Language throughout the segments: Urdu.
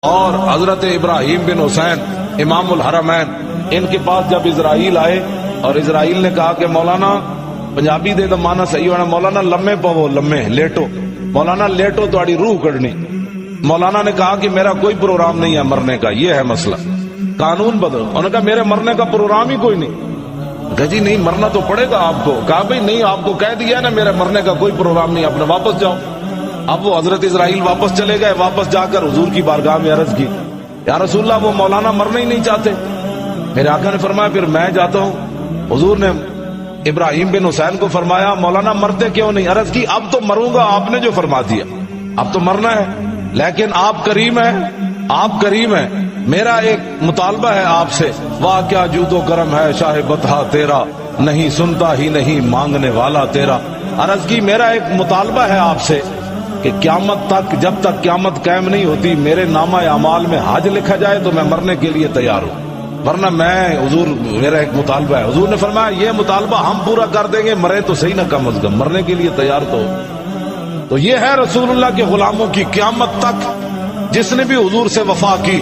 اور حضرت ابراہیم بن حسین امام الحرمین ان کے پاس جب اسرائیل آئے اور اسرائیل نے کہا کہ مولانا پنجابی دے مانا صحیح ہونا، مولانا لمے پو لمے لیٹو، مولانا لیٹو تھوڑی روح کڑنی۔ مولانا نے کہا کہ میرا کوئی پروگرام نہیں ہے مرنے کا، یہ ہے مسئلہ، قانون بدلو۔ انہوں نے کہا میرے مرنے کا پروگرام ہی کوئی نہیں۔ کہا جی نہیں مرنا تو پڑے گا آپ کو۔ کہا بھائی نہیں، آپ کو کہہ دیا نا میرے مرنے کا کوئی پروگرام نہیں، اپنے واپس جاؤ۔ اب وہ حضرت اسرائیل واپس چلے گئے، واپس جا کر حضور کی بارگاہ میں عرض کی یا رسول اللہ وہ مولانا مرنا ہی نہیں چاہتے۔ میرے آقا نے فرمایا پھر میں جاتا ہوں۔ حضور نے ابراہیم بن حسین کو فرمایا مولانا مرتے کیوں نہیں؟ عرض کی اب تو مروں گا، آپ نے جو فرما دیا اب تو مرنا ہے، لیکن آپ کریم ہیں، آپ کریم ہیں، میرا ایک مطالبہ ہے آپ سے۔ واہ کیا جود و کرم ہے شاہ بطحا تیرا، نہیں سنتا ہی نہیں مانگنے والا تیرا۔ عرض کی میرا ایک مطالبہ ہے آپ سے کہ قیامت تک، جب تک قیامت قائم نہیں ہوتی، میرے نامہ اعمال میں حج لکھا جائے تو میں مرنے کے لیے تیار ہوں، ورنہ میں حضور میرا ایک مطالبہ ہے۔ حضور نے فرمایا یہ مطالبہ ہم پورا کر دیں گے، مرے تو صحیح نہ کم از کم، مرنے کے لیے تیار تو یہ ہے رسول اللہ کے غلاموں کی قیامت تک۔ جس نے بھی حضور سے وفا کی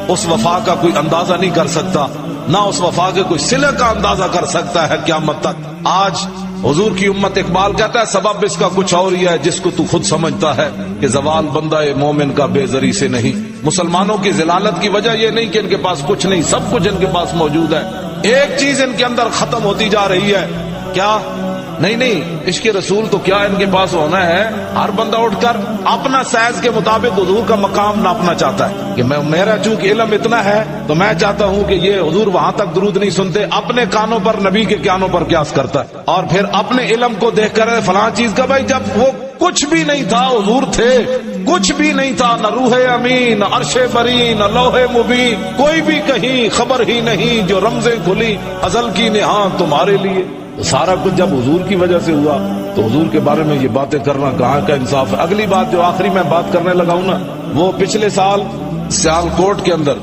اس وفا کا کوئی اندازہ نہیں کر سکتا، نہ اس وفا کے کوئی صلہ کا اندازہ کر سکتا ہے قیامت تک۔ آج حضور کی امت، اقبال کہتا ہے سبب اس کا کچھ اور ہی ہے جس کو تو خود سمجھتا ہے کہ زوال بندہ مومن کا بے زری سے نہیں۔ مسلمانوں کی ذلالت کی وجہ یہ نہیں کہ ان کے پاس کچھ نہیں، سب کچھ ان کے پاس موجود ہے، ایک چیز ان کے اندر ختم ہوتی جا رہی ہے، کیا؟ نہیں عشق رسول تو کیا ان کے پاس ہونا ہے؟ ہر بندہ اٹھ کر اپنا سائز کے مطابق حضور کا مقام ناپنا چاہتا ہے کہ میرا چونکہ علم اتنا ہے تو میں چاہتا ہوں کہ یہ حضور وہاں تک درود نہیں سنتے، اپنے کانوں پر نبی کے کانوں پر قیاس کرتا ہے، اور پھر اپنے علم کو دیکھ کر فلاں چیز کا، بھائی جب وہ کچھ بھی نہیں تھا حضور تھے، کچھ بھی نہیں تھا، نہ روح امین، نہ عرش بری، نہ لوح مبین، کوئی بھی کہیں خبر ہی نہیں، جو رمزیں کھلی ازل کی نہاں تمہارے لیے۔ سارا کچھ جب حضور کی وجہ سے ہوا تو حضور کے بارے میں یہ باتیں کرنا کہاں کا انصاف ہے؟ اگلی بات جو آخری میں بات کرنے لگا ہوں نا، وہ پچھلے سال سیالکوٹ کے اندر،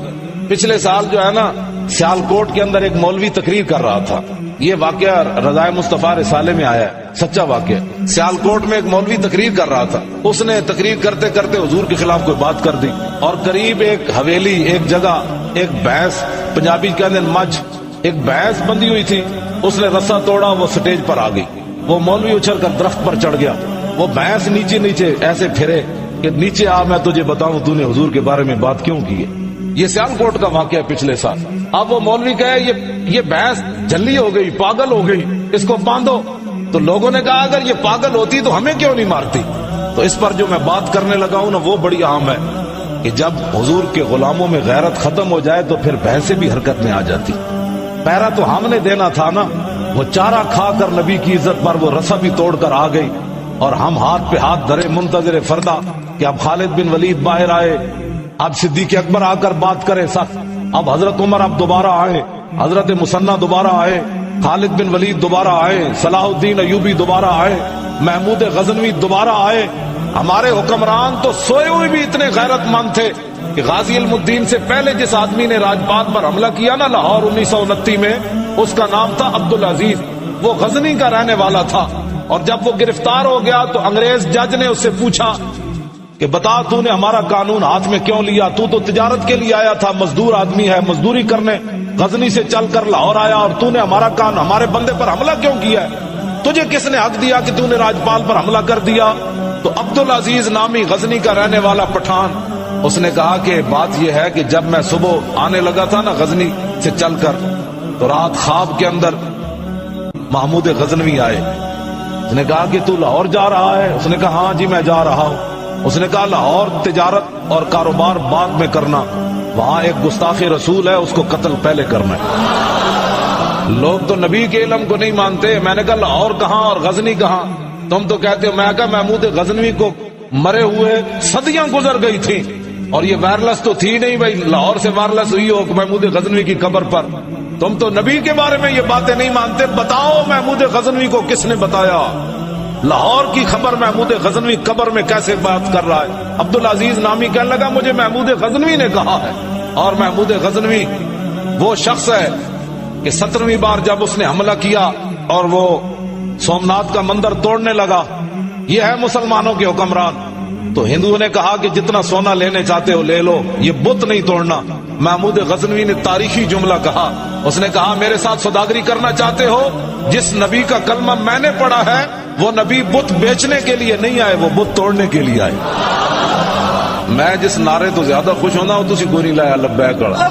پچھلے سال جو ہے نا سیالکوٹ کے اندر ایک مولوی تقریر کر رہا تھا۔ یہ واقعہ رضائے مصطفیٰ رسالے میں آیا ہے، سچا واقعہ۔ سیالکوٹ میں ایک مولوی تقریر کر رہا تھا، اس نے تقریر کرتے کرتے حضور کے خلاف کوئی بات کر دی، اور قریب ایک حویلی، ایک جگہ، ایک بھینس، پنجابی کہتے ہیں مجھ، ایک بھینس بندھی ہوئی تھی، اس نے رسا توڑا، وہ سٹیج پر آ گئی، وہ مولوی اچھل کر درخت پر چڑھ گیا، وہ بھینس نیچے نیچے ایسے پھرے کہ نیچے آ، میں تجھے بتاؤں تو نے حضور کے بارے میں بات کیوں کی ہے۔ یہ سیالکوٹ کا واقعہ ہے پچھلے سال۔ اب وہ مولوی کہے یہ بھینس جھلی ہو گئی، پاگل ہو گئی، اس کو باندھو۔ تو لوگوں نے کہا اگر یہ پاگل ہوتی تو ہمیں کیوں نہیں مارتی؟ تو اس پر جو میں بات کرنے لگا ہوں نا وہ بڑی عام ہے کہ جب حضور کے غلاموں میں غیرت ختم ہو جائے تو پھر بھینسیں بھی حرکت میں آ جاتی۔ پہرا تو ہم نے دینا تھا نا، وہ چارہ کھا کر نبی کی عزت پر وہ رسا بھی توڑ کر آ گئی، اور ہم ہاتھ پہ ہاتھ دھرے منتظر فردا کہ اب خالد بن ولید باہر آئے، اب صدیق اکبر آ کر بات کرے سخت، اب حضرت عمر اب دوبارہ آئے، حضرت مثنیٰ دوبارہ آئے، خالد بن ولید دوبارہ آئے، صلاح الدین ایوبی دوبارہ آئے، محمود غزنوی دوبارہ آئے۔ ہمارے حکمران تو سوئے ہوئے بھی اتنے غیرت مند تھے کہ غازی علم الدین سے پہلے جس آدمی نے راجپات پر حملہ کیا نا لاہور 1929 میں، اس کا نام تھا عبدالعزیز، وہ غزنی کا رہنے والا تھا، اور جب وہ گرفتار ہو گیا تو انگریز جج نے اس سے پوچھا کہ بتا تو نے ہمارا قانون ہاتھ میں کیوں لیا؟ تو تجارت کے لیے آیا تھا، مزدور آدمی ہے، مزدوری کرنے غزنی سے چل کر لاہور آیا، اور تو نے ہمارا قانون، ہمارے بندے پر حملہ کیوں کیا ہے؟ تجھے کس نے حق دیا کہ تو نے راجپال پر حملہ کر دیا؟ تو عبدالعزیز نامی غزنی کا رہنے والا پٹھان، اس نے کہا کہ بات یہ ہے کہ جب میں صبح آنے لگا تھا نا غزنی سے چل کر، تو رات خواب کے اندر محمود غزنوی آئے، اس نے کہا کہ تو لاہور جا رہا ہے؟ اس نے کہا ہاں جی میں جا رہا ہوں۔ اس نے کہا لاہور تجارت اور کاروبار بعد میں کرنا، وہاں ایک گستاخ رسول ہے، اس کو قتل پہلے کرنا ہے۔ لوگ تو نبی کے علم کو نہیں مانتے۔ میں نے کہا لاہور کہاں اور غزنی کہاں؟ تم تو کہتے ہو۔ میں کہا محمود غزنوی کو مرے ہوئے صدیاں گزر گئی تھی، اور یہ وائرلس تو تھی نہیں بھائی لاہور سے وائرلس ہوئی ہو محمود غزنوی کی قبر پر۔ تم تو نبی کے بارے میں یہ باتیں نہیں مانتے۔ بتاؤ محمود غزنوی کو کس نے بتایا؟ لاہور کی خبر محمود غزنوی قبر میں کیسے بات کر رہا ہے؟ عبدالعزیز نامی کہنے لگا مجھے محمود غزنوی نے کہا ہے، اور محمود غزنوی وہ شخص ہے کہ 17ویں بار جب اس نے حملہ کیا اور وہ سومناتھ کا مندر توڑنے لگا، یہ ہے مسلمانوں کے حکمران۔ تو ہندوؤں نے کہا کہ جتنا سونا لینے چاہتے ہو لے لو، یہ بت نہیں توڑنا۔ محمود غزنوی نے تاریخی جملہ کہا، اس نے کہا میرے ساتھ سوداگری کرنا چاہتے ہو، جس نبی کا کلمہ میں نے پڑھا ہے وہ نبی بت بیچنے کے لیے نہیں آئے، وہ بت توڑنے کے لیے آئے۔ میں جس نعرے تو زیادہ خوش ہونا ہوں تسی کوئی نہیں لایا لبیک کڑا۔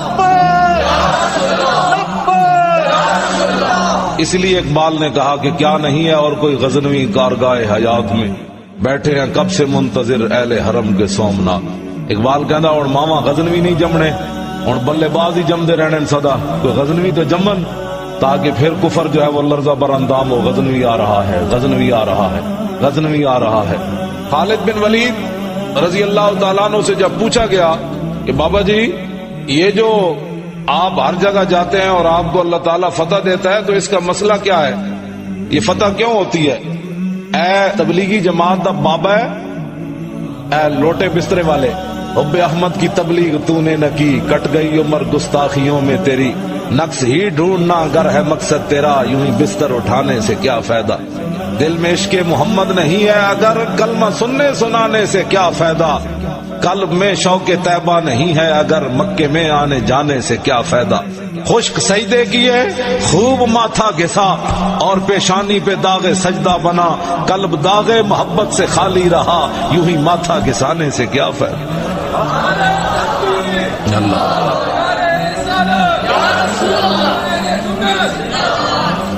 اس لیے اقبال نے کہا کہ کیا نہیں ہے اور کوئی غزنوی کارگاہ حیات میں، بیٹھے ہیں کب سے منتظر اہل حرم کے سومنا۔ اقبال کہندا اور ماما غزنوی نہیں جمنے، اور بلے باز ہی جمدے رہنے صدا، کوئی غزنوی تو جمن تاکہ پھر کفر جو ہے وہ لرزہ بر اندام ہو۔ غزنوی آ رہا ہے، غزنوی آ رہا ہے، غزنوی آ رہا ہے۔ خالد بن ولید رضی اللہ تعالیٰ عنہ سے جب پوچھا گیا کہ بابا جی یہ جو آپ ہر جگہ جاتے ہیں اور آپ کو اللہ تعالیٰ فتح دیتا ہے تو اس کا مسئلہ کیا ہے، یہ فتح کیوں ہوتی ہے؟ اے تبلیغی جماعت دا بابا ہے، اے لوٹے بسترے والے، حب احمد کی تبلیغ تو نے نہ کی، کٹ گئی عمر گستاخیوں میں تیری، نقص ہی ڈھونڈنا اگر ہے مقصد تیرا، یوں ہی بستر اٹھانے سے کیا فائدہ، دل میں عشق محمد نہیں ہے اگر کلمہ سننے سنانے سے کیا فائدہ، قلب میں شوق طیبہ نہیں ہے اگر مکے میں آنے جانے سے کیا فائدہ، خشک سجدے کیے خوب ماتھا گھسا اور پیشانی پہ داغ سجدہ بنا، قلب داغ محبت سے خالی رہا، یوں ہی ماتھا گھسانے سے کیا فائدہ۔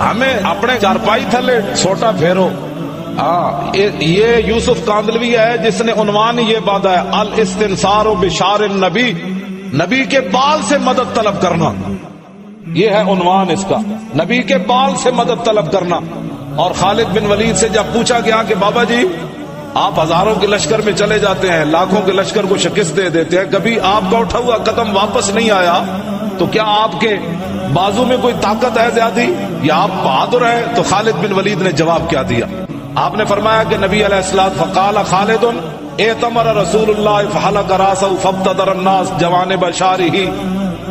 ہمیں اپنے چارپائی تھلے چھوٹا پھیرو۔ یہ یوسف کاندلوی ہے جس نے عنوان یہ باندھا ہے الاستنصار بشار النبی، نبی کے بال سے مدد طلب کرنا، یہ ہے عنوان اس کا، نبی کے بال سے مدد طلب کرنا۔ اور خالد بن ولید سے جب پوچھا گیا کہ بابا جی آپ ہزاروں کے لشکر میں چلے جاتے ہیں، لاکھوں کے لشکر کو شکست دے دیتے ہیں، کبھی آپ کا اٹھا ہوا قدم واپس نہیں آیا، تو کیا آپ کے بازو میں کوئی طاقت ہے زیادہ یا آپ بہادر ہیں؟ تو خالد بن ولید نے جواب کیا دیا؟ آپ نے فرمایا کہ نبی علیہ السلام فقال خالد اعتمر رسول اللہ فحلق راسہ فابتدر الناس جوانب شارہ،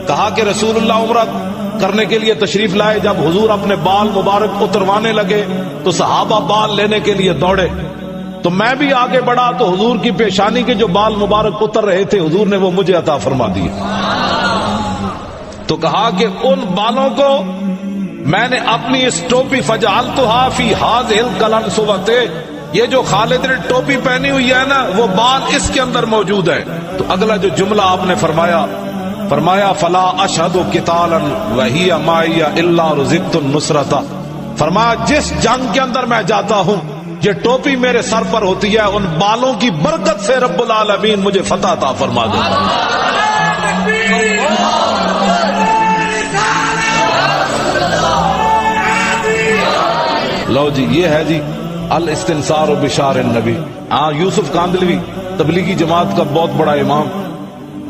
کہا کہ رسول اللہ عمرہ کرنے کے لیے تشریف لائے، جب حضور اپنے بال مبارک اتروانے لگے تو صحابہ بال لینے کے لیے دوڑے، تو میں بھی آگے بڑھا تو حضور کی پیشانی کے جو بال مبارک اتر رہے تھے حضور نے وہ مجھے عطا فرما دیے، تو کہا کہ ان بالوں کو میں نے اپنی اس ٹوپی فجعلتها فی هذه القلنسوۃ، یہ جو خالد نے ٹوپی پہنی ہوئی ہے نا وہ بال اس کے اندر موجود ہے۔ تو اگلا جو جملہ آپ نے فرمایا فلا اشهد قتالا وهي معي الا رزقت النصرۃ، فرمایا جس جنگ کے اندر میں جاتا ہوں یہ ٹوپی میرے سر پر ہوتی ہے، ان بالوں کی برکت سے رب العالمین مجھے فتح عطا فرما دیتا ہے۔ لو جی یہ ہے جی الاستنصار بشار النبی۔ یوسف کاندلوی تبلیغی جماعت کا بہت بڑا امام،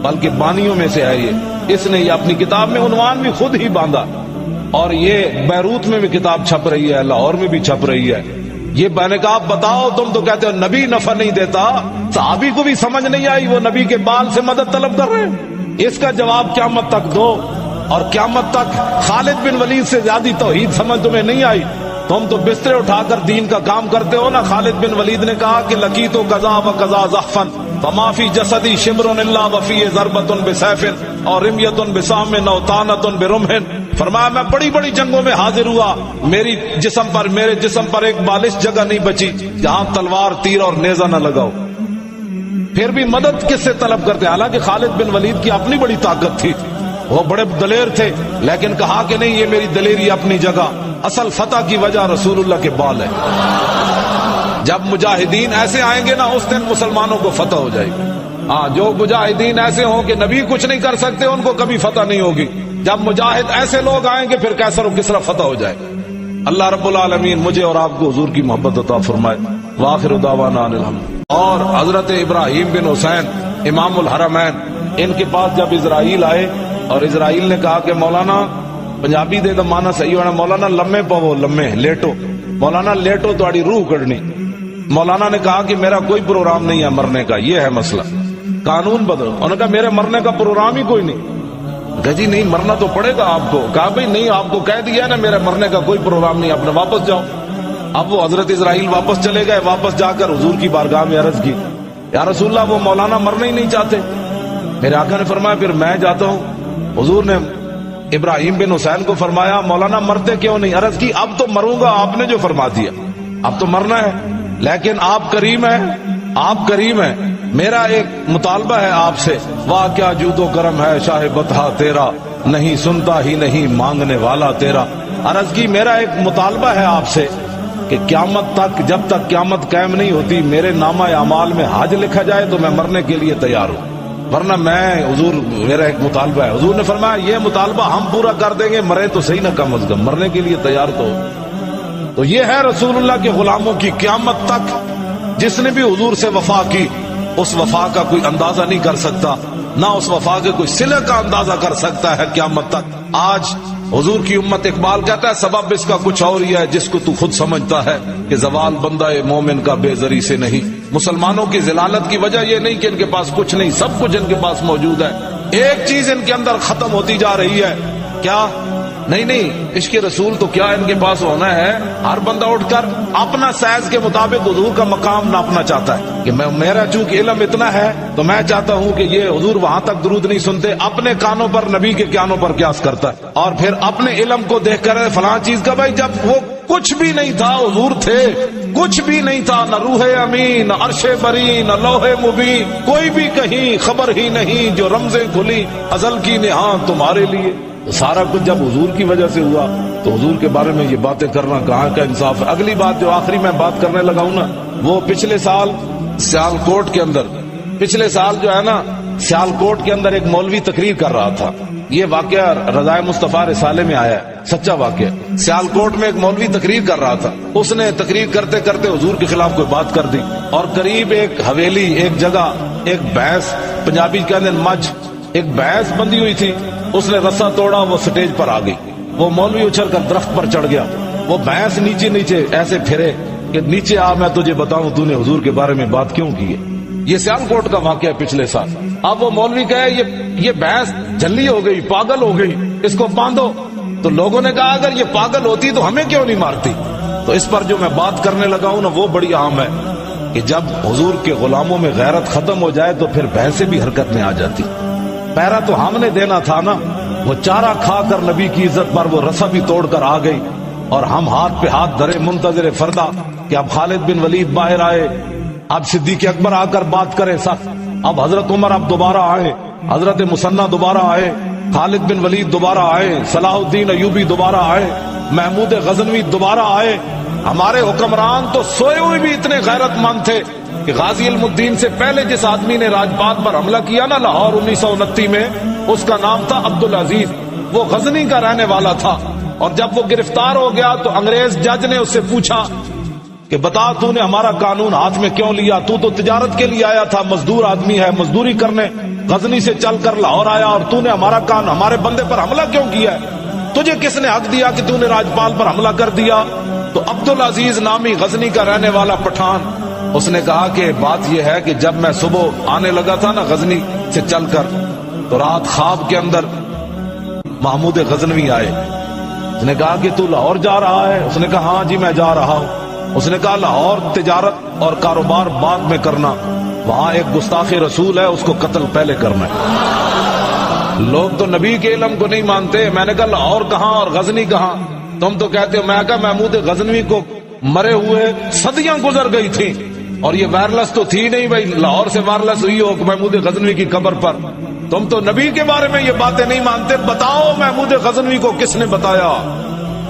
بلکہ بانیوں میں سے ہے یہ، اس نے یہ اپنی کتاب میں عنوان بھی خود ہی باندھا، اور یہ بیروت میں بھی کتاب چھپ رہی ہے، لاہور میں بھی چھپ رہی ہے۔ یہ میں نے کہا بتاؤ تم تو کہتے ہو نبی نفع نہیں دیتا، صحابی کو بھی سمجھ نہیں آئی، وہ نبی کے بال سے مدد طلب کر رہے ہیں، اس کا جواب قیامت تک دو، اور قیامت تک خالد بن ولید سے زیادہ توحید سمجھ تمہیں نہیں آئی، تم تو بسترے اٹھا کر دین کا کام کرتے ہو نا۔ خالد بن ولید نے کہا کہ لقیت قضا و قضا زحفا فما فی جسدی شبر الا وفی ضربۃ بسیف اور رمیۃ بسام او طعنۃ برمح، فرمایا میں بڑی بڑی جنگوں میں حاضر ہوا، میرے جسم پر ایک بالش جگہ نہیں بچی جہاں تلوار تیر اور نیزہ نہ لگاؤ، پھر بھی مدد کس سے طلب کرتے؟ حالانکہ خالد بن ولید کی اپنی بڑی طاقت تھی، وہ بڑے دلیر تھے، لیکن کہا کہ نہیں یہ میری دلیری اپنی جگہ، اصل فتح کی وجہ رسول اللہ کے بال ہے۔ جب مجاہدین ایسے آئیں گے نا اس دن مسلمانوں کو فتح ہو جائے گی۔ جو مجاہدین ایسے ہوں کہ نبی کچھ نہیں کر سکتے ان کو کبھی فتح نہیں ہوگی، جب مجاہد ایسے لوگ آئیں گے پھر کیسر و کسرا فتح ہو جائے۔ اللہ رب العالمین مجھے اور آپ کو حضور کی محبت عطا فرمائے۔ وآخر دعوانا ان الحمد۔ اور حضرت ابراہیم بن حسین امام الحرمین، ان کے پاس جب اسرائیل آئے اور اسرائیل نے کہا کہ مولانا پنجابی دے دا مانا صحیح ہونا، مولانا لمے پو لمے لیٹو، مولانا لیٹو تہاڈی روح کڈنی۔ مولانا نے کہا کہ میرا کوئی پروگرام نہیں ہے مرنے کا، یہ ہے مسئلہ، قانون بدلو۔ انہوں نے کہا میرے مرنے کا پروگرام ہی کوئی نہیں۔ کہا جی نہیں مرنا تو پڑے گا آپ کو۔ کہا بھائی نہیں آپ کو کہہ دیا نا میرے مرنے کا کوئی پروگرام نہیں، اپنے واپس جاؤ۔ اب وہ حضرت اسرائیل واپس چلے گئے، واپس جا کر حضور کی بارگاہ میں عرض کی، یا رسول اللہ وہ مولانا مرنا ہی نہیں چاہتے. میرے آقا نے فرمایا پھر میں جاتا ہوں. حضور نے ابراہیم بن حسین کو فرمایا مولانا مرتے کیوں نہیں؟ عرض کی اب تو مروں گا، آپ نے جو فرما دیا اب تو مرنا ہے، لیکن آپ کریم ہیں، آپ کریم ہیں. میرا ایک مطالبہ ہے آپ سے. واہ کیا جود و کرم ہے شاہ بطحا تیرا، نہیں سنتا ہی نہیں مانگنے والا تیرا. عرض کی میرا ایک مطالبہ ہے آپ سے کہ قیامت تک، جب تک قیامت قائم نہیں ہوتی، میرے نامہ اعمال میں حج لکھا جائے تو میں مرنے کے لیے تیار ہوں، ورنہ میں حضور میرا ایک مطالبہ ہے. حضور نے فرمایا یہ مطالبہ ہم پورا کر دیں گے، مرے تو صحیح نہ، کم از کم مرنے کے لیے تیار تو یہ ہے رسول اللہ کے غلاموں کی قیامت تک. جس نے بھی حضور سے وفا کی اس وفا کا کوئی اندازہ نہیں کر سکتا، نہ اس وفا کے کوئی صلہ کا اندازہ کر سکتا ہے قیامت تک. آج حضور کی امت، اقبال کہتا ہے سبب اس کا کچھ اور ہی ہے جس کو تو خود سمجھتا ہے کہ زوال بندہ مومن کا بے زری سے نہیں. مسلمانوں کی ذلالت کی وجہ یہ نہیں کہ ان کے پاس کچھ نہیں، سب کچھ ان کے پاس موجود ہے. ایک چیز ان کے اندر ختم ہوتی جا رہی ہے، کیا؟ نہیں عشق رسول تو کیا ان کے پاس ہونا ہے. ہر بندہ اٹھ کر اپنا سائز کے مطابق حضور کا مقام ناپنا چاہتا ہے کہ میرا چونکہ علم اتنا ہے تو میں چاہتا ہوں کہ یہ حضور وہاں تک درود نہیں سنتے، اپنے کانوں پر نبی کے کانوں پر قیاس کرتا ہے، اور پھر اپنے علم کو دیکھ کر فلاں چیز کا، بھائی جب وہ کچھ بھی نہیں تھا حضور تھے، کچھ بھی نہیں تھا، نہ روح امین، نہ عرش بری، نہ لوح مبین، کوئی بھی کہیں خبر ہی نہیں، جو رمزیں کھلی ازل کی نہاں تمہارے لیے. سارا کچھ جب حضور کی وجہ سے ہوا تو حضور کے بارے میں یہ باتیں کرنا کہاں کا انصاف ہے. اگلی بات جو آخری میں بات کرنے لگا ہوں نا، وہ پچھلے سال سیالکوٹ کے اندر، پچھلے سال جو ہے نا سیالکوٹ کے اندر ایک مولوی تقریر کر رہا تھا. یہ واقعہ رضائے مصطفیٰ رسالے میں آیا ہے، سچا واقعہ. سیالکوٹ میں ایک مولوی تقریر کر رہا تھا، اس نے تقریر کرتے کرتے حضور کے خلاف کوئی بات کر دی، اور قریب ایک حویلی، ایک جگہ، ایک بھینس، پنجابی کہتے ہیں مجھ، ایک بھینس بندھی ہوئی تھی، اس نے رسا توڑا، وہ سٹیج پر آ گئی. وہ مولوی اچھل کر درخت پر چڑھ گیا، وہ بھینس نیچے نیچے ایسے پھرے کہ نیچے آ، میں تجھے بتاؤں تو نے حضور کے بارے میں بات کیوں کی ہے. یہ سیالکوٹ کا واقعہ ہے پچھلے سال. اب وہ مولوی کہے یہ بھینس جھلی ہو گئی، پاگل ہو گئی، اس کو باندھو. تو لوگوں نے کہا اگر یہ پاگل ہوتی تو ہمیں کیوں نہیں مارتی. تو اس پر جو میں بات کرنے لگا ہوں نا وہ بڑی عام ہے کہ جب حضور کے غلاموں میں غیرت ختم ہو جائے تو پھر بھینسیں بھی حرکت میں آ جاتی. پہرا تو ہم نے دینا تھا نا، وہ چارہ کھا کر نبی کی عزت پر وہ رسا بھی توڑ کر آ گئی، اور ہم ہاتھ پہ ہاتھ دھرے منتظر فردا کہ اب خالد بن ولید باہر آئے، اب صدیق اکبر آ کر بات کرے سخت، اب حضرت عمر اب دوبارہ آئے، حضرت مثنی دوبارہ آئے، خالد بن ولید دوبارہ آئے، صلاح الدین ایوبی دوبارہ آئے، محمود غزنوی دوبارہ آئے. ہمارے حکمران تو سوئے ہوئے بھی اتنے غیرت مند تھے کہ غازی علم الدین سے پہلے جس آدمی نے راجپات پر حملہ کیا نا لاہور 1929 میں، اس کا نام تھا عبدالعزیز، وہ غزنی کا رہنے والا تھا. اور جب وہ گرفتار ہو گیا تو انگریز جج نے اس سے پوچھا کہ بتا تو نے ہمارا قانون ہاتھ میں کیوں لیا؟ تو تجارت کے لیے آیا تھا، مزدور آدمی ہے، مزدوری کرنے غزنی سے چل کر لاہور آیا، اور تو نے ہمارے بندے پر حملہ کیوں کیا ہے؟ تجھے کس نے حق دیا کہ تو نے راجپال پر حملہ کر دیا؟ تو عبدالعزیز نامی غزنی کا رہنے والا پٹھان، اس نے کہا کہ بات یہ ہے کہ جب میں صبح آنے لگا تھا نا غزنی سے چل کر، تو رات خواب کے اندر محمود غزنوی آئے. اس نے کہا کہ تو لاہور جا رہا ہے؟ اس نے کہا ہاں جی میں جا رہا ہوں. اس نے کہا لاہور تجارت اور کاروبار بعد میں کرنا، وہاں ایک گستاخ رسول ہے، اس کو قتل پہلے کرنا ہے. لوگ تو نبی کے علم کو نہیں مانتے. میں نے کہا لاہور کہاں اور غزنی کہاں؟ تم تو کہتے ہو. میں کہا محمود غزنوی کو مرے ہوئے صدیاں گزر گئی تھی، اور یہ وائرلس تو تھی نہیں بھائی لاہور سے وائرلس ہوئی ہو محمود غزنوی کی قبر پر. تم تو نبی کے بارے میں یہ باتیں نہیں مانتے. بتاؤ محمود غزنوی کو کس نے بتایا؟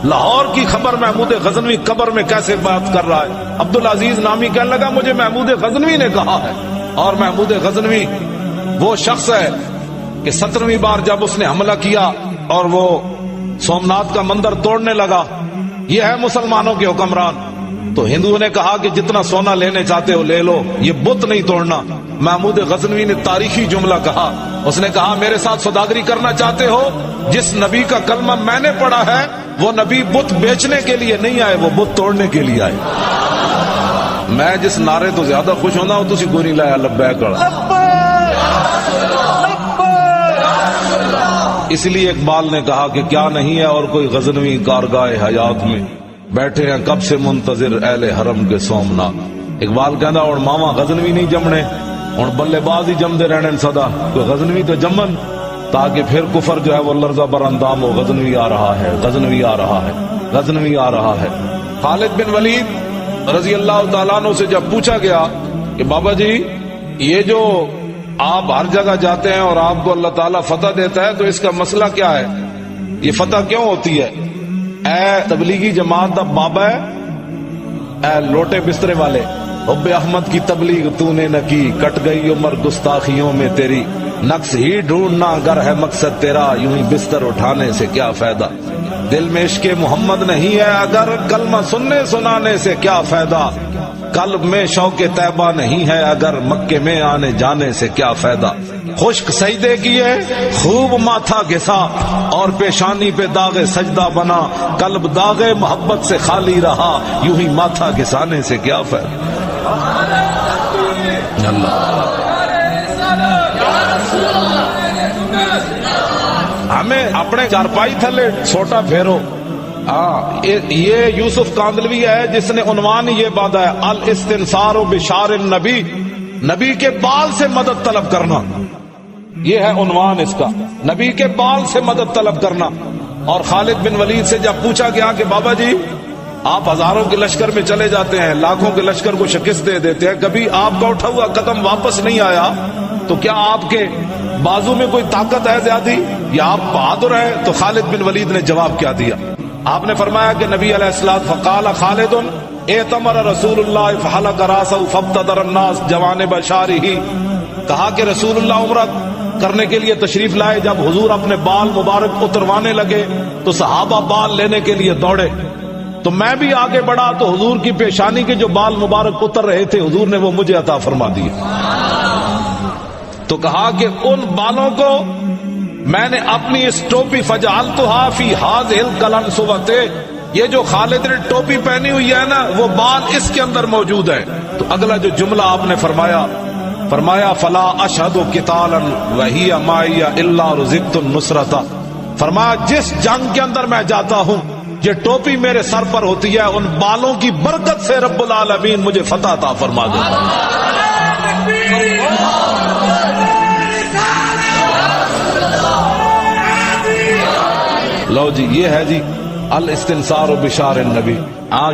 لاہور کی خبر محمود غزنوی قبر میں کیسے بات کر رہا ہے؟ عبدالعزیز نامی کہنے لگا مجھے محمود غزنوی نے کہا ہے. اور محمود غزنوی وہ شخص ہے کہ 17ویں بار جب اس نے حملہ کیا اور وہ سومناتھ کا مندر توڑنے لگا، یہ ہے مسلمانوں کے حکمران. تو ہندوؤں نے کہا کہ جتنا سونا لینے چاہتے ہو لے لو، یہ بت نہیں توڑنا. محمود غزنوی نے تاریخی جملہ کہا، اس نے کہا میرے ساتھ سوداگری کرنا چاہتے ہو؟ جس نبی کا کلمہ میں نے پڑھا ہے وہ نبی بت بیچنے کے لیے نہیں آئے، وہ بت توڑنے کے لیے آئے. میں جس نعرے تو زیادہ خوش ہونا ہوں تسی کوئی نہیں لایا لبیک. اس لیے اقبال نے کہا کہ کیا نہیں ہے اور کوئی غزنوی کارگاہ حیات میں، بیٹھے ہیں کب سے منتظر اہل حرم کے سومناتھ. اقبال کہنا اور ماما غزنوی نہیں جمنے، ہن بلے باز ہی جمدے رہنے سدا کوئی غزنوی تو جمن تاکہ پھر کفر جو ہے وہ لرزہ بر اندام ہو. غزنوی آ رہا ہے، غزنوی آ رہا ہے، غزنوی آ رہا ہے. خالد بن ولید رضی اللہ تعالیٰ عنہ سے جب پوچھا گیا کہ بابا جی یہ جو آپ ہر جگہ جاتے ہیں اور آپ کو اللہ تعالیٰ فتح دیتا ہے تو اس کا مسئلہ کیا ہے، یہ فتح کیوں ہوتی ہے؟ اے تبلیغی جماعت دا بابا ہے، اے لوٹے بسترے والے، حب احمد کی تبلیغ تو نے نہ کی، کٹ گئی عمر گستاخیوں میں تیری، نقص ہی ڈھونڈنا اگر ہے مقصد تیرا، یوں ہی بستر اٹھانے سے کیا فائدہ، دل میں عشق محمد نہیں ہے اگر کلمہ سننے سنانے سے کیا فائدہ، قلب میں شوق طیبہ نہیں ہے اگر مکے میں آنے جانے سے کیا فائدہ، خشک سجدے کیے خوب ماتھا گھسا اور پیشانی پہ داغ سجدہ بنا، قلب داغ محبت سے خالی رہا، یوں ہی ماتھا گھسانے سے کیا فائدہ. ہمیں اپنے چارپائی تھلے چھوٹا پھیرو. یہ یوسف کاندلوی ہے جس نے عنوان یہ باندھا ہے الاستنصار بشار النبی، نبی کے بال سے مدد طلب کرنا، یہ ہے عنوان اس کا، نبی کے بال سے مدد طلب کرنا. اور خالد بن ولید سے جب پوچھا گیا کہ بابا جی آپ ہزاروں کے لشکر میں چلے جاتے ہیں، لاکھوں کے لشکر کو شکست دے دیتے ہیں، کبھی آپ کا اٹھا ہوا قدم واپس نہیں آیا، تو کیا آپ کے بازو میں کوئی طاقت ہے زیادہ یا آپ بہادر ہیں؟ تو خالد بن ولید نے جواب کیا دیا؟ آپ نے فرمایا کہ نبی علیہ السلام فقال خالد اعتمر رسول اللہ فحلق راسہ فابتدر الناس جوانب شارہ، کہا کہ رسول اللہ عمرہ کرنے کے لیے تشریف لائے، جب حضور اپنے بال مبارک اتروانے لگے تو صحابہ بال لینے کے لیے دوڑے، تو میں بھی آگے بڑھا تو حضور کی پیشانی کے جو بال مبارک اتر رہے تھے حضور نے وہ مجھے عطا فرما دیے. تو کہا کہ ان بالوں کو میں نے اپنی اس ٹوپی فجعلتها فی هذه القلنسوۃ، یہ جو خالد نے ٹوپی پہنی ہوئی ہے نا وہ بال اس کے اندر موجود ہے. تو اگلا جو جملہ آپ نے فرمایا فلا اشہد قتالا وہی معی الا رزقت النصرۃ، فرمایا جس جنگ کے اندر میں جاتا ہوں یہ ٹوپی میرے سر پر ہوتی ہے، ان بالوں کی برکت سے رب العالمین مجھے فتح عطا فرما دے. لو جی یہ ہے جی الاستنصار بشار النبی.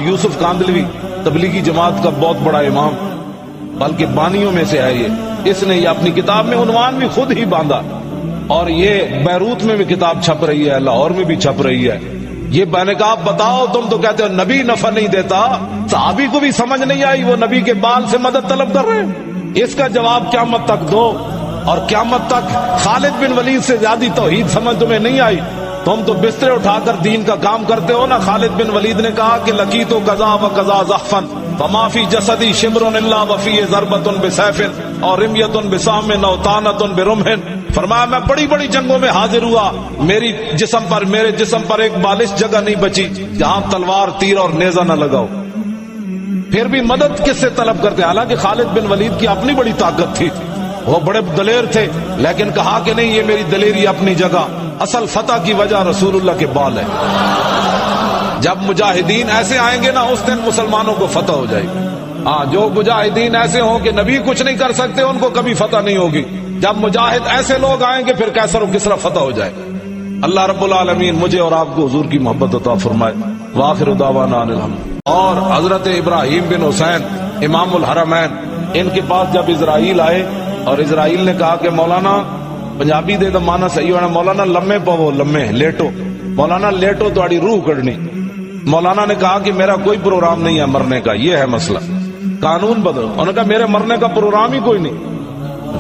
یوسف کاندلوی تبلیغی جماعت کا بہت بڑا امام، بلکہ بانیوں میں سے ہے اس نے یہ اپنی کتاب میں عنوان بھی خود ہی باندھا، اور یہ بیروت میں بھی کتاب چھپ رہی ہے، لاہور میں بھی چھپ رہی ہے. یہ میں نے کہا بتاؤ تم تو کہتے ہو نبی نفع نہیں دیتا، صحابی کو بھی سمجھ نہیں آئی وہ نبی کے بال سے مدد طلب کر رہے ہیں، اس کا جواب قیامت تک دو. اور قیامت تک خالد بن ولید سے زیادہ توحید سمجھ تمہیں نہیں آئی، تم تو بسترے اٹھا کر دین کا کام کرتے ہو نا. خالد بن ولید نے کہا کہ لقیت قضا و قضا زحفا فما فی جسدی شبر الا وفی ضربۃ بسیف اور رمیۃ بسام او طعنۃ برمح، فرمایا میں بڑی بڑی جنگوں میں حاضر ہوا، میرے جسم پر ایک بالش جگہ نہیں بچی جہاں تلوار تیر اور نیزہ نہ لگاؤ. پھر بھی مدد کس سے طلب کرتے؟ حالانکہ خالد بن ولید کی اپنی بڑی طاقت تھی، وہ بڑے دلیر تھے، لیکن کہا کہ نہیں یہ میری دلیری اپنی جگہ، اصل فتح کی وجہ رسول اللہ کے بال ہے. جب مجاہدین ایسے آئیں گے نا اس دن مسلمانوں کو فتح ہو جائے گی. جو مجاہدین ایسے ہوں کہ نبی کچھ نہیں کر سکتے ان کو کبھی فتح نہیں ہوگی. جب مجاہد ایسے لوگ آئیں گے پھر کیسر و کسرا فتح ہو جائے. اللہ رب العالمین مجھے اور آپ کو حضور کی محبت عطا فرمائے. وآخر دعوانا ان الحمد. اور حضرت ابراہیم بن حسین امام الحرمین، ان کے پاس جب اسرائیل آئے اور اسرائیل نے کہا کہ مولانا پنجابی دے تو مانا صحیح ہونا، مولانا لمے پو لمے لیٹو، مولانا لیٹو تہاڈی روح کڈنی. مولانا نے کہا کہ میرا کوئی پروگرام نہیں ہے مرنے کا، یہ ہے مسئلہ، قانون بدلو. انہوں نے کہا میرے مرنے کا پروگرام ہی کوئی نہیں.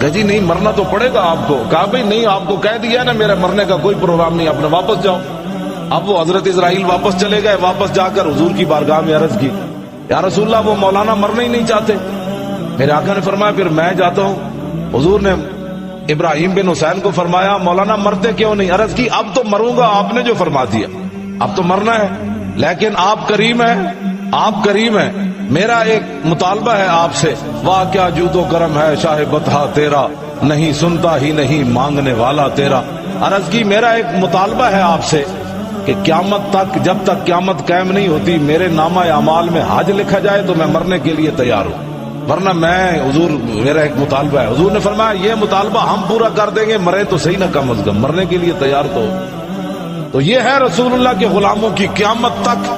کہا جی نہیں مرنا تو پڑے گا آپ کو. کہا بھائی نہیں آپ کو کہہ دیا نا میرے مرنے کا کوئی پروگرام نہیں، آپ نے واپس جاؤ. اب وہ حضرت اسرائیل واپس چلے گئے، واپس جا کر حضور کی بارگاہ میں عرض کی یا رسول اللہ وہ مولانا مرنا ہی نہیں چاہتے. میرے آقا نے فرمایا پھر میں جاتا ہوں. حضور نے ابراہیم بن حسین کو فرمایا مولانا مرتے کیوں نہیں؟ عرض کی اب تو مروں گا، آپ نے جو فرما دیا اب تو مرنا ہے، لیکن آپ کریم ہیں، آپ کریم ہیں. میرا ایک مطالبہ ہے آپ سے، واہ کیا جود و کرم ہے شاہ بطحا تیرا، نہیں سنتا ہی نہیں مانگنے والا تیرا. عرض کی میرا ایک مطالبہ ہے آپ سے کہ قیامت تک، جب تک قیامت قائم نہیں ہوتی، میرے نامہ اعمال میں حج لکھا جائے تو میں مرنے کے لیے تیار ہوں. ورنہ میں حضور میرا ایک مطالبہ ہے. حضور نے فرمایا یہ مطالبہ ہم پورا کر دیں گے, مرے تو صحیح نہ کم از کم, مرنے کے لیے تیار تو یہ ہے رسول اللہ کے غلاموں کی قیامت تک.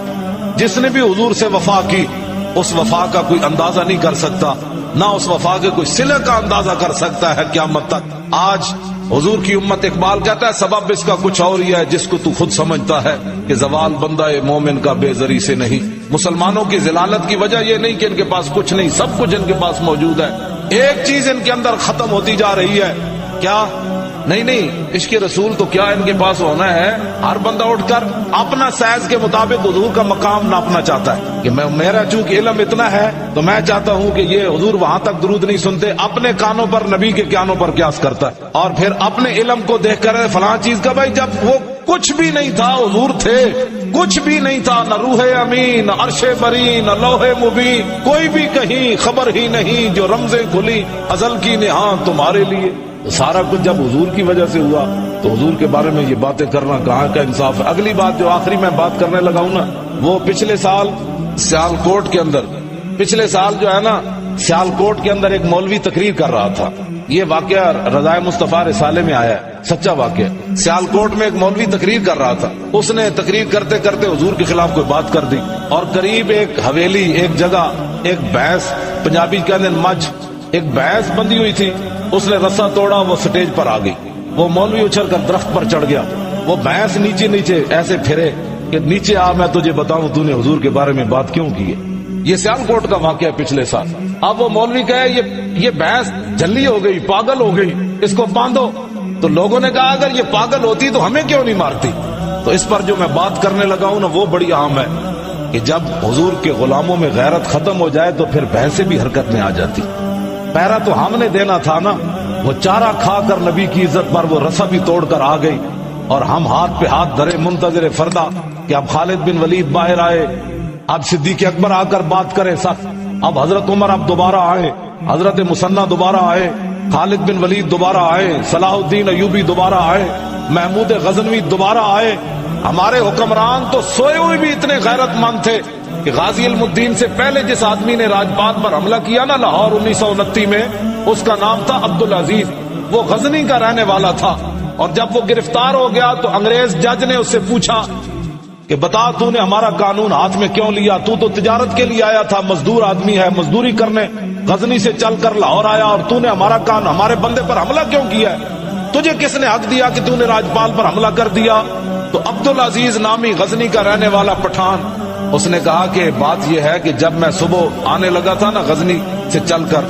جس نے بھی حضور سے وفا کی اس وفا کا کوئی اندازہ نہیں کر سکتا, نہ اس وفا کے کوئی صلہ کا اندازہ کر سکتا ہے قیامت تک. آج حضور کی امت, اقبال کہتا ہے سبب اس کا کچھ اور ہی ہے جس کو تو خود سمجھتا ہے کہ زوال بندہ مومن کا بے زری سے نہیں. مسلمانوں کی ذلالت کی وجہ یہ نہیں کہ ان کے پاس کچھ نہیں, سب کچھ ان کے پاس موجود ہے. ایک چیز ان کے اندر ختم ہوتی جا رہی ہے, کیا؟ نہیں, عشق رسول تو کیا ان کے پاس ہونا ہے. ہر بندہ اٹھ کر اپنا سائز کے مطابق حضور کا مقام ناپنا چاہتا ہے کہ میرا چونکہ علم اتنا ہے تو میں چاہتا ہوں کہ یہ حضور وہاں تک درود نہیں سنتے, اپنے کانوں پر نبی کے کانوں پر قیاس کرتا ہے, اور پھر اپنے علم کو دیکھ کر فلاں چیز کا, بھائی جب وہ کچھ بھی نہیں تھا حضور تھے, کچھ بھی نہیں تھا, نہ روح امین, نہ عرش بری, نہ لوح مبین, کوئی بھی کہیں خبر ہی نہیں, جو رمزیں کھلی ازل کی نہاں تمہارے لیے. سارا کچھ جب حضور کی وجہ سے ہوا تو حضور کے بارے میں یہ باتیں کرنا کہاں کا انصاف ہے. اگلی بات جو آخری میں بات کرنے لگا ہوں نا, وہ پچھلے سال سیالکوٹ کے اندر, پچھلے سال جو ہے نا سیالکوٹ کے اندر ایک مولوی تقریر کر رہا تھا. یہ واقعہ رضائے مصطفیٰ رسالے میں آیا ہے, سچا واقعہ. سیالکوٹ میں ایک مولوی تقریر کر رہا تھا, اس نے تقریر کرتے کرتے حضور کے خلاف کوئی بات کر دی, اور قریب ایک حویلی, ایک جگہ, ایک بھینس, پنجابی کہتے ہیں مجھ, ایک بھینس بندھی ہوئی تھی, اس نے رسا توڑا, وہ سٹیج پر آ گئی. وہ مولوی اچھل کر درخت پر چڑھ گیا, وہ بھینس نیچے نیچے ایسے پھرے کہ نیچے آ, میں تجھے بتاؤں تو نے حضور کے بارے میں بات کیوں کی ہے. یہ سیالکوٹ کا واقعہ پچھلے سال. اب وہ مولوی کہے یہ بھینس جھلی ہو گئی, پاگل ہو گئی, اس کو باندھو. تو لوگوں نے کہا اگر یہ پاگل ہوتی تو ہمیں کیوں نہیں مارتی. تو اس پر جو میں بات کرنے لگا ہوں نا وہ بڑی عام ہے کہ جب حضور کے غلاموں میں غیرت ختم ہو جائے تو پھر بھینسیں بھی حرکت میں آ جاتی. پہرا تو ہم نے دینا تھا نا, وہ چارہ کھا کر نبی کی عزت پر وہ رسا بھی توڑ کر آ گئی, اور ہم ہاتھ پہ ہاتھ دھرے منتظر فردا کہ اب خالد بن ولید باہر آئے, اب صدیق اکبر آ کر بات کرے سخت, اب حضرت عمر اب دوبارہ آئے, حضرت مسنہ دوبارہ آئے, خالد بن ولید دوبارہ آئے, صلاح الدین ایوبی دوبارہ آئے, محمود غزنوی دوبارہ آئے. ہمارے حکمران تو سوئے ہوئے بھی اتنے غیرت مند تھے کہ غازی علم الدین سے پہلے جس آدمی نے راجپات پر حملہ کیا نا لاہور 1929 میں, اس کا نام تھا عبدالعزیز, وہ غزنی کا رہنے والا تھا. اور جب وہ گرفتار ہو گیا تو انگریز جج نے اس سے پوچھا کہ بتا تو نے ہمارا قانون ہاتھ میں کیوں لیا, تو تجارت کے لیے آیا تھا, مزدور آدمی ہے, مزدوری کرنے غزنی سے چل کر لاہور آیا, اور تو نے ہمارے بندے پر حملہ کیوں کیا ہے, تجھے کس نے حق دیا کہ تو نے راجپال پر حملہ کر دیا. تو عبدالعزیز نامی غزنی کا رہنے والا پٹھان, اس نے کہا کہ بات یہ ہے کہ جب میں صبح آنے لگا تھا نا غزنی سے چل کر,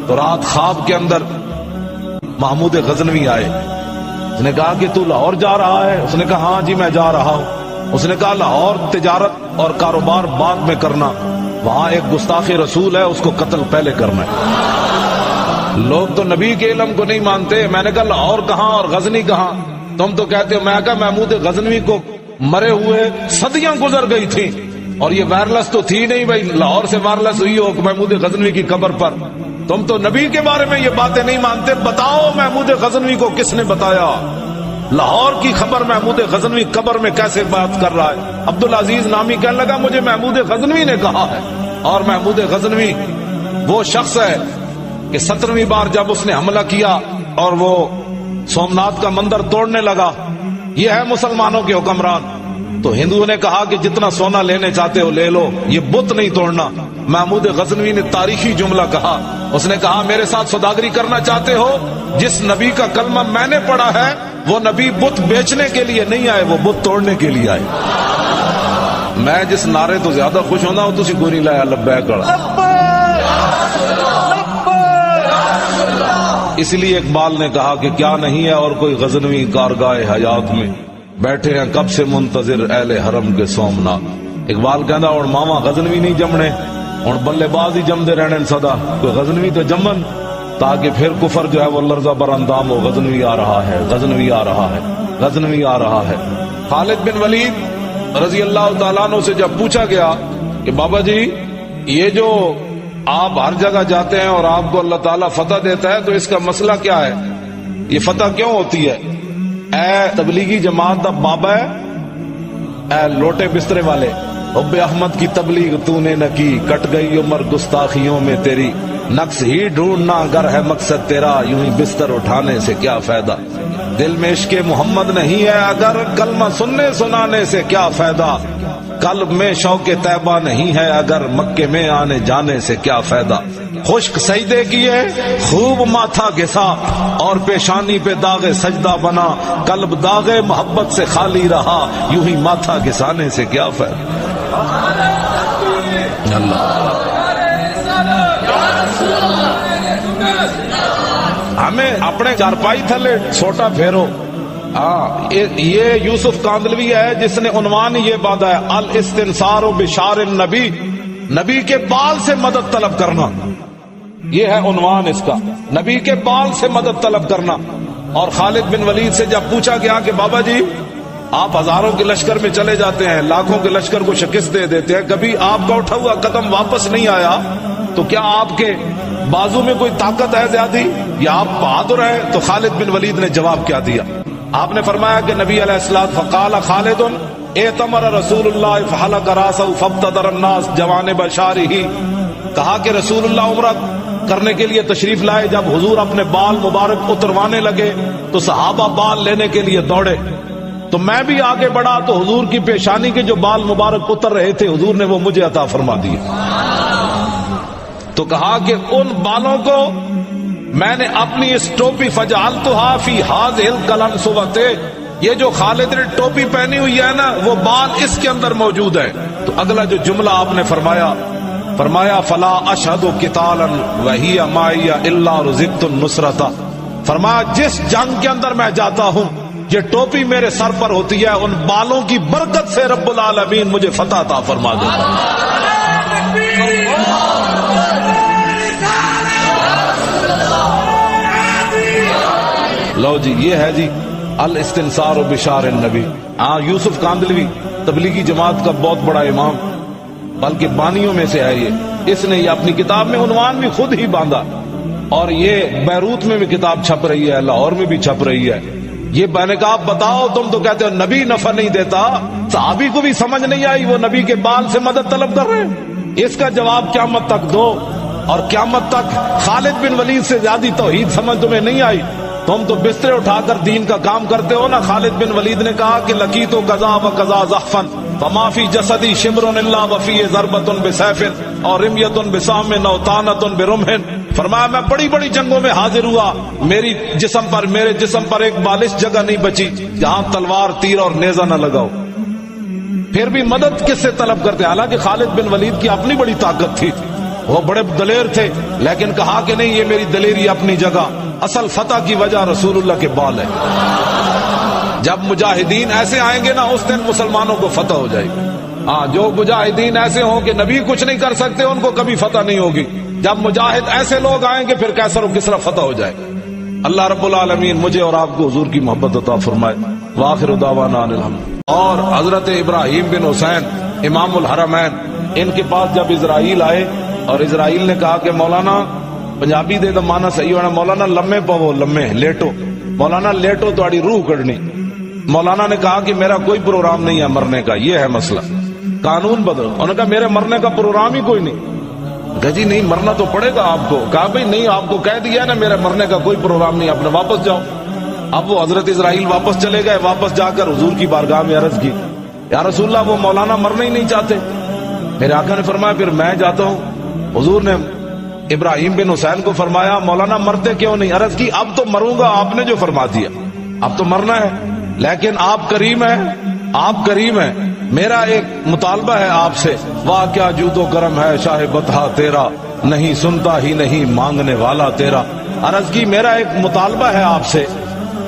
تو رات خواب کے اندر محمود غزنوی آئے. اس نے کہا کہ تو لاہور جا رہا ہے؟ اس نے کہا ہاں جی میں جا رہا ہوں. اس نے کہا لاہور تجارت اور کاروبار بعد میں کرنا, وہاں ایک گستاخ رسول ہے, اس کو قتل پہلے کرنا ہے. لوگ تو نبی کے علم کو نہیں مانتے. میں نے کہا لاہور کہاں اور غزنی کہاں؟ تم تو کہتے ہو. میں کہا محمود غزنوی کو مرے ہوئے صدیاں گزر گئی تھی, اور یہ وائرلس تو تھی نہیں بھائی لاہور سے وائرلس ہوئی ہو محمود غزنوی کی قبر پر. تم تو نبی کے بارے میں یہ باتیں نہیں مانتے. بتاؤ محمود غزنوی کو کس نے بتایا؟ لاہور کی خبر محمود غزنوی قبر میں کیسے بات کر رہا ہے؟ عبدالعزیز نامی کہنے لگا مجھے محمود غزنوی نے کہا ہے. اور محمود غزنوی وہ شخص ہے کہ 17ویں بار جب اس نے حملہ کیا اور وہ سومناتھ کا مندر توڑنے لگا, یہ ہے مسلمانوں کے حکمران. تو ہندوؤں نے کہا کہ جتنا سونا لینے چاہتے ہو لے لو, یہ بت نہیں توڑنا. محمود غزنوی نے تاریخی جملہ کہا, اس نے کہا میرے ساتھ سوداگری کرنا چاہتے ہو, جس نبی کا کلمہ میں نے پڑھا ہے وہ نبی بت بیچنے کے لیے نہیں آئے, وہ بت توڑنے کے لیے آئے. میں جس نعرے تو زیادہ خوش ہونا ہوں تسی کوئی نہیں لایا لبیک کڑا. اس لیے اقبال نے کہا کہ کیا نہیں ہے اور کوئی غزنوی کارگاہ حیات میں, بیٹھے ہیں کب سے منتظر اہل حرم کے سومناتھ. اقبال کہندا اور ماما غزنوی نہیں جمنے, اور بلے باز ہی جمدے رہنے سدا, کوئی غزنوی تو جمن تاکہ پھر کفر جو ہے وہ لرزہ بر اندام ہو. غزنوی آ رہا ہے, غزنوی آ رہا ہے, غزنوی آ رہا ہے. خالد بن ولید رضی اللہ تعالیٰ عنہ سے جب پوچھا گیا کہ بابا جی یہ جو آپ ہر جگہ جاتے ہیں اور آپ کو اللہ تعالیٰ فتح دیتا ہے تو اس کا مسئلہ کیا ہے, یہ فتح کیوں ہوتی ہے؟ اے تبلیغی جماعت دا بابا ہے, اے لوٹے بسترے والے, حب احمد کی تبلیغ تو نے نہ کی, کٹ گئی عمر گستاخیوں میں تیری, نقص ہی ڈھونڈنا اگر ہے مقصد تیرا، یوں ہی بستر اٹھانے سے کیا فائدہ، دل میں عشق محمد نہیں ہے اگر کلمہ سننے سنانے سے کیا فائدہ، قلب میں شوق طیبہ نہیں ہے اگر مکے میں آنے جانے سے کیا فائدہ، خشک سجدے کیے خوب ماتھا گھسا اور پیشانی پہ داغ سجدہ بنا، قلب داغ محبت سے خالی رہا، یوں ہی ماتھا گھسانے سے کیا فائدہ۔ ہمیں اپنے چارپائی تھلے چھوٹا پھیرو۔ یہ یوسف کاندلوی ہے جس نے عنوان یہ باندھا ہے، الاستنصار بشار النبی، نبی کے بال سے مدد طلب کرنا، یہ ہے عنوان اس کا، نبی کے بال سے مدد طلب کرنا۔ اور خالد بن ولید سے جب پوچھا گیا کہ بابا جی آپ ہزاروں کے لشکر میں چلے جاتے ہیں، لاکھوں کے لشکر کو شکست دے دیتے ہیں، کبھی آپ کا اٹھا ہوا قدم واپس نہیں آیا، تو کیا آپ کے بازو میں کوئی طاقت ہے زیادہ یا آپ بہادر ہیں؟ تو خالد بن ولید نے جواب کیا دیا؟ آپ نے فرمایا کہ نبی علیہ السلام فقال خالد اعتمر رسول اللہ فحلق راسہ فابتدر الناس جوانب شارہ، کہا کہ رسول اللہ عمرہ کرنے کے لیے تشریف لائے، جب حضور اپنے بال مبارک اتروانے لگے تو صحابہ بال لینے کے لیے دوڑے، تو میں بھی آگے بڑھا تو حضور کی پیشانی کے جو بال مبارک اتر رہے تھے حضور نے وہ مجھے عطا فرما دیے، تو کہا کہ ان بالوں کو میں نے اپنی اس ٹوپی فجعلتها فی هذه القلنسوۃ، یہ جو خالد نے ٹوپی پہنی ہوئی ہے نا وہ بال اس کے اندر موجود ہے۔ تو اگلا جو جملہ آپ نے فرمایا فلا اشہد قتالا وہی معی الا رزقت النصرۃ، فرمایا جس جنگ کے اندر میں جاتا ہوں یہ ٹوپی میرے سر پر ہوتی ہے، ان بالوں کی برکت سے رب العالمین مجھے فتح عطا فرما دیتا ہے۔ لو جی یہ ہے جی الاستنصار بشار النبی۔ یوسف کاندلوی تبلیغی جماعت کا بہت بڑا امام، بلکہ بانیوں میں سے ہے یہ، اس نے یہ اپنی کتاب میں عنوان بھی خود ہی باندھا، اور یہ بیروت میں بھی کتاب چھپ رہی ہے، لاہور میں بھی چھپ رہی ہے۔ یہ میں نے کہا بتاؤ، تم تو کہتے ہو نبی نفع نہیں دیتا، صحابی کو بھی سمجھ نہیں آئی وہ نبی کے بال سے مدد طلب کر رہے ہیں، اس کا جواب قیامت تک دو، اور قیامت تک خالد بن ولید سے زیادہ توحید سمجھ تمہیں نہیں آئی، تم تو بسترے اٹھا کر دین کا کام کرتے ہو نا۔ خالد بن ولید نے کہا کہ لقیت قضا و قضا زحفا فما فی جسدی شبر الا وفی ضربۃ بسیف اور رمیۃ بسام او طعنۃ برمح، فرمایا میں بڑی بڑی جنگوں میں حاضر ہوا، میرے جسم پر ایک بالش جگہ نہیں بچی جہاں تلوار تیر اور نیزہ نہ لگاؤ، پھر بھی مدد کس سے طلب کرتے؟ حالانکہ خالد بن ولید کی اپنی بڑی طاقت تھی، وہ بڑے دلیر تھے، لیکن کہا کہ نہیں یہ میری دلیری اپنی جگہ، اصل فتح کی وجہ رسول اللہ کے بال ہے۔ جب مجاہدین ایسے آئیں گے نا اس دن مسلمانوں کو فتح ہو جائے گی۔ جو مجاہدین ایسے ہوں کہ نبی کچھ نہیں کر سکتے ان کو کبھی فتح نہیں ہوگی، جب مجاہد ایسے لوگ آئیں گے پھر کیسر و کسرا فتح ہو جائے۔ اللہ رب العالمین مجھے اور آپ کو حضور کی محبت عطا فرمائے۔ وآخر دعوانا ان الحمد۔ اور حضرت ابراہیم بن حسین امام الحرمین، ان کے پاس جب اسرائیل آئے اور اسرائیل نے کہا کہ مولانا پنجابی دے دا مانا صحیح ہونا، مولانا لمے پو لمے لیٹو، مولانا لیٹو تہاڈی روح کڈنی۔ مولانا نے کہا کہ میرا کوئی پروگرام نہیں ہے مرنے کا، یہ ہے مسئلہ، قانون بدلو۔ انہوں نے کہا میرے مرنے کا پروگرام ہی کوئی نہیں۔ کہا جی نہیں مرنا تو پڑے گا آپ کو۔ کہا بھائی نہیں آپ کو کہہ دیا نا میرے مرنے کا کوئی پروگرام نہیں، اپنے واپس جاؤ۔ اب وہ حضرت اسرائیل واپس چلے گئے، واپس جا کر حضور کی بارگاہ میں عرض کی یا رسول اللہ وہ مولانا مرنا ہی نہیں چاہتے۔ میرے آقا نے فرمایا پھر میں جاتا ہوں۔ حضور نے ابراہیم بن حسین کو فرمایا مولانا مرتے کیوں نہیں؟ عرض کی اب تو مروں گا، آپ نے جو فرما دیا اب تو مرنا ہے، لیکن آپ کریم ہیں، میرا ایک مطالبہ ہے آپ سے، واہ کیا جود و کرم ہے شاہ بطحا تیرا، نہیں سنتا ہی نہیں مانگنے والا تیرا۔ عرض کی میرا ایک مطالبہ ہے آپ سے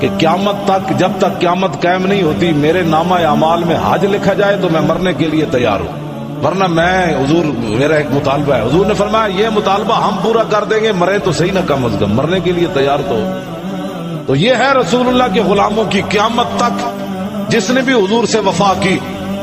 کہ قیامت تک، جب تک قیامت قائم نہیں ہوتی میرے نامہ اعمال میں حج لکھا جائے تو میں مرنے کے لیے تیار ہوں، ورنہ میں حضور میرا ایک مطالبہ ہے۔ حضور نے فرمایا یہ مطالبہ ہم پورا کر دیں گے، مرے تو صحیح نہ کم از کم، مرنے کے لیے تیار تو یہ ہے رسول اللہ کے غلاموں کی قیامت تک جس نے بھی حضور سے وفا کی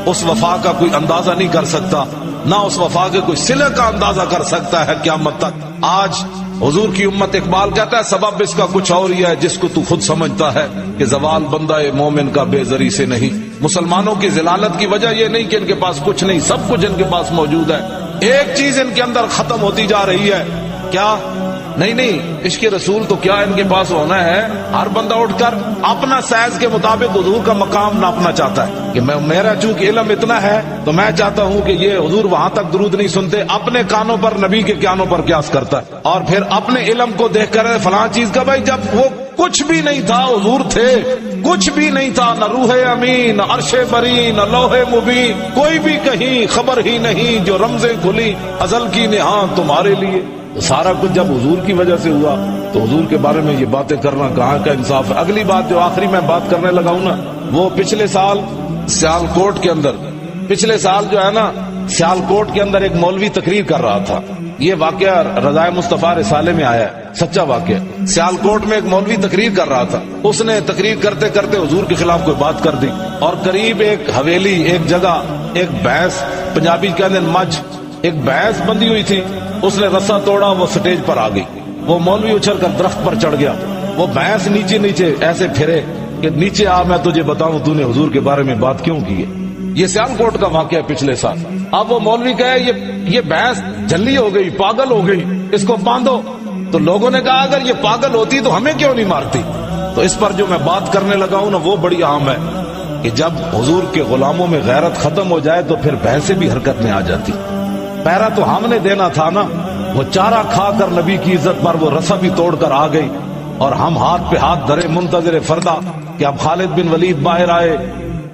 اس وفا کا کوئی اندازہ نہیں کر سکتا، نہ اس وفا کے کوئی صلہ کا اندازہ کر سکتا ہے قیامت تک۔ آج حضور کی امت، اقبال کہتا ہے سبب اس کا کچھ اور ہی ہے جس کو تو خود سمجھتا ہے کہ زوال بندہ مومن کا بے زری سے نہیں۔ مسلمانوں کی ذلالت کی وجہ یہ نہیں کہ ان کے پاس کچھ نہیں، سب کچھ ان کے پاس موجود ہے، ایک چیز ان کے اندر ختم ہوتی جا رہی ہے کیا نہیں عشق رسول تو کیا ان کے پاس ہونا ہے، ہر بندہ اٹھ کر اپنا سائز کے مطابق حضور کا مقام ناپنا چاہتا ہے کہ میرا چونکہ علم اتنا ہے تو میں چاہتا ہوں کہ یہ حضور وہاں تک درود نہیں سنتے، اپنے کانوں پر نبی کے کانوں پر قیاس کرتا ہے، اور پھر اپنے علم کو دیکھ کر فلاں چیز کا، بھائی جب وہ کچھ بھی نہیں تھا حضور تھے، کچھ بھی نہیں تھا، نہ روح امین، نہ عرش بری، نہ لوح مبین، کوئی بھی کہیں خبر ہی نہیں، جو رمزیں کھلی ازل کی نہاں تمہارے لیے، سارا کچھ جب حضور کی وجہ سے ہوا تو حضور کے بارے میں یہ باتیں کرنا کہاں کا انصاف ہے۔ اگلی بات جو آخری میں بات کرنے لگا ہوں نا، وہ پچھلے سال سیالکوٹ کے اندر، پچھلے سال جو ہے نا سیالکوٹ کے اندر ایک مولوی تقریر کر رہا تھا، یہ واقعہ رضائے مصطفیٰ رسالے میں آیا ہے، سچا واقعہ۔ سیالکوٹ میں ایک مولوی تقریر کر رہا تھا، اس نے تقریر کرتے کرتے حضور کے خلاف کوئی بات کر دی، اور قریب ایک حویلی، ایک جگہ، ایک بھینس، پنجابی کہتے ہیں مجھ، ایک بھینس بندھی ہوئی تھی، اس نے رسا توڑا، وہ سٹیج پر آ گئی، وہ مولوی اچھل کر درخت پر چڑھ گیا، وہ بھینس نیچے نیچے ایسے پھرے کہ نیچے آ، میں تجھے بتاؤں تو نے حضور کے بارے میں بات کیوں کی ہے۔ یہ سیالکوٹ کا واقعہ پچھلے سال۔ اب وہ مولوی کہے یہ بھینس جھلی ہو گئی، پاگل ہو گئی، اس کو باندھو، تو لوگوں نے کہا اگر یہ پاگل ہوتی تو ہمیں کیوں نہیں مارتی۔ تو اس پر جو میں بات کرنے لگا ہوں نا وہ بڑی عام ہے کہ جب حضور کے غلاموں میں غیرت ختم ہو جائے تو پھر بھینسیں بھی حرکت میں آ جاتی۔ پہرا تو ہم نے دینا تھا نا، وہ چارہ کھا کر نبی کی عزت پر وہ رسا بھی توڑ کر آ گئی، اور ہم ہاتھ پہ ہاتھ دھرے منتظر فردا کہ اب خالد بن ولید باہر آئے،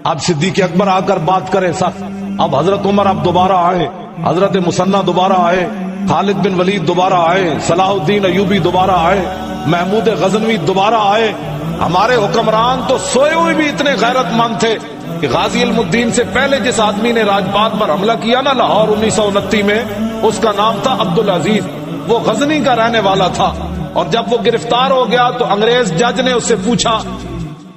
اب صدیق اکبر آ کر بات کرے سخت، اب حضرت عمر اب دوبارہ آئے، حضرت مثنیٰ دوبارہ آئے، خالد بن ولید دوبارہ آئے، صلاح الدین ایوبی دوبارہ آئے، محمود غزنوی دوبارہ آئے۔ ہمارے حکمران تو سوئے ہوئے بھی اتنے غیرت مند تھے کہ غازی علم الدین سے پہلے جس آدمی نے راجپات پر حملہ کیا نا لاہور 1929 میں، اس کا نام تھا عبدالعزیز، وہ غزنی کا رہنے والا تھا، اور جب وہ گرفتار ہو گیا تو انگریز جج نے اس سے پوچھا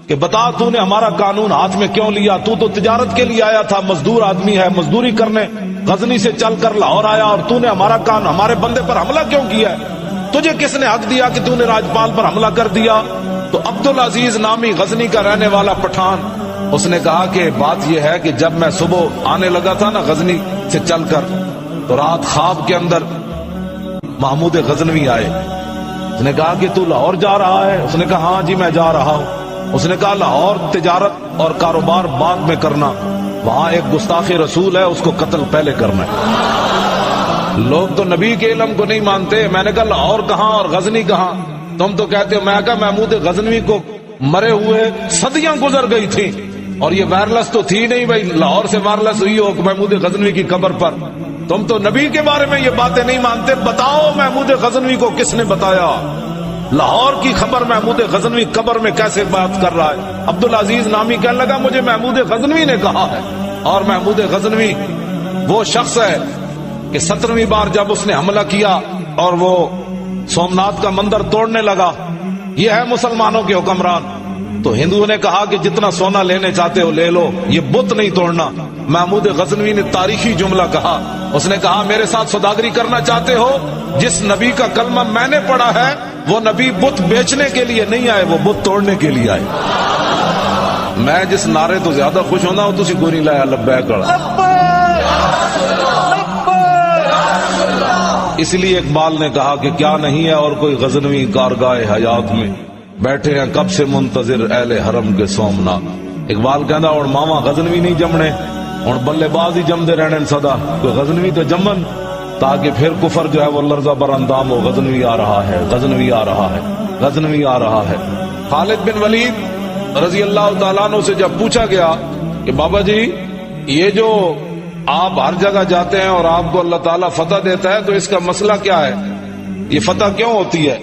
کہ بتا تو نے ہمارا قانون ہاتھ میں کیوں لیا، تو تجارت کے لیے آیا تھا، مزدور آدمی ہے، مزدوری کرنے غزنی سے چل کر لاہور آیا، اور تو نے ہمارے بندے پر حملہ کیوں کیا ہے، تجھے کس نے حق دیا کہ تو نے راجپال پر حملہ کر دیا؟ تو عبدالعزیز نامی غزنی کا رہنے والا پٹھان، اس نے کہا کہ بات یہ ہے کہ جب میں صبح آنے لگا تھا نا غزنی سے چل کر، تو رات خواب کے اندر محمود غزنوی آئے، اس نے کہا کہ تو لاہور جا رہا ہے؟ اس نے کہا ہاں جی میں جا رہا ہوں۔ اس نے کہا لاہور تجارت اور کاروبار بعد میں کرنا، وہاں ایک گستاخ رسول ہے، اس کو قتل پہلے کرنا ہے۔ لوگ تو نبی کے علم کو نہیں مانتے۔ میں نے کہا لاہور کہاں اور غزنی کہاں؟ تم تو کہتے ہو۔ میں کہا محمود غزنوی کو مرے ہوئے صدیاں گزر گئی تھی، اور یہ وائرلس تو تھی نہیں بھائی لاہور سے وائرلس ہوئی ہو محمود غزنوی کی قبر پر۔ تم تو نبی کے بارے میں یہ باتیں نہیں مانتے، بتاؤ محمود غزنوی کو کس نے بتایا؟ لاہور کی خبر محمود غزنوی قبر میں کیسے بات کر رہا ہے؟ عبدالعزیز نامی کہنے لگا مجھے محمود غزنوی نے کہا ہے، اور محمود غزنوی وہ شخص ہے کہ 17ویں بار جب اس نے حملہ کیا اور وہ سومناتھ کا مندر توڑنے لگا، یہ ہے مسلمانوں کے حکمران۔ تو ہندوؤں نے کہا کہ جتنا سونا لینے چاہتے ہو لے لو، یہ بت نہیں توڑنا۔ محمود غزنوی نے تاریخی جملہ کہا، اس نے کہا میرے ساتھ سوداگری کرنا چاہتے ہو؟ جس نبی کا کلمہ میں نے پڑھا ہے وہ نبی بت بیچنے کے لیے نہیں آئے، وہ بت توڑنے کے لیے آئے۔ میں جس نعرے تو زیادہ خوش ہونا ہوں تسی کوئی نہیں لایا لبیک۔ اس لیے اقبال نے کہا کہ کیا نہیں ہے اور کوئی غزنوی کارگاہ حیات میں، بیٹھے ہیں کب سے منتظر اہل حرم کے سومناتھ۔ اقبال کہندا اور ماما غزنوی نہیں جمنے، اور بلے باز ہی جمدے رہنے صدا، کوئی غزنوی تو جمن تاکہ پھر کفر جو ہے وہ لرزہ بر اندام ہو۔ غزنوی آ رہا ہے، غزنوی آ رہا ہے، غزنوی آ رہا ہے۔ خالد بن ولید رضی اللہ تعالیٰ عنہ سے جب پوچھا گیا کہ بابا جی یہ جو آپ ہر جگہ جاتے ہیں اور آپ کو اللہ تعالیٰ فتح دیتا ہے تو اس کا مسئلہ کیا ہے، یہ فتح کیوں ہوتی ہے؟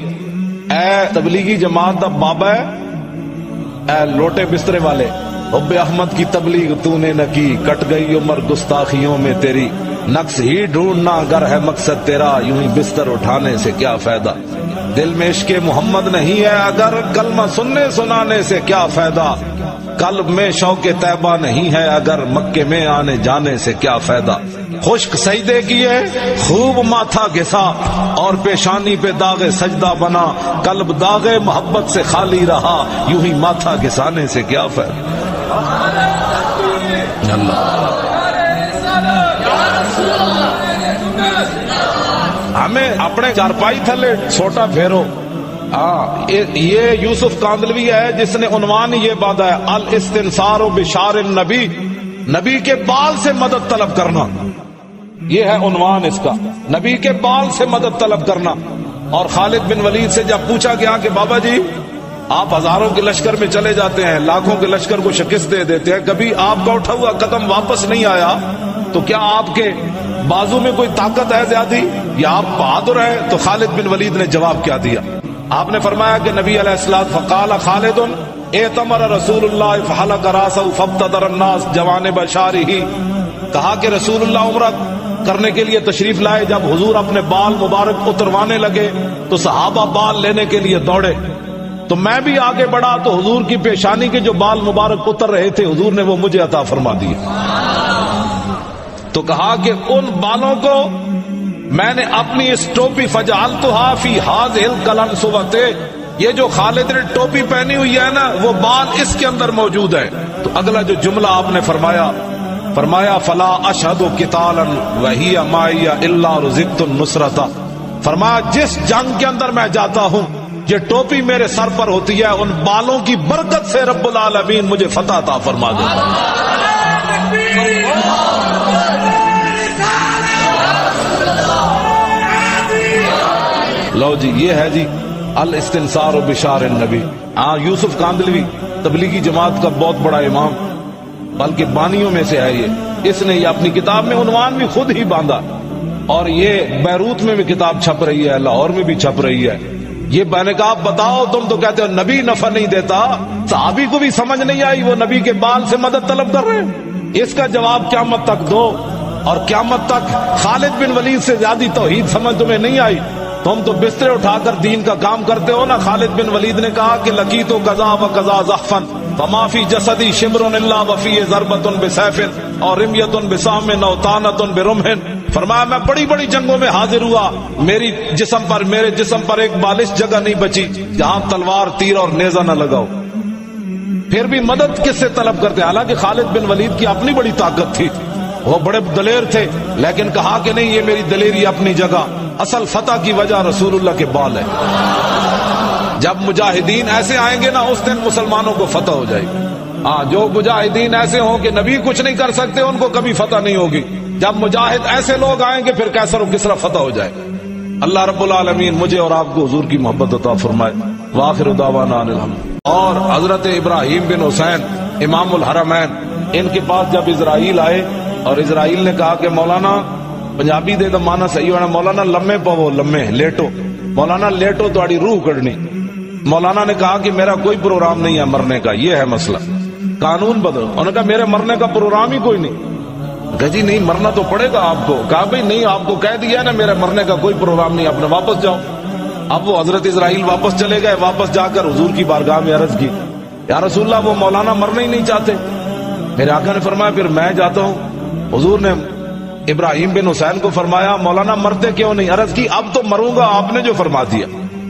اے تبلیغی جماعت دا بابا ہے، اے لوٹے بسترے والے، حب احمد کی تبلیغ تو نے نہ کی، کٹ گئی عمر گستاخیوں میں تیری، نقص ہی ڈھونڈنا اگر ہے مقصد تیرا، یوں ہی بستر اٹھانے سے کیا فائدہ، دل میں عشق محمد نہیں ہے اگر کلمہ سننے سنانے سے کیا فائدہ، قلب میں شوق طیبہ نہیں ہے اگر مکے میں آنے جانے سے کیا فائدہ، خشک سجدے کیے خوب ماتھا گھسا اور پیشانی پہ داغ سجدہ بنا، قلب داغ محبت سے خالی رہا، یوں ہی ماتھا گھسانے سے کیا فائدہ۔ ہمیں اپنے چارپائی تھلے سوٹا پھیرو. یہ یوسف کاندلوی ہے جس نے عنوان یہ باندھا ہے الاستنصار بشار النبی، نبی کے بال سے مدد طلب کرنا. یہ ہے عنوان اس کا، نبی کے بال سے مدد طلب کرنا. اور خالد بن ولید سے جب پوچھا گیا کہ بابا جی آپ ہزاروں کے لشکر میں چلے جاتے ہیں، لاکھوں کے لشکر کو شکست دے دیتے ہیں، کبھی آپ کا اٹھا ہوا قدم واپس نہیں آیا، تو کیا آپ کے بازو میں کوئی طاقت ہے زیادہ یا آپ بہادر ہیں؟ تو خالد بن ولید نے جواب کیا دیا؟ آپ نے فرمایا کہ نبی علیہ السلام فقال خالد اعتمر رسول اللہ فحلق راسہ فابتدر الناس جوانب شارہ، کہا کہ رسول اللہ عمرہ کرنے کے لیے تشریف لائے، جب حضور اپنے بال مبارک اتروانے لگے تو صحابہ بال لینے کے لیے دوڑے، تو میں بھی آگے بڑھا تو حضور کی پیشانی کے جو بال مبارک اتر رہے تھے حضور نے وہ مجھے عطا فرما دیے. تو کہا کہ ان بالوں کو میں نے اپنی اس ٹوپی فجعلتها فی هذه القلنسوۃ، یہ جو خالد نے ٹوپی پہنی ہوئی ہے نا وہ بال اس کے اندر موجود ہے. تو اگلا جو جملہ آپ نے فرمایا فلا اشہد قتالا وہی معی الا رزقت النصرۃ، فرمایا جس جنگ کے اندر میں جاتا ہوں یہ ٹوپی میرے سر پر ہوتی ہے، ان بالوں کی برکت سے رب العالمین مجھے فتح عطا فرما دیتا ہے. لو جی یہ ہے جی الاستنصار بشار النبی. یوسف کاندلوی تبلیغی جماعت کا بہت بڑا امام، بلکہ بانیوں میں سے ہے یہ. اس نے یہ اپنی کتاب میں عنوان بھی خود ہی باندھا، اور یہ بیروت میں بھی کتاب چھپ رہی ہے، لاہور میں بھی چھپ رہی ہے. یہ میں نے کہا بتاؤ، تم تو کہتے ہو نبی نفع نہیں دیتا، صحابی کو بھی سمجھ نہیں آئی وہ نبی کے بال سے مدد طلب کر رہے ہیں. اس کا جواب قیامت تک دو، اور قیامت تک خالد بن ولید سے زیادہ توحید سمجھ تمہیں نہیں آئی. تم تو بسترے اٹھا کر دین کا کام کرتے ہو نا. خالد بن ولید نے کہا کہ لقیت قضا و قضا زحفا فما فی جسدی شبر الا وفی ضربۃ بسیف اور رمیۃ بسام او طعنۃ برمح. فرمایا میں بڑی بڑی جنگوں میں حاضر ہوا، میرے جسم پر ایک بالش جگہ نہیں بچی جہاں تلوار تیر اور نیزہ نہ لگاؤ. پھر بھی مدد کس سے طلب کرتے؟ حالانکہ خالد بن ولید کی اپنی بڑی طاقت تھی، وہ بڑے دلیر تھے، لیکن کہا کہ نہیں یہ میری دلیری اپنی جگہ، اصل فتح کی وجہ رسول اللہ کے بال ہے. جب مجاہدین ایسے آئیں گے نا اس دن مسلمانوں کو فتح ہو جائے گی. جو مجاہدین ایسے ہوں کہ نبی کچھ نہیں کر سکتے ان کو کبھی فتح نہیں ہوگی. جب مجاہد ایسے لوگ آئیں گے پھر کیسر و کسرا فتح ہو جائے. اللہ رب العالمین مجھے اور آپ کو حضور کی محبت عطا فرمائے. وآخر دعوانا ان الحمد. اور حضرت ابراہیم بن حسین امام الحرمین، ان کے پاس جب اسرائیل آئے اور اسرائیل نے کہا کہ مولانا پنجابی دے تو مانا صحیح ہونا، مولانا لمے پو لمے لیٹو، مولانا لیٹو تہاڈی روح کڈنی. مولانا نے کہا کہ میرا کوئی پروگرام نہیں ہے مرنے کا، یہ ہے مسئلہ، قانون بدلو. انہوں نے کہا میرے مرنے کا پروگرام ہی کوئی نہیں. کہا جی نہیں مرنا تو پڑے گا آپ کو. کہا بھائی نہیں آپ کو کہہ دیا نا میرے مرنے کا کوئی پروگرام نہیں، اپنے واپس جاؤ. اب وہ حضرت اسرائیل واپس چلے گئے. واپس جا کر حضور کی بارگاہ میں عرض کی یا رسول اللہ وہ مولانا مرنا ہی نہیں چاہتے. میرے آقا نے فرمایا پھر میں جاتا ہوں. حضور نے ابراہیم بن حسین کو فرمایا مولانا مرتے کیوں نہیں؟ عرض کی اب تو مروں گا، آپ نے جو فرما دیا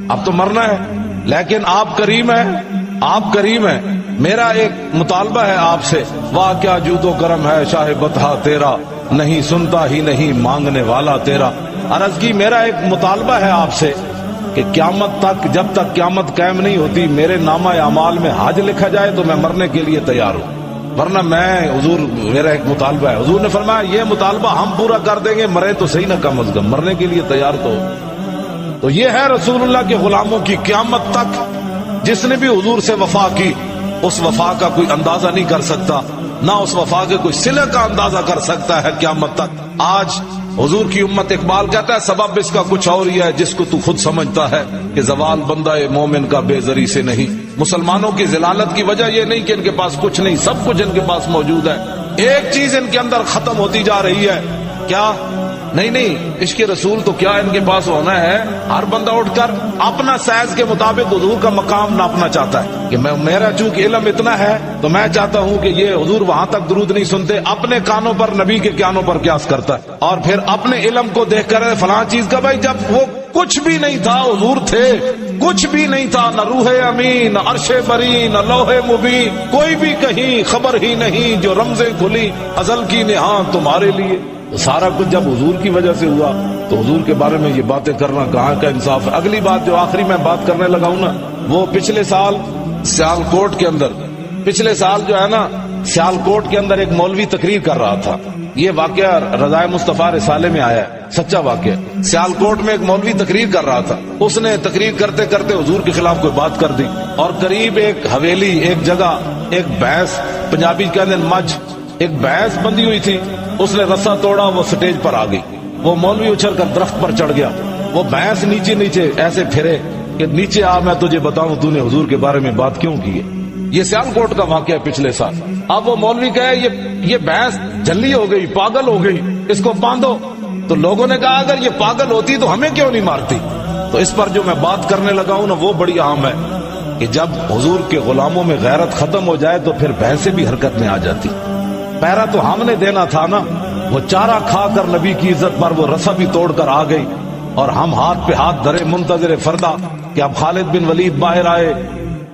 اب تو مرنا ہے، لیکن آپ کریم ہیں، میرا ایک مطالبہ ہے آپ سے. واہ کیا جود و کرم ہے شاہ بطحا تیرا، نہیں سنتا ہی نہیں مانگنے والا تیرا. عرض کی میرا ایک مطالبہ ہے آپ سے کہ قیامت تک جب تک قیامت قائم نہیں ہوتی میرے نامہ اعمال میں حج لکھا جائے تو میں مرنے کے لیے تیار ہوں، ورنہ میں حضور میرا ایک مطالبہ ہے. حضور نے فرمایا یہ مطالبہ ہم پورا کر دیں گے، مرے تو صحیح نہ کم از کم، مرنے کے لیے تیار تو یہ ہے رسول اللہ کے غلاموں کی قیامت تک. جس نے بھی حضور سے وفا کی اس وفا کا کوئی اندازہ نہیں کر سکتا، نہ اس وفا کے کوئی صلہ کا اندازہ کر سکتا ہے قیامت تک. آج حضور کی امت، اقبال کہتا ہے سبب اس کا کچھ اور ہی ہے جس کو تو خود سمجھتا ہے کہ زوال بندہ مومن کا بے زری سے نہیں. مسلمانوں کی ذلالت کی وجہ یہ نہیں کہ ان کے پاس کچھ نہیں، سب کچھ ان کے پاس موجود ہے. ایک چیز ان کے اندر ختم ہوتی جا رہی ہے، کیا؟ نہیں عشق رسول تو کیا ان کے پاس ہونا ہے. ہر بندہ اٹھ کر اپنا سائز کے مطابق حضور کا مقام ناپنا چاہتا ہے کہ میرا چونکہ علم اتنا ہے تو میں چاہتا ہوں کہ یہ حضور وہاں تک درود نہیں سنتے، اپنے کانوں پر نبی کے کانوں پر قیاس کرتا ہے، اور پھر اپنے علم کو دیکھ کر فلاں چیز کا. بھائی جب وہ کچھ بھی نہیں تھا حضور تھے، کچھ بھی نہیں تھا، نہ روح امین، نہ عرش بری، نہ لوح مبین، کوئی بھی کہیں خبر ہی نہیں، جو رمزیں کھلی ازل کی نہاں تمہارے لیے. سارا کچھ جب حضور کی وجہ سے ہوا تو حضور کے بارے میں یہ باتیں کرنا کہاں کا انصاف ہے؟ اگلی بات جو آخری میں بات کرنے لگا ہوں نا، وہ پچھلے سال سیالکوٹ کے اندر، پچھلے سال جو ہے نا سیالکوٹ کے اندر ایک مولوی تقریر کر رہا تھا. یہ واقعہ رضائے مصطفیٰ رسالے میں آیا ہے، سچا واقعہ. سیالکوٹ میں ایک مولوی تقریر کر رہا تھا، اس نے تقریر کرتے کرتے حضور کے خلاف کوئی بات کر دی، اور قریب ایک حویلی، ایک جگہ، ایک بھینس، پنجابی کہتے ہیں مجھ، ایک بھینس بندھی ہوئی تھی، اس نے رسا توڑا، وہ سٹیج پر آ گئی. وہ مولوی اچھل کر درخت پر چڑھ گیا، وہ بھینس نیچے نیچے ایسے پھرے کہ نیچے آ، میں تجھے بتاؤں تو نے حضور کے بارے میں بات کیوں کی ہے. یہ سیالکوٹ کا واقعہ ہے پچھلے سال. اب وہ مولوی کہے یہ بھینس جھلی ہو گئی، پاگل ہو گئی، اس کو باندھو. تو لوگوں نے کہا اگر یہ پاگل ہوتی تو ہمیں کیوں نہیں مارتی. تو اس پر جو میں بات کرنے لگا ہوں نا وہ بڑی اہم ہے کہ جب حضور کے غلاموں میں غیرت ختم ہو جائے تو پھر بھینسیں بھی حرکت میں آ جاتی. پہرا تو ہم نے دینا تھا نا، وہ چارہ کھا کر نبی کی عزت پر وہ رسا بھی توڑ کر آ گئی، اور ہم ہاتھ پہ ہاتھ دھرے منتظر فردا کہ اب خالد بن ولید باہر آئے،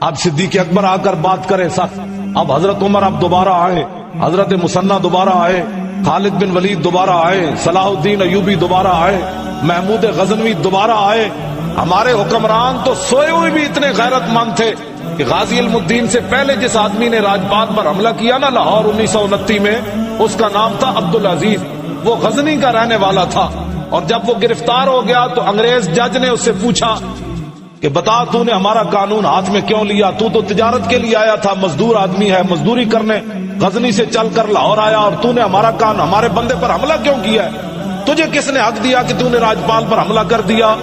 اب صدیق اکبر آ کر بات کرے سخت، اب حضرت عمر اب دوبارہ آئے، حضرت مسنہ دوبارہ آئے، خالد بن ولید دوبارہ آئے، صلاح الدین ایوبی دوبارہ آئے، محمود غزنوی دوبارہ آئے. ہمارے حکمران تو سوئے ہوئے بھی اتنے غیرت مند تھے کہ غازی علم الدین سے پہلے جس آدمی نے راجپات پر حملہ کیا نا لاہور 1929 میں، اس کا نام تھا عبدالعزیز، وہ غزنی کا رہنے والا تھا. اور جب وہ گرفتار ہو گیا تو انگریز جج نے اس سے پوچھا کہ بتا تو نے ہمارا قانون ہاتھ میں کیوں لیا؟ تو تجارت کے لیے آیا تھا، مزدور آدمی ہے، مزدوری کرنے غزنی سے چل کر لاہور آیا، اور تو نے ہمارے بندے پر حملہ کیوں کیا ہے؟ تجھے کس نے حق دیا کہ تو نے راجپال پر حملہ کر دیا؟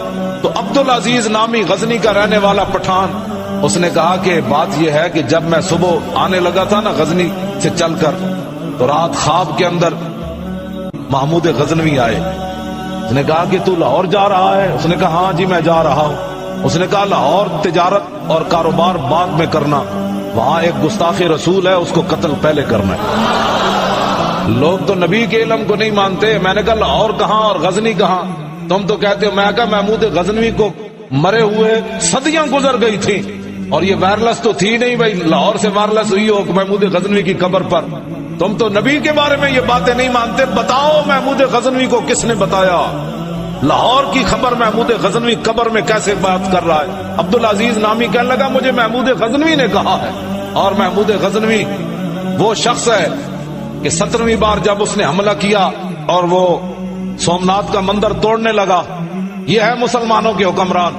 تو عبدالعزیز نامی غزنی کا رہنے والا پٹھان، اس نے کہا کہ بات یہ ہے کہ جب میں صبح آنے لگا تھا نا غزنی سے چل کر، تو رات خواب کے اندر محمود غزنوی آئے. اس نے کہا کہ تو لاہور جا رہا ہے؟ اس نے کہا ہاں جی میں جا رہا ہوں. اس نے کہا لاہور تجارت اور کاروبار بعد میں کرنا، وہاں ایک گستاخ رسول ہے، اس کو قتل پہلے کرنا ہے. لوگ تو نبی کے علم کو نہیں مانتے. میں نے کہا لاہور کہاں اور غزنی کہاں؟ تم تو کہتے ہو. میں کہا محمود غزنوی کو مرے ہوئے صدیاں گزر گئی تھی، اور یہ وائرلس تو تھی نہیں بھائی لاہور سے وائرلس ہوئی ہو محمود غزنوی کی قبر پر. تم تو نبی کے بارے میں یہ باتیں نہیں مانتے. بتاؤ محمود غزنوی کو کس نے بتایا؟ لاہور کی خبر محمود غزنوی قبر میں کیسے بات کر رہا ہے؟ عبدالعزیز نامی کہنے لگا مجھے محمود غزنوی نے کہا ہے. اور محمود غزنوی وہ شخص ہے کہ 17ویں بار جب اس نے حملہ کیا اور وہ سومناتھ کا مندر توڑنے لگا، یہ ہے مسلمانوں کے حکمران.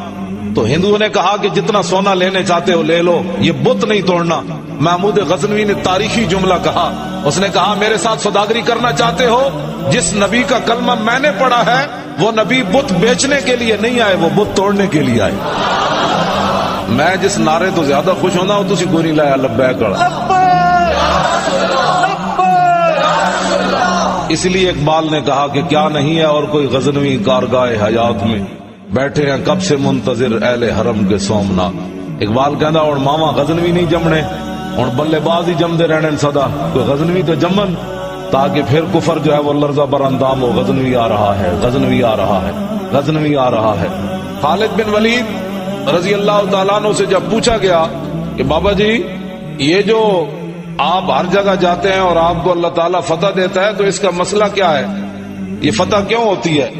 تو ہندوؤں نے کہا کہ جتنا سونا لینے چاہتے ہو لے لو، یہ بت نہیں توڑنا. محمود غزنوی نے تاریخی جملہ کہا، اس نے کہا میرے ساتھ سوداگری کرنا چاہتے ہو؟ جس نبی کا کلمہ میں نے پڑھا ہے وہ نبی بت بیچنے کے لیے نہیں آئے، وہ بت توڑنے کے لیے آئے. میں جس نعرے تو زیادہ خوش ہونا ہوں تسی کوئی نہیں لایا لبیک. اس لیے اقبال نے کہا کہ کیا نہیں ہے اور کوئی غزنوی کارگاہ حیات میں، بیٹھے ہیں کب سے منتظر اہل حرم کے سومناتھ. اقبال کہندا اور ماما غزنوی نہیں جمنے، اور بلے باز ہی جمدے رہنے صدا، کوئی غزنوی تو جمن تاکہ پھر کفر جو ہے وہ لرزہ بر اندام ہو. غزنوی آ رہا ہے، غزنوی آ رہا ہے، غزنوی آ رہا ہے. خالد بن ولید رضی اللہ تعالیٰ عنہ سے جب پوچھا گیا کہ بابا جی یہ جو آپ ہر جگہ جاتے ہیں اور آپ کو اللہ تعالیٰ فتح دیتا ہے تو اس کا مسئلہ کیا ہے؟ یہ فتح کیوں ہوتی ہے؟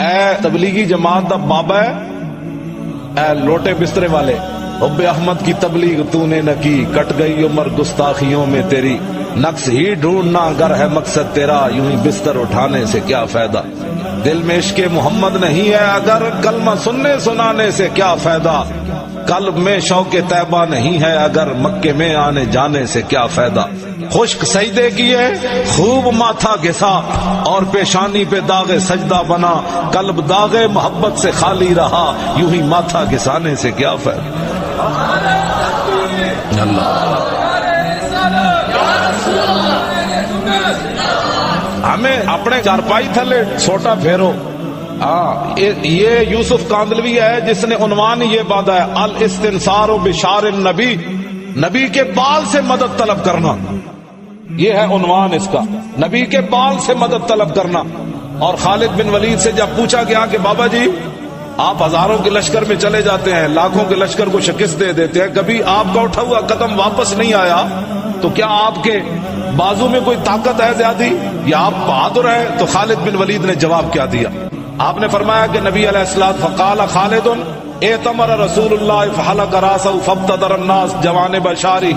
اے تبلیغی جماعت دا بابا ہے، اے لوٹے بسترے والے، حب احمد کی تبلیغ تو نے نہ کی، کٹ گئی عمر گستاخیوں میں تیری، نقص ہی ڈھونڈنا گر ہے مقصد تیرا، یوں ہی بستر اٹھانے سے کیا فائدہ، دل میں عشق محمد نہیں ہے اگر کلمہ سننے سنانے سے کیا فائدہ، قلب میں شوق طیبہ نہیں ہے اگر مکے میں آنے جانے سے کیا فائدہ، خشک سجدے کیے خوب ماتھا گھسا اور پیشانی پہ داغ سجدہ بنا، قلب داغ محبت سے خالی رہا، یوں ہی ماتھا گھسانے سے کیا فائدہ. ہمیں اپنے چارپائی تھلے سوٹا پھیرو. یہ یوسف کاندلوی ہے جس نے عنوان یہ باندھا ہے الاستنصار بشار النبی، نبی کے بال سے مدد طلب کرنا. یہ ہے عنوان اس کا، نبی کے بال سے مدد طلب کرنا. اور خالد بن ولید سے جب پوچھا گیا کہ بابا جی آپ ہزاروں کے لشکر میں چلے جاتے ہیں، لاکھوں کے لشکر کو شکست دے دیتے ہیں، کبھی آپ کا اٹھا ہوا قدم واپس نہیں آیا، تو کیا آپ کے بازو میں کوئی طاقت ہے زیادہ یا آپ بہادر ہیں؟ تو خالد بن ولید نے جواب کیا دیا؟ آپ نے فرمایا کہ نبی علیہ السلام فقال خالد اعتمر رسول اللہ فحلق راسہ فابتدر الناس جوانب شعرہ،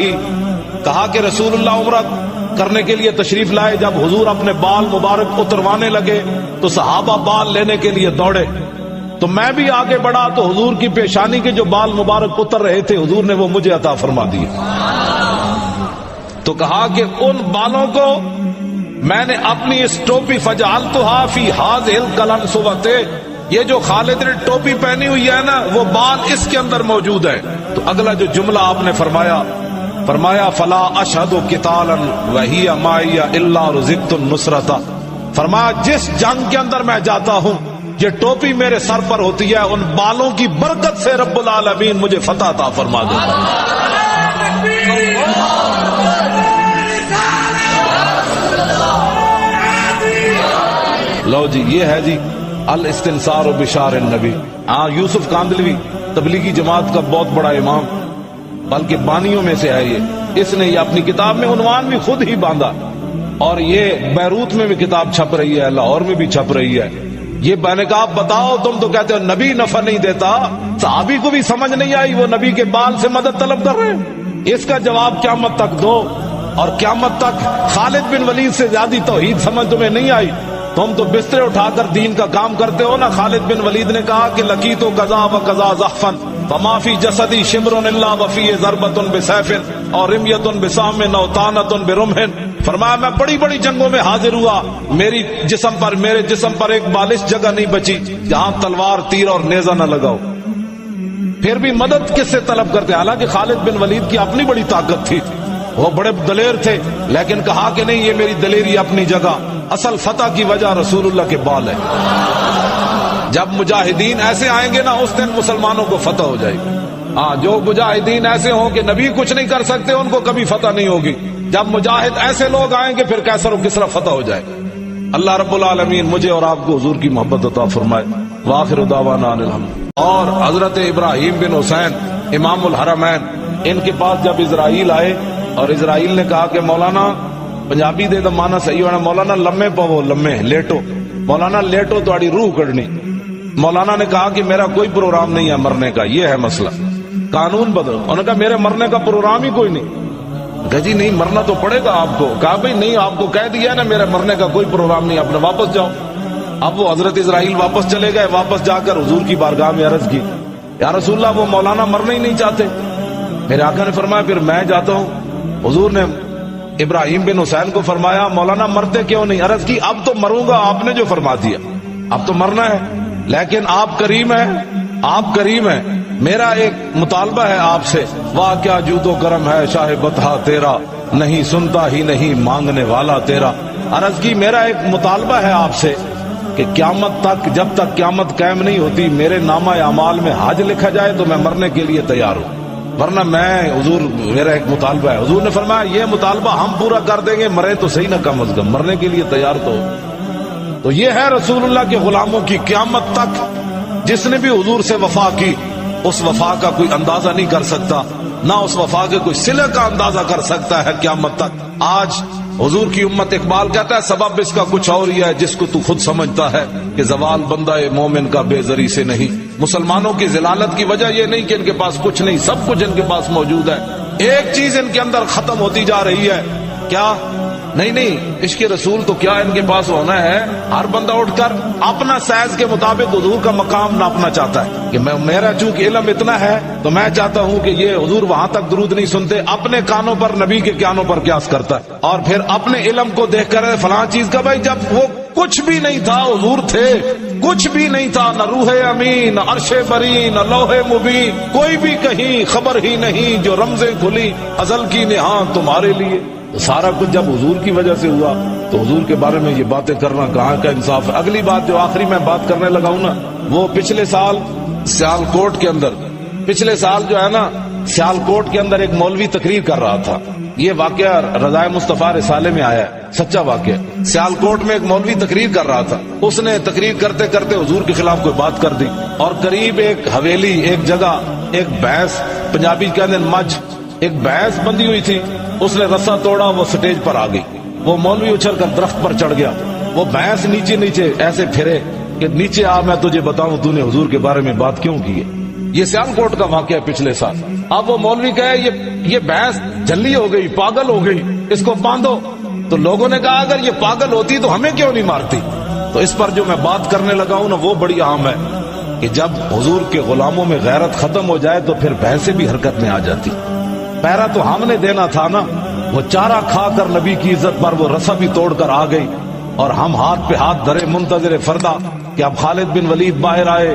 کہا کہ رسول اللہ عمرہ کرنے کے لیے تشریف لائے، جب حضور اپنے بال مبارک اتروانے لگے تو صحابہ بال لینے کے لیے دوڑے، تو میں بھی آگے بڑھا تو حضور کی پیشانی کے جو بال مبارک اتر رہے تھے حضور نے وہ مجھے عطا فرما دیے۔ تو کہا کہ ان بالوں کو میں نے اپنی اس ٹوپی فجعلتها فی هذه القلنسوۃ، یہ جو خالد نے ٹوپی پہنی ہوئی ہے نا وہ بال اس کے اندر موجود ہے۔ تو اگلا جو جملہ آپ نے فرمایا فلا اشہد قتالا وہی معی الا رزقت النصرۃ، فرمایا جس جنگ کے اندر میں جاتا ہوں یہ ٹوپی میرے سر پر ہوتی ہے، ان بالوں کی برکت سے رب العالمین مجھے فتح عطا فرما دیتا ہے۔ لو جی یہ ہے جی الاستنصار بشار النبی۔ یوسف کاندلوی تبلیغی جماعت کا بہت بڑا امام، بلکہ بانیوں میں سے ہے یہ، اس نے یہ اپنی کتاب میں عنوان بھی خود ہی باندھا، اور یہ بیروت میں بھی کتاب چھپ رہی ہے، لاہور میں بھی چھپ رہی ہے۔ یہ میں نے کہا بتاؤ، تم تو کہتے ہو نبی نفع نہیں دیتا، صحابی کو بھی سمجھ نہیں آئی وہ نبی کے بال سے مدد طلب کر رہے ہیں، اس کا جواب قیامت تک دو، اور قیامت تک خالد بن ولید سے زیادہ توحید سمجھ تمہیں نہیں آئی، تم تو بسترے اٹھا کر دین کا کام کرتے ہو نا۔ خالد بن ولید نے کہا کہ لقیت قضا و قضا زحفا فما فی جسدی شبر الا وفی ضربۃ بسیف اور رمیۃ بسام او طعنۃ برمح، فرمایا میں بڑی بڑی جنگوں میں حاضر ہوا، میرے جسم پر ایک بالش جگہ نہیں بچی جہاں تلوار تیر اور نیزہ نہ لگاؤ، پھر بھی مدد کس سے طلب کرتے؟ حالانکہ خالد بن ولید کی اپنی بڑی طاقت تھی، وہ بڑے دلیر تھے، لیکن کہا کہ نہیں یہ میری دلیری اپنی جگہ، اصل فتح کی وجہ رسول اللہ کے بال ہے۔ جب مجاہدین ایسے آئیں گے نا اس دن مسلمانوں کو فتح ہو جائے گی۔ جو مجاہدین ایسے ہوں کہ نبی کچھ نہیں کر سکتے ان کو کبھی فتح نہیں ہوگی، جب مجاہد ایسے لوگ آئیں گے پھر کیسر و کسرا فتح ہو جائے گا۔ اللہ رب العالمین مجھے اور آپ کو حضور کی محبت عطا فرمائے۔ وآخر دعوانا ان الحمد۔ اور حضرت ابراہیم بن حسین امام الحرمین، ان کے پاس جب اسرائیل آئے اور اسرائیل نے کہا کہ مولانا پنجابی دے دا مانا صحیح ہونا، مولانا لمے پو لمے لیٹو، مولانا لیٹو تہاڈی روح کڈنی۔ مولانا نے کہا کہ میرا کوئی پروگرام نہیں ہے مرنے کا، یہ ہے مسئلہ، قانون بدلو۔ انہوں نے کہا میرے مرنے کا پروگرام ہی کوئی نہیں۔ کہا جی نہیں مرنا تو پڑے گا آپ کو۔ کہا بھائی نہیں آپ کو کہہ دیا نا میرے مرنے کا کوئی پروگرام نہیں، اپنے واپس جاؤ۔ اب وہ حضرت اسرائیل واپس چلے گئے، واپس جا کر حضور کی بارگاہ میں عرض کی یا رسول اللہ وہ مولانا مرنا ہی نہیں چاہتے۔ میرے آقا نے فرمایا پھر میں جاتا ہوں۔ حضور نے ابراہیم بن حسین کو فرمایا مولانا مرتے کیوں نہیں؟ عرض کی اب تو مروں گا، آپ نے جو فرما دیا اب تو مرنا ہے، لیکن آپ کریم ہیں، میرا ایک مطالبہ ہے آپ سے، واہ کیا جود و کرم ہے شاہ بطحا تیرا، نہیں سنتا ہی نہیں مانگنے والا تیرا۔ عرض کی میرا ایک مطالبہ ہے آپ سے کہ قیامت تک جب تک قیامت قائم نہیں ہوتی میرے نامہ اعمال میں حج لکھا جائے تو میں مرنے کے لیے تیار ہوں، ورنہ میں حضور میرا ایک مطالبہ ہے۔ حضور نے فرمایا یہ مطالبہ ہم پورا کر دیں گے، مرے تو صحیح نہ کم از کم، مرنے کے لیے تیار تو یہ ہے رسول اللہ کے غلاموں کی قیامت تک جس نے بھی حضور سے وفا کی اس وفا کا کوئی اندازہ نہیں کر سکتا، نہ اس وفا کے کوئی صلہ کا اندازہ کر سکتا ہے قیامت تک۔ آج حضور کی امت اقبال کہتا ہے سبب اس کا کچھ اور ہی ہے جس کو تو خود سمجھتا ہے کہ زوال بندہ مومن کا بے زری سے نہیں۔ مسلمانوں کی ذلالت کی وجہ یہ نہیں کہ ان کے پاس کچھ نہیں، سب کچھ ان کے پاس موجود ہے، ایک چیز ان کے اندر ختم ہوتی جا رہی ہے، کیا؟ نہیں عشق رسول تو کیا ان کے پاس ہونا ہے؟ ہر بندہ اٹھ کر اپنا سائز کے مطابق حضور کا مقام ناپنا چاہتا ہے کہ میرا چونکہ علم اتنا ہے تو میں چاہتا ہوں کہ یہ حضور وہاں تک درود نہیں سنتے، اپنے کانوں پر نبی کے کانوں پر قیاس کرتا ہے، اور پھر اپنے علم کو دیکھ کر فلاں چیز کا بھائی جب وہ کچھ بھی نہیں تھا حضور تھے، کچھ بھی نہیں تھا، نہ روح امین، نہ عرش بری، نہ لوح مبین، کوئی بھی کہیں خبر ہی نہیں، جو رمزیں کھلی ازل کی نہاں تمہارے لیے۔ سارا کچھ جب حضور کی وجہ سے ہوا تو حضور کے بارے میں یہ باتیں کرنا کہاں کا انصاف ہے؟ اگلی بات جو آخری میں بات کرنے لگا ہوں نا، وہ پچھلے سال سیالکوٹ کے اندر ایک مولوی تقریر کر رہا تھا، یہ واقعہ رضائے مصطفیٰ رسالے میں آیا ہے، سچا واقعہ۔ سیالکوٹ میں ایک مولوی تقریر کر رہا تھا، اس نے تقریر کرتے کرتے حضور کے خلاف کوئی بات کر دی، اور قریب ایک حویلی، ایک جگہ، ایک بھینس، پنجابی کہتے ہیں مجھ، ایک بھینس بندھی ہوئی تھی، اس نے رسا توڑا، وہ سٹیج پر آ گئی، وہ مولوی اچھل کر درخت پر چڑھ گیا، وہ بھینس نیچے نیچے ایسے پھرے کہ نیچے آ، میں تجھے بتاؤں تو نے حضور کے بارے میں بات کیوں کی ہے۔ یہ سیالکوٹ کا واقعہ پچھلے سال۔ اب وہ مولوی کہے یہ بھینس جھلی ہو گئی، پاگل ہو گئی، اس کو باندھو۔ تو لوگوں نے کہا اگر یہ پاگل ہوتی تو ہمیں کیوں نہیں مارتی؟ تو اس پر جو میں بات کرنے لگا ہوں نا، وہ بڑی اہم ہے کہ جب حضور کے غلاموں میں غیرت ختم ہو جائے تو پھر بھینسیں بھی حرکت میں آ جاتی۔ پہرا تو ہم نے دینا تھا نا، وہ چارہ کھا کر نبی کی عزت پر وہ رسا بھی توڑ کر آ گئی، اور ہم ہاتھ پہ ہاتھ دھرے منتظر فردا کہ اب خالد بن ولید باہر آئے،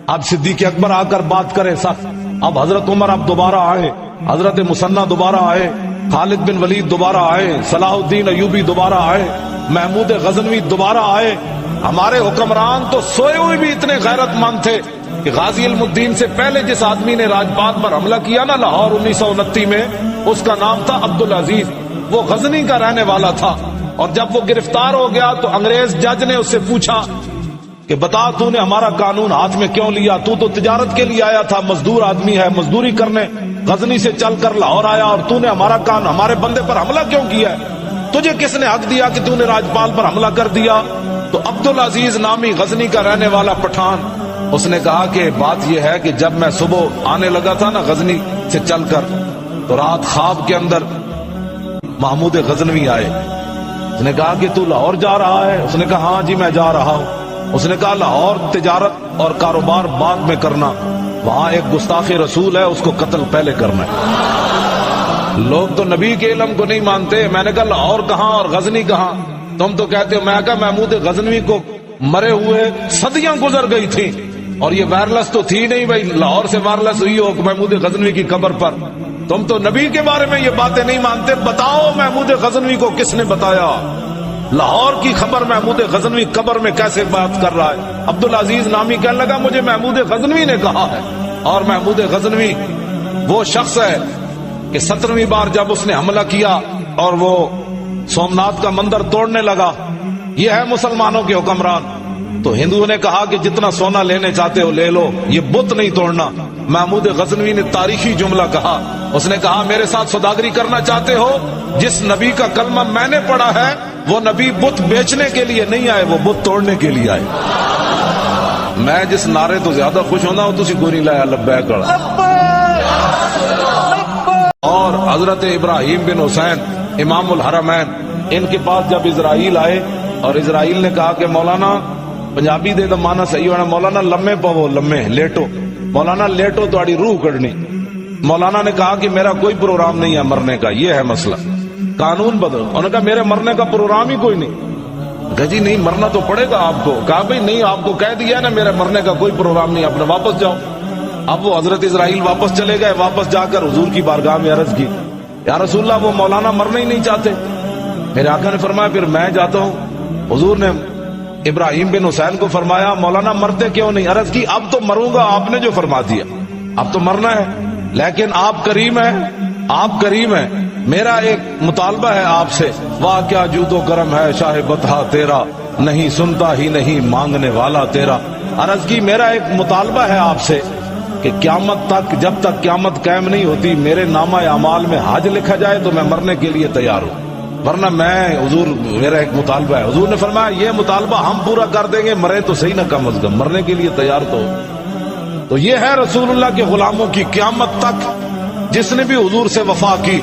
اب صدیق اکبر آ کر بات کرے سخت، اب حضرت عمر اب دوبارہ آئے، حضرت مسنہ دوبارہ آئے، خالد بن ولید دوبارہ آئے، صلاح الدین ایوبی دوبارہ آئے، محمود غزنوی دوبارہ آئے۔ ہمارے حکمران تو سوئے ہوئے بھی اتنے غیرت مند تھے کہ غازی علم الدین سے پہلے جس آدمی نے راجپات پر حملہ کیا نا لاہور 1929 میں، اس کا نام تھا عبدالعزیز، وہ غزنی کا رہنے والا تھا، اور جب وہ گرفتار ہو گیا تو انگریز جج نے اس سے پوچھا کہ بتا تو نے ہمارا قانون ہاتھ میں کیوں لیا؟ تو تجارت کے لیے آیا تھا، مزدور آدمی ہے، مزدوری کرنے غزنی سے چل کر لاہور آیا، اور تو نے ہمارے بندے پر حملہ کیوں کیا ہے؟ تجھے کس نے حق دیا کہ تو نے راجپال پر حملہ کر دیا؟ تو عبدالعزیز نامی غزنی کا رہنے والا پٹھان، اس نے کہا کہ بات یہ ہے کہ جب میں صبح آنے لگا تھا نا غزنی سے چل کر، تو رات خواب کے اندر محمود غزنوی آئے۔ اس نے کہا کہ تو لاہور جا رہا ہے؟ اس نے کہا ہاں جی میں جا رہا ہوں۔ اس نے کہا لاہور تجارت اور کاروبار بعد میں کرنا، وہاں ایک گستاخ رسول ہے، اس کو قتل پہلے کرنا ہے۔ لوگ تو نبی کے علم کو نہیں مانتے۔ میں نے کہا لاہور کہاں اور غزنی کہاں؟ تم تو کہتے ہو۔ میں کہا محمود غزنوی کو مرے ہوئے صدیاں گزر گئی تھی، اور یہ وائرلس تو تھی نہیں بھائی لاہور سے وائرلس ہوئی ہو محمود غزنوی کی قبر پر۔ تم تو نبی کے بارے میں یہ باتیں نہیں مانتے۔ بتاؤ محمود غزنوی کو کس نے بتایا؟ لاہور کی خبر محمود غزنوی قبر میں کیسے بات کر رہا ہے؟ عبدالعزیز نامی کہنے لگا مجھے محمود غزنوی نے کہا ہے، اور محمود غزنوی وہ شخص ہے کہ 17ویں بار جب اس نے حملہ کیا اور وہ سومناتھ کا مندر توڑنے لگا، یہ ہے مسلمانوں کے حکمران۔ تو ہندوؤں نے کہا کہ جتنا سونا لینے چاہتے ہو لے لو، یہ بت نہیں توڑنا۔ محمود غزنوی نے تاریخی جملہ کہا، اس نے کہا میرے ساتھ سوداگری کرنا چاہتے ہو؟ جس نبی کا کلمہ میں نے پڑھا ہے وہ نبی بت بیچنے کے لیے نہیں آئے، وہ بت توڑنے کے لیے آئے۔ میں جس نعرے تو زیادہ خوش ہونا ہوں تسی کوئی نہیں لایا لبیک۔ اور حضرت ابراہیم بن حسین امام الحرمین، ان کے پاس جب اسرائیل آئے اور اسرائیل نے کہا کہ مولانا پنجابی دے مانا صحیح ہونا، مولانا لمے پو لمے لیٹو، مولانا لیٹو تہاڈی روح کڈنی۔ مولانا نے کہا کہ میرا کوئی پروگرام نہیں ہے مرنے کا، یہ ہے مسئلہ، قانون بدلو۔ انہوں نے کہا میرے مرنے کا پروگرام ہی کوئی نہیں۔ کہا جی نہیں مرنا تو پڑے گا آپ کو۔ کہا بھائی نہیں آپ کو کہہ دیا نا میرے مرنے کا کوئی پروگرام نہیں، اپنے واپس جاؤ۔ اب وہ حضرت اسرائیل واپس چلے گئے، واپس جا کر حضور کی بارگاہ میں عرض کی یا رسول اللہ وہ مولانا مرنا ہی نہیں چاہتے۔ میرے آقا نے فرمایا پھر میں جاتا ہوں۔ حضور نے ابراہیم بن حسین کو فرمایا مولانا مرتے کیوں نہیں؟ عرض کی اب تو مروں گا، آپ نے جو فرما دیا اب تو مرنا ہے، لیکن آپ کریم ہیں، آپ کریم ہیں، میرا ایک مطالبہ ہے آپ سے۔ واہ کیا جود و کرم ہے شاہ بطحا تیرا، نہیں سنتا ہی نہیں مانگنے والا تیرا۔ عرض کی میرا ایک مطالبہ ہے آپ سے کہ قیامت تک، جب تک قیامت قائم نہیں ہوتی، میرے نامہ اعمال میں حج لکھا جائے تو میں مرنے کے لیے تیار ہوں، ورنہ میں حضور میرا ایک مطالبہ ہے۔ حضور نے فرمایا یہ مطالبہ ہم پورا کر دیں گے، مرے تو صحیح نہ کم از کم، مرنے کے لیے تیار تو یہ ہے رسول اللہ کے غلاموں کی قیامت تک۔ جس نے بھی حضور سے وفا کی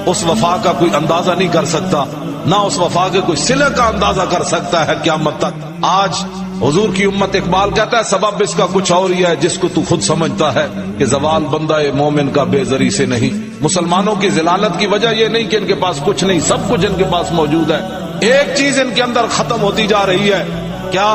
اس وفا کا کوئی اندازہ نہیں کر سکتا، نہ اس وفا کے کوئی صلہ کا اندازہ کر سکتا ہے قیامت تک۔ آج حضور کی امت اقبال کہتا ہے سبب اس کا کچھ اور ہی ہے جس کو تو خود سمجھتا ہے کہ زوال بندہ مومن کا بے زری سے نہیں۔ مسلمانوں کی ذلالت کی وجہ یہ نہیں کہ ان کے پاس کچھ نہیں، سب کچھ ان کے پاس موجود ہے، ایک چیز ان کے اندر ختم ہوتی جا رہی ہے، کیا؟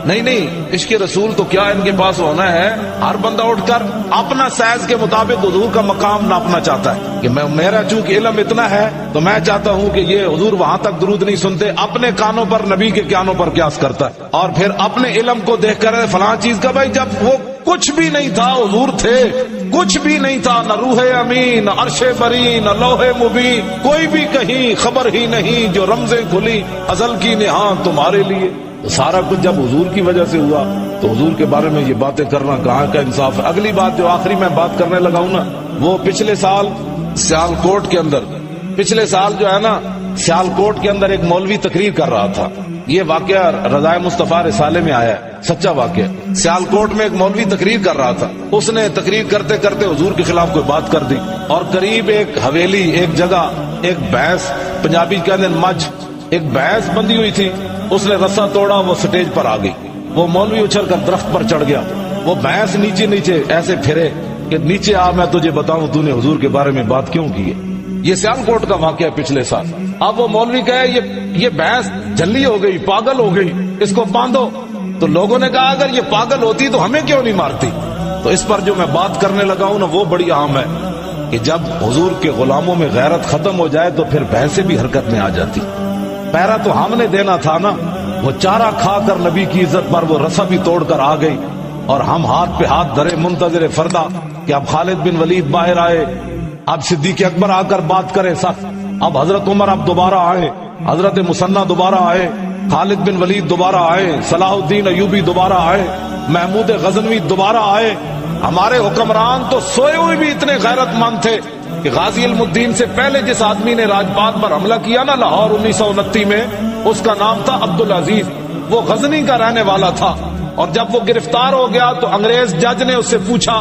نہیں عشق رسول تو کیا ان کے پاس ہونا ہے؟ ہر بندہ اٹھ کر اپنا سائز کے مطابق حضور کا مقام ناپنا چاہتا ہے کہ میرا چونکہ علم اتنا ہے تو میں چاہتا ہوں کہ یہ حضور وہاں تک درود نہیں سنتے، اپنے کانوں پر نبی کے کانوں پر قیاس کرتا ہے، اور پھر اپنے علم کو دیکھ کر فلاں چیز کا بھائی جب وہ کچھ بھی نہیں تھا، حضور تھے، کچھ بھی نہیں تھا، نہ روح امین، نہ عرش بری، نہ لوح مبین، کوئی بھی کہیں خبر ہی نہیں، جو رمزیں کھلی ازل کی نہاں تمہارے لیے۔ سارا کچھ جب حضور کی وجہ سے ہوا تو حضور کے بارے میں یہ باتیں کرنا کہاں کا انصاف ہے۔ اگلی بات جو آخری میں بات کرنے لگا ہوں نا، وہ پچھلے سال سیالکوٹ کے اندر، پچھلے سال جو ہے نا سیالکوٹ کے اندر ایک مولوی تقریر کر رہا تھا۔ یہ واقعہ رضائے مصطفیٰ رسالے میں آیا ہے، سچا واقعہ۔ سیالکوٹ میں ایک مولوی تقریر کر رہا تھا، اس نے تقریر کرتے کرتے حضور کے خلاف کوئی بات کر دی، اور قریب ایک حویلی، ایک جگہ ایک بھینس، پنجابی کہتے ہیں مجھ، ایک بھینس بندھی ہوئی تھی، اس نے رسا توڑا، وہ سٹیج پر آ گئی۔ وہ مولوی اچھل کر درخت پر چڑھ گیا، وہ بھینس نیچے نیچے ایسے پھرے کہ نیچے آ، میں تجھے بتاؤں تو نے حضور کے بارے میں بات کیوں کی ہے۔ یہ سیالکوٹ کا واقعہ پچھلے سال۔ اب وہ مولوی کہے یہ بھینس جھلی ہو گئی، پاگل ہو گئی، اس کو باندھو۔ تو لوگوں نے کہا اگر یہ پاگل ہوتی تو ہمیں کیوں نہیں مارتی۔ تو اس پر جو میں بات کرنے لگا ہوں نا، وہ بڑی اہم ہے کہ جب حضور کے غلاموں میں غیرت ختم ہو جائے تو پھر بھینسیں بھی حرکت میں آ جاتی۔ پہرا تو ہم نے دینا تھا نا، وہ چارہ کھا کر نبی کی عزت پر وہ رسا بھی توڑ کر آ گئی، اور ہم ہاتھ پہ ہاتھ دھرے منتظر فردا کہ اب خالد بن ولید باہر آئے، اب صدیق اکبر آ کر بات کرے سخت، اب حضرت عمر اب دوبارہ آئے، حضرت مسنہ دوبارہ آئے، خالد بن ولید دوبارہ آئے، صلاح الدین ایوبی دوبارہ آئے، محمود غزنوی دوبارہ آئے۔ ہمارے حکمران تو سوئے ہوئے بھی اتنے غیرت مند تھے کہ غازی علم الدین سے پہلے جس آدمی نے راجپات پر حملہ کیا نا لاہور 1929 میں، اس کا نام تھا عبدالعزیز، وہ غزنی کا رہنے والا تھا۔ اور جب وہ گرفتار ہو گیا تو انگریز جج نے اس سے پوچھا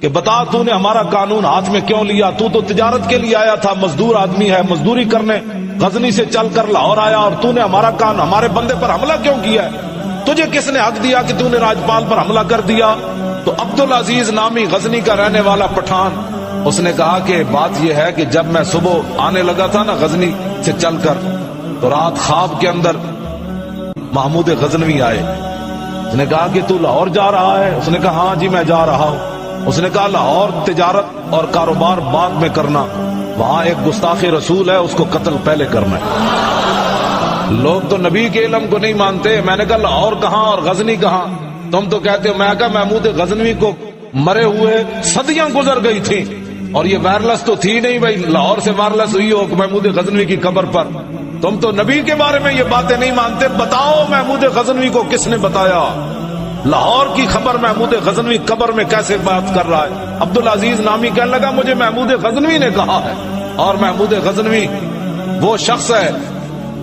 کہ بتا تو نے ہمارا قانون ہاتھ میں کیوں لیا، تو تجارت کے لیے آیا تھا، مزدور آدمی ہے، مزدوری کرنے غزنی سے چل کر لاہور آیا، اور تو نے ہمارا قانون، ہمارے بندے پر حملہ کیوں کیا ہے، تجھے کس نے حق دیا کہ تو نے راجپال پر حملہ کر دیا؟ تو عبدالعزیز نامی غزنی کا رہنے والا پٹھان، اس نے کہا کہ بات یہ ہے کہ جب میں صبح آنے لگا تھا نا غزنی سے چل کر، تو رات خواب کے اندر محمود غزنوی آئے۔ اس نے کہا کہ تو لاہور جا رہا ہے؟ اس نے کہا ہاں جی میں جا رہا ہوں۔ اس نے کہا لاہور تجارت اور کاروبار بعد میں کرنا، وہاں ایک گستاخ رسول ہے، اس کو قتل پہلے کرنا ہے۔ لوگ تو نبی کے علم کو نہیں مانتے۔ میں نے کہا لاہور کہاں اور غزنی کہاں؟ تم تو کہتے ہو۔ میں کہا محمود غزنوی کو مرے ہوئے صدیاں گزر گئی تھی، اور یہ وائرلس تو تھی نہیں بھائی لاہور سے وائرلس ہوئی ہو محمود غزنوی کی قبر پر۔ تم تو نبی کے بارے میں یہ باتیں نہیں مانتے۔ بتاؤ محمود غزنوی کو کس نے بتایا؟ لاہور کی خبر محمود غزنوی قبر میں کیسے بات کر رہا ہے؟ عبدالعزیز نامی کہنے لگا مجھے محمود غزنوی نے کہا ہے۔ اور محمود غزنوی وہ شخص ہے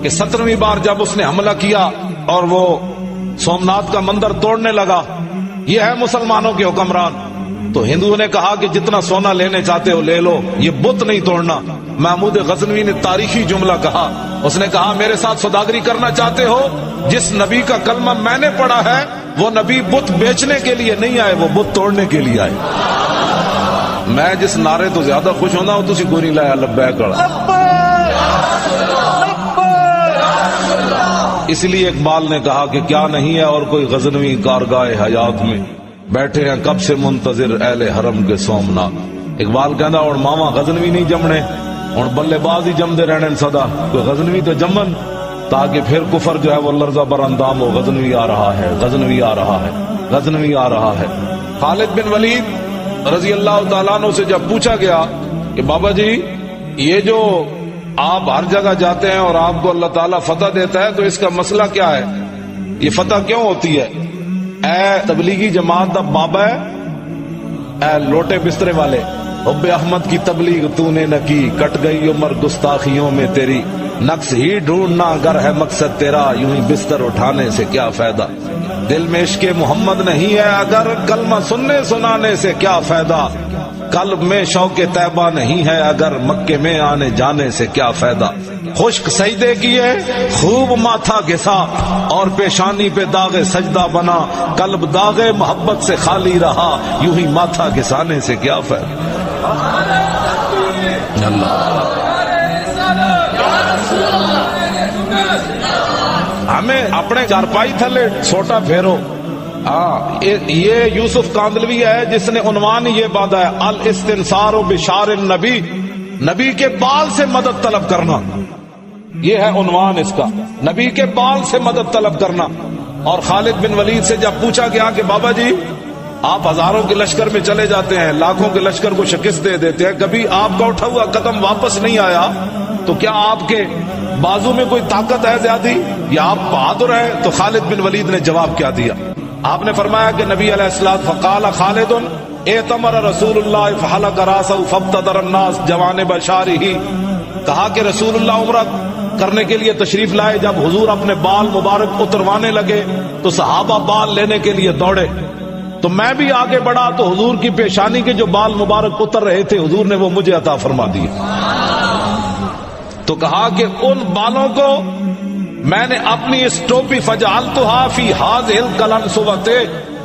کہ 17ویں بار جب اس نے حملہ کیا اور وہ سومناتھ کا مندر توڑنے لگا، یہ ہے مسلمانوں کے حکمران۔ تو ہندوؤں نے کہا کہ جتنا سونا لینے چاہتے ہو لے لو، یہ بت نہیں توڑنا۔ محمود غزنوی نے تاریخی جملہ کہا، اس نے کہا میرے ساتھ سوداگری کرنا چاہتے ہو؟ جس نبی کا کلمہ میں نے پڑھا ہے وہ نبی بت بیچنے کے لیے نہیں آئے، وہ بت توڑنے کے لیے آئے۔ میں جس نعرے تو زیادہ خوش ہونا ہوں، تسی کوئی نہیں لایا لبیک کڑا۔ اس لیے اقبال نے کہا کہ کیا نہیں ہے اور کوئی غزنوی کارگاہ حیات میں، بیٹھے ہیں کب سے منتظر اہل حرم کے سومناتھ۔ اقبال کہنا اور ماما غزنوی نہیں جمنے، اور بلے باز ہی جمدے رہنے سدا، کوئی غزنوی تو جمن تاکہ پھر کفر جو ہے وہ لرزہ بر اندام ہو۔ غزنوی آ رہا ہے، غزنوی آ رہا ہے، غزنوی آ رہا ہے۔ خالد بن ولید رضی اللہ تعالیٰ عنہ سے جب پوچھا گیا کہ بابا جی یہ جو آپ ہر جگہ جاتے ہیں اور آپ کو اللہ تعالیٰ فتح دیتا ہے تو اس کا مسئلہ کیا ہے، یہ فتح کیوں ہوتی ہے؟ اے تبلیغی جماعت دا بابا ہے، اے لوٹے بسترے والے، حب احمد کی تبلیغ تو نے نہ کی، کٹ گئی عمر گستاخیوں میں تیری، نقص ہی ڈھونڈنا اگر ہے مقصد تیرا، یوں ہی بستر اٹھانے سے کیا فائدہ، دل میں عشق محمد نہیں ہے اگر، کلمہ سننے سنانے سے کیا فائدہ، قلب میں شوق طیبہ نہیں ہے اگر، مکے میں آنے جانے سے کیا فائدہ، خشک سجدے کیے خوب ماتھا گھسا، اور پیشانی پہ داغ سجدہ بنا، قلب داغ محبت سے خالی رہا، یوں ہی ماتھا گھسانے سے کیا فائدہ۔ ہمیں اپنے چارپائی تھلے چھوٹا پھیرو۔ یہ یوسف کاندلوی ہے جس نے عنوان یہ باندھا ہے، الاستنصار بشار النبی، نبی کے بال سے مدد طلب کرنا، یہ ہے عنوان اس کا، نبی کے بال سے مدد طلب کرنا۔ اور خالد بن ولید سے جب پوچھا گیا کہ بابا جی آپ ہزاروں کے لشکر میں چلے جاتے ہیں، لاکھوں کے لشکر کو شکست دے دیتے ہیں، کبھی آپ کا اٹھا ہوا قدم واپس نہیں آیا، تو کیا آپ کے بازو میں کوئی طاقت ہے زیادہ یا آپ بہادر ہیں؟ تو خالد بن ولید نے جواب کیا دیا؟ آپ نے فرمایا کہ نبی علیہ السلام فقال خالد اعتمر رسول اللہ فحلق راسہ فابتدر الناس جوانب شعرہ، کہا کہ رسول اللہ عمرہ کرنے کے لیے تشریف لائے، جب حضور اپنے بال مبارک اتروانے لگے تو صحابہ بال لینے کے لیے دوڑے، تو میں بھی آگے بڑھا تو حضور کی پیشانی کے جو بال مبارک اتر رہے تھے حضور نے وہ مجھے عطا فرما دیے۔ تو کہا کہ ان بالوں کو میں نے اپنی اس ٹوپی فجعلتها فی هذه القلنسوۃ،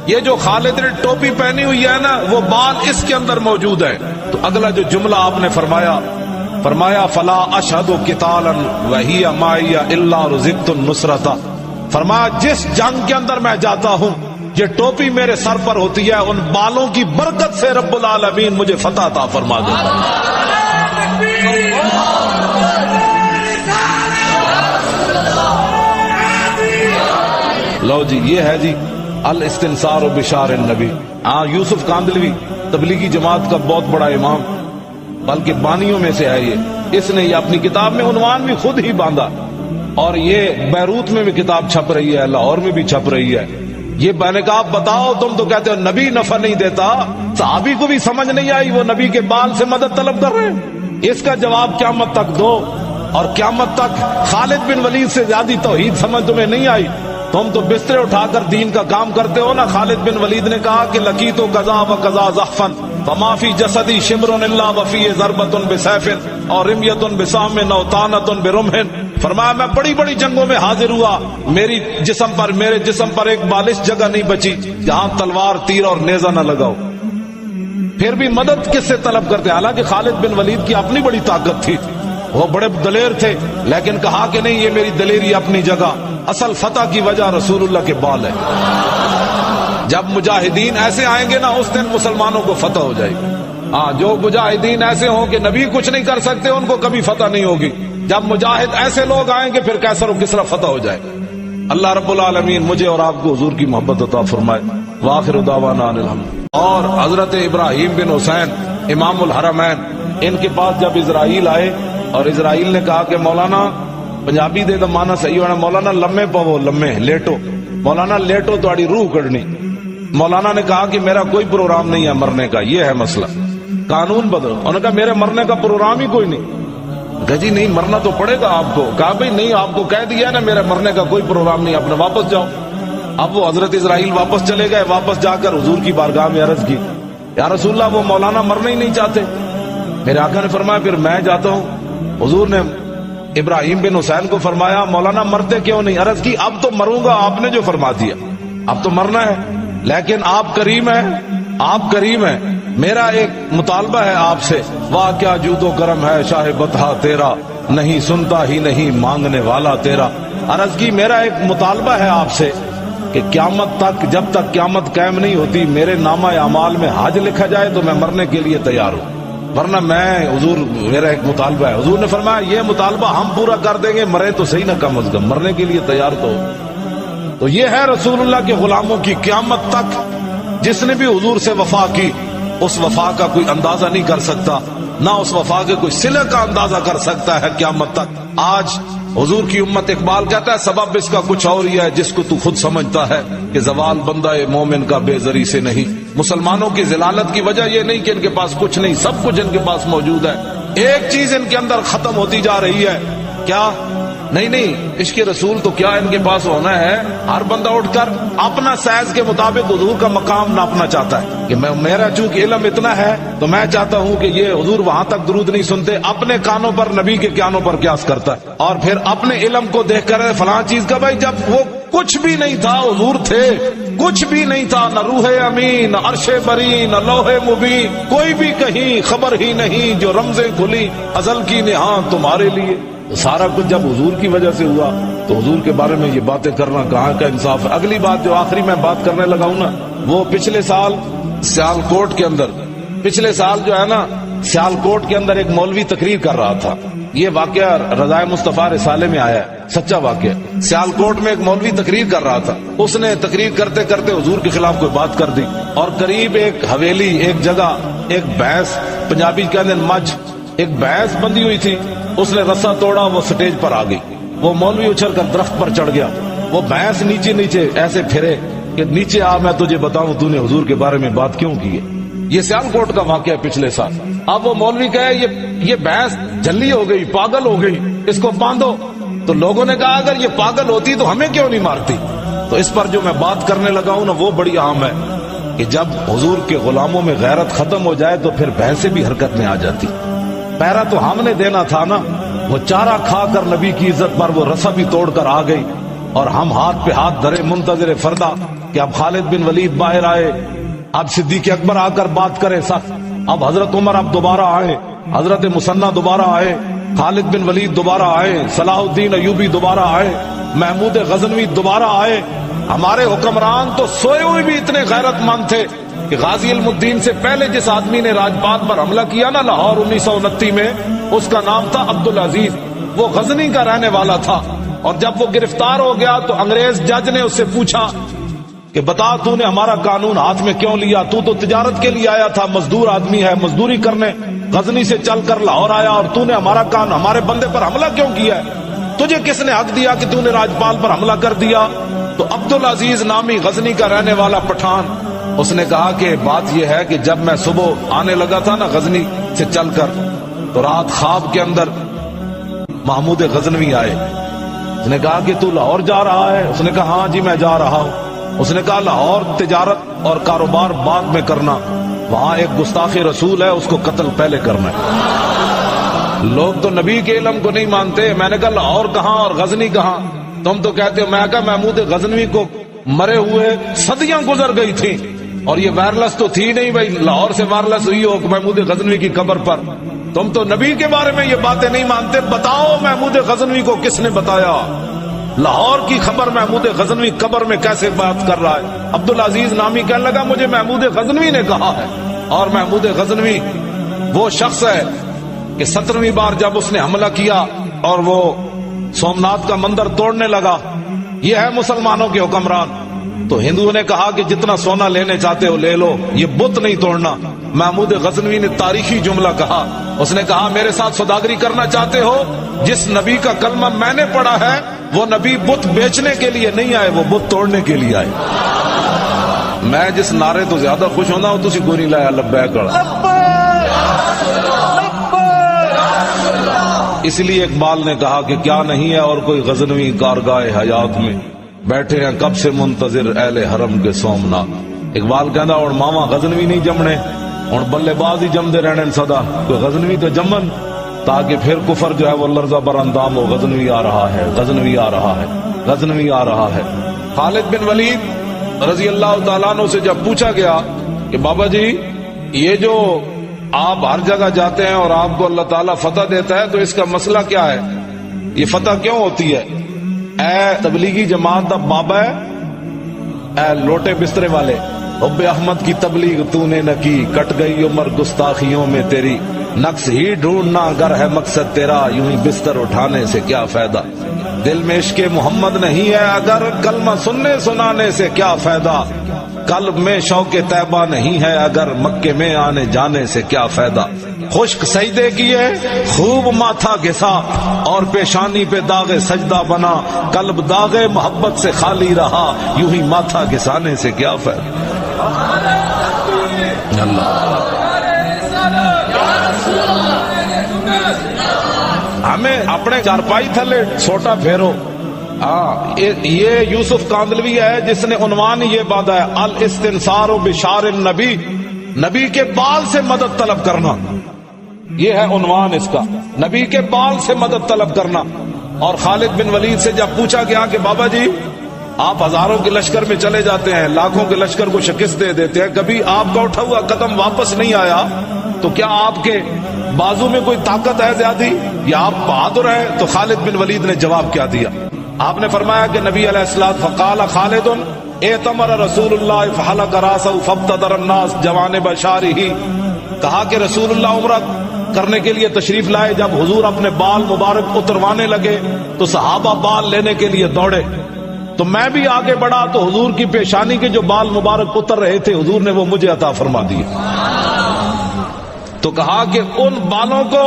یہ جو خالد نے ٹوپی پہنی ہوئی ہے نا وہ بال اس کے اندر موجود ہے۔ تو اگلا جو جملہ آپ نے فرمایا فلا اشہد قتالا وہی معی الا رزقت النصرۃ، فرمایا جس جنگ کے اندر میں جاتا ہوں یہ ٹوپی میرے سر پر ہوتی ہے، ان بالوں کی برکت سے رب العالمین مجھے فتح عطا فرما دیتا ہے۔ لو جی یہ ہے جی الاستنصار بشار النبی۔ یوسف کاندلوی تبلیغی جماعت کا بہت بڑا امام، بلکہ بانیوں میں سے ہے یہ، اس نے یہ اپنی کتاب میں عنوان بھی خود ہی باندھا، اور یہ بیروت میں بھی کتاب چھپ رہی ہے، لاہور میں بھی چھپ رہی ہے۔ یہ میں نے کہا بتاؤ، تم تو کہتے ہو نبی نفع نہیں دیتا، صحابی کو بھی سمجھ نہیں آئی، وہ نبی کے بال سے مدد طلب کر رہے ہیں، اس کا جواب قیامت تک دو، اور قیامت تک خالد بن ولید سے زیادہ توحید سمجھ تمہیں نہیں آئی، تم تو بسترے اٹھا کر دین کا کام کرتے ہو نا۔ خالد بن ولید نے کہا کہ لقیت قضا و قضا زحفن فما فی جسدی شمر الا وفی ضربۃ بسیف اور رمیۃ بسام او طعنۃ برمح، فرمایا میں بڑی بڑی جنگوں میں حاضر ہوا، میرے جسم پر ایک بالش جگہ نہیں بچی جہاں تلوار تیر اور نیزہ نہ لگاؤ، پھر بھی مدد کس سے طلب کرتے ہیں؟ حالانکہ خالد بن ولید کی اپنی بڑی طاقت تھی، وہ بڑے دلیر تھے، لیکن کہا کہ نہیں، یہ میری دلیری اپنی جگہ، اصل فتح کی وجہ رسول اللہ کے بال ہے۔ جب مجاہدین ایسے آئیں گے نا اس دن مسلمانوں کو فتح ہو جائے گی۔ جو مجاہدین ایسے ہوں کہ نبی کچھ نہیں کر سکتے ان کو کبھی فتح نہیں ہوگی، جب مجاہد ایسے لوگ آئیں گے پھر کیسر و کسرا فتح ہو جائے۔ اللہ رب العالمین مجھے اور آپ کو حضور کی محبت عطا فرمائے۔ وآخر دعوانا ان الحمد۔ اور حضرت ابراہیم بن حسین امام الحرمین، ان کے پاس جب اسرائیل آئے اور اسرائیل نے کہا کہ مولانا پنجابی دے مانا صحیح ہونا، مولانا لمے پو لمے لیٹو، مولانا لیٹو تھوڑی روح کڑنی۔ مولانا نے کہا کہ میرا کوئی پروگرام نہیں ہے مرنے کا، یہ ہے مسئلہ، قانون بدلو۔ انہوں نے کہا میرے مرنے کا پروگرام ہی کوئی نہیں۔ کہا جی نہیں مرنا تو پڑے گا آپ کو۔ کہا بھائی نہیں، آپ کو کہہ دیا نا میرے مرنے کا کوئی پروگرام نہیں، اپنے واپس جاؤ۔ اب وہ حضرت اسرائیل واپس چلے گئے، واپس جا کر حضور کی بارگاہ میں عرض کی یا رسول اللہ وہ مولانا مرنا ہی نہیں چاہتے۔ میرے آقا نے فرمایا پھر میں جاتا ہوں۔ حضور نے ابراہیم بن حسین کو فرمایا مولانا مرتے کیوں نہیں؟ عرض کی اب تو مروں گا، آپ نے جو فرما دیا، اب تو مرنا ہے، لیکن آپ کریم ہیں، میرا ایک مطالبہ ہے آپ سے، واہ کیا جود و کرم ہے شاہ بطحا تیرا، نہیں سنتا ہی نہیں مانگنے والا تیرا۔ عرض کی میرا ایک مطالبہ ہے آپ سے کہ قیامت تک، جب تک قیامت قائم نہیں ہوتی، میرے نامہ اعمال میں حج لکھا جائے تو میں مرنے کے لیے تیار ہوں، ورنہ میں حضور میرا ایک مطالبہ ہے۔ حضور نے فرمایا یہ مطالبہ ہم پورا کر دیں گے، مرے تو صحیح نہ، کم از کم مرنے کے لیے تیار تو یہ ہے رسول اللہ کے غلاموں کی قیامت تک۔ جس نے بھی حضور سے وفا کی اس وفا کا کوئی اندازہ نہیں کر سکتا، نہ اس وفا کے کوئی صلہ کا اندازہ کر سکتا ہے قیامت تک۔ آج حضور کی امت، اقبال کہتا ہے سبب اس کا کچھ اور ہی ہے جس کو تو خود سمجھتا ہے کہ زوال بندہ مومن کا بے زری سے نہیں۔ مسلمانوں کی ذلالت کی وجہ یہ نہیں کہ ان کے پاس کچھ نہیں، سب کچھ ان کے پاس موجود ہے، ایک چیز ان کے اندر ختم ہوتی جا رہی ہے، کیا؟ نہیں عشق رسول تو کیا ان کے پاس ہونا ہے؟ ہر بندہ اٹھ کر اپنا سائز کے مطابق حضور کا مقام ناپنا چاہتا ہے کہ میرا چونکہ علم اتنا ہے تو میں چاہتا ہوں کہ یہ حضور وہاں تک درود نہیں سنتے، اپنے کانوں پر نبی کے کانوں پر قیاس کرتا ہے، اور پھر اپنے علم کو دیکھ کر فلاں چیز کا، بھائی جب وہ کچھ بھی نہیں تھا حضور تھے، کچھ بھی نہیں تھا، نہ روح امین، نہ عرش بری، نہ لوح مبین، کوئی بھی کہیں خبر ہی نہیں، جو رمزیں کھلی ازل کی نہاں تمہارے لیے۔ سارا کچھ جب حضور کی وجہ سے ہوا تو حضور کے بارے میں یہ باتیں کرنا کہاں کا انصاف ہے؟ اگلی بات جو آخری میں بات کرنے لگا ہوں نا، وہ پچھلے سال سیالکوٹ کے اندر، پچھلے سال جو ہے نا سیالکوٹ کے اندر ایک مولوی تقریر کر رہا تھا، یہ واقعہ رضائے مصطفیٰ رسالے میں آیا ہے، سچا واقعہ۔ سیالکوٹ میں ایک مولوی تقریر کر رہا تھا، اس نے تقریر کرتے کرتے حضور کے خلاف کوئی بات کر دی، اور قریب ایک حویلی، ایک جگہ ایک بھینس، پنجابی کہتے ہیں مجھ، ایک بھینس بندھی ہوئی تھی، اس نے رسا توڑا، وہ سٹیج پر آ گئی۔ وہ مولوی اچھل کر درخت پر چڑھ گیا، وہ بھینس نیچے نیچے ایسے پھرے کہ نیچے آ، میں تجھے بتاؤں تو نے حضور کے بارے میں بات کیوں کی ہے۔ یہ سیالکوٹ کا واقعہ پچھلے سال۔ اب وہ مولوی کہے یہ بھینس جھلی ہو گئی، پاگل ہو گئی، اس کو باندھو۔ تو لوگوں نے کہا اگر یہ پاگل ہوتی تو ہمیں کیوں نہیں مارتی؟ تو اس پر جو میں بات کرنے لگا ہوں نا، وہ بڑی عام ہے کہ جب حضور کے غلاموں میں غیرت ختم ہو جائے تو پھر بھینسیں بھی حرکت میں آ جاتی۔ پہرا تو ہم نے دینا تھا نا، وہ چارہ کھا کر نبی کی عزت پر وہ رسا بھی توڑ کر آ گئی، اور ہم ہاتھ پہ ہاتھ دھرے منتظر فردا کہ اب خالد بن ولید باہر آئے، اب صدیق اکبر آ کر بات کرے سخت، اب حضرت عمر اب دوبارہ آئے، حضرت مسنہ دوبارہ آئے، خالد بن ولید دوبارہ آئے، صلاح الدین ایوبی دوبارہ آئے، محمود غزنوی دوبارہ آئے۔ ہمارے حکمران تو سوئے ہوئے بھی اتنے غیرت مند تھے کہ غازی علم الدین سے پہلے جس آدمی نے راجپات پر حملہ کیا نا لاہور 1929 میں، اس کا نام تھا عبدالعزیز، وہ غزنی کا رہنے والا تھا۔ اور جب وہ گرفتار ہو گیا تو انگریز جج نے اس سے پوچھا کہ بتا تو نے ہمارا قانون ہاتھ میں کیوں لیا؟ تو تجارت کے لیے آیا تھا، مزدور آدمی ہے، مزدوری کرنے غزنی سے چل کر لاہور آیا، اور تو نے ہمارا قانون، ہمارے بندے پر حملہ کیوں کیا ہے؟ تجھے کس نے حق دیا کہ تو نے راجپال پر حملہ کر دیا؟ تو عبدالعزیز نامی غزنی کا رہنے والا پٹھان، اس نے کہا کہ بات یہ ہے کہ جب میں صبح آنے لگا تھا نا غزنی سے چل کر، تو رات خواب کے اندر محمود غزنوی آئے۔ اس نے کہا کہ تو لاہور جا رہا ہے؟ اس نے کہا ہاں جی میں جا رہا ہوں۔ اس نے کہا لاہور تجارت اور کاروبار بعد میں کرنا، وہاں ایک گستاخ رسول ہے، اس کو قتل پہلے کرنا ہے۔ لوگ تو نبی کے علم کو نہیں مانتے۔ میں نے کہا لاہور کہاں اور غزنی کہاں؟ تم تو کہتے ہو۔ میں کہا محمود غزنوی کو مرے ہوئے صدیاں گزر گئی تھی، اور یہ وائرلس تو تھی نہیں بھائی لاہور سے وائرلس ہوئی ہو محمود غزنوی کی قبر پر۔ تم تو نبی کے بارے میں یہ باتیں نہیں مانتے۔ بتاؤ محمود غزنوی کو کس نے بتایا؟ لاہور کی خبر محمود غزنوی قبر میں کیسے بات کر رہا ہے؟ عبدالعزیز نامی کہنے لگا مجھے محمود غزنوی نے کہا ہے۔ اور محمود غزنوی وہ شخص ہے کہ 17ویں بار جب اس نے حملہ کیا اور وہ سومناتھ کا مندر توڑنے لگا، یہ ہے مسلمانوں کے حکمران۔ تو ہندوؤں نے کہا کہ جتنا سونا لینے چاہتے ہو لے لو، یہ بت نہیں توڑنا۔ محمود غزنوی نے تاریخی جملہ کہا، اس نے کہا میرے ساتھ سوداگری کرنا چاہتے ہو؟ جس نبی کا کلمہ میں نے پڑھا ہے وہ نبی بت بیچنے کے لیے نہیں آئے، وہ بت توڑنے کے لیے آئے۔ میں جس نعرے تو زیادہ خوش ہونا ہوں، تسی کوئی نہیں لایا لبیک کڑا۔ اس لیے اقبال نے کہا کہ کیا نہیں ہے اور کوئی غزنوی کارگاہ حیات میں، بیٹھے ہیں کب سے منتظر اہل حرم کے سومناتھ۔ اقبال کہنا اور ماما غزنوی نہیں جمنے، اور بلے باز ہی جمدے رہنے صدا، کوئی غزنوی تو جمن تاکہ پھر کفر جو ہے وہ لرزہ بر اندام ہو۔ غزنوی آ رہا ہے، غزنوی آ رہا ہے، غزنوی آ رہا ہے۔ خالد بن ولید رضی اللہ تعالیٰ عنہ سے جب پوچھا گیا کہ بابا جی یہ جو آپ ہر جگہ جاتے ہیں اور آپ کو اللہ تعالیٰ فتح دیتا ہے تو اس کا مسئلہ کیا ہے؟ یہ فتح کیوں ہوتی ہے؟ اے تبلیغی جماعت اب بابا ہے، اے لوٹے بسترے والے، حب احمد کی تبلیغ تو نے نہ کی، کٹ گئی عمر گستاخیوں میں تیری، نقص ہی ڈھونڈنا اگر ہے مقصد تیرا، یوں ہی بستر اٹھانے سے کیا فائدہ، دل میں عشق محمد نہیں ہے اگر، کلمہ سننے سنانے سے کیا فائدہ، قلب میں شوق طیبہ نہیں ہے اگر، مکے میں آنے جانے سے کیا فائدہ، خشک سجدے کیے خوب ماتھا گھسا اور پیشانی پہ داغ سجدہ بنا، قلب داغ محبت سے خالی رہا، یوں ہی ماتھا گھسانے سے کیا فائدہ۔ ہمیں اپنے چارپائی تھلے چھوٹا پھیرو۔ یہ یوسف کاندلوی ہے جس نے عنوان یہ باندھا ہے الاستنصار بشار النبی، نبی کے بال سے مدد طلب کرنا، یہ ہے عنوان اس کا، نبی کے بال سے مدد طلب کرنا۔ اور خالد بن ولید سے جب پوچھا گیا کہ بابا جی آپ ہزاروں کے لشکر میں چلے جاتے ہیں، لاکھوں کے لشکر کو شکست دے دیتے ہیں، کبھی آپ کا اٹھا ہوا قدم واپس نہیں آیا، تو کیا آپ کے بازو میں کوئی طاقت ہے زیادہ یا آپ بہادر ہیں؟ تو خالد بن ولید نے جواب کیا دیا؟ آپ نے فرمایا کہ نبی علیہ السلام فقال خالد اعتمر رسول اللہ فحلق راسہ فابتدر الناس جوانب شارہ، کہا کہ رسول اللہ عمرہ کرنے کے لیے تشریف لائے، جب حضور اپنے بال مبارک اتروانے لگے تو صحابہ بال لینے کے لیے دوڑے، تو میں بھی آگے بڑھا تو حضور کی پیشانی کے جو بال مبارک اتر رہے تھے حضور نے وہ مجھے عطا فرما دیے۔ تو کہا کہ ان بالوں کو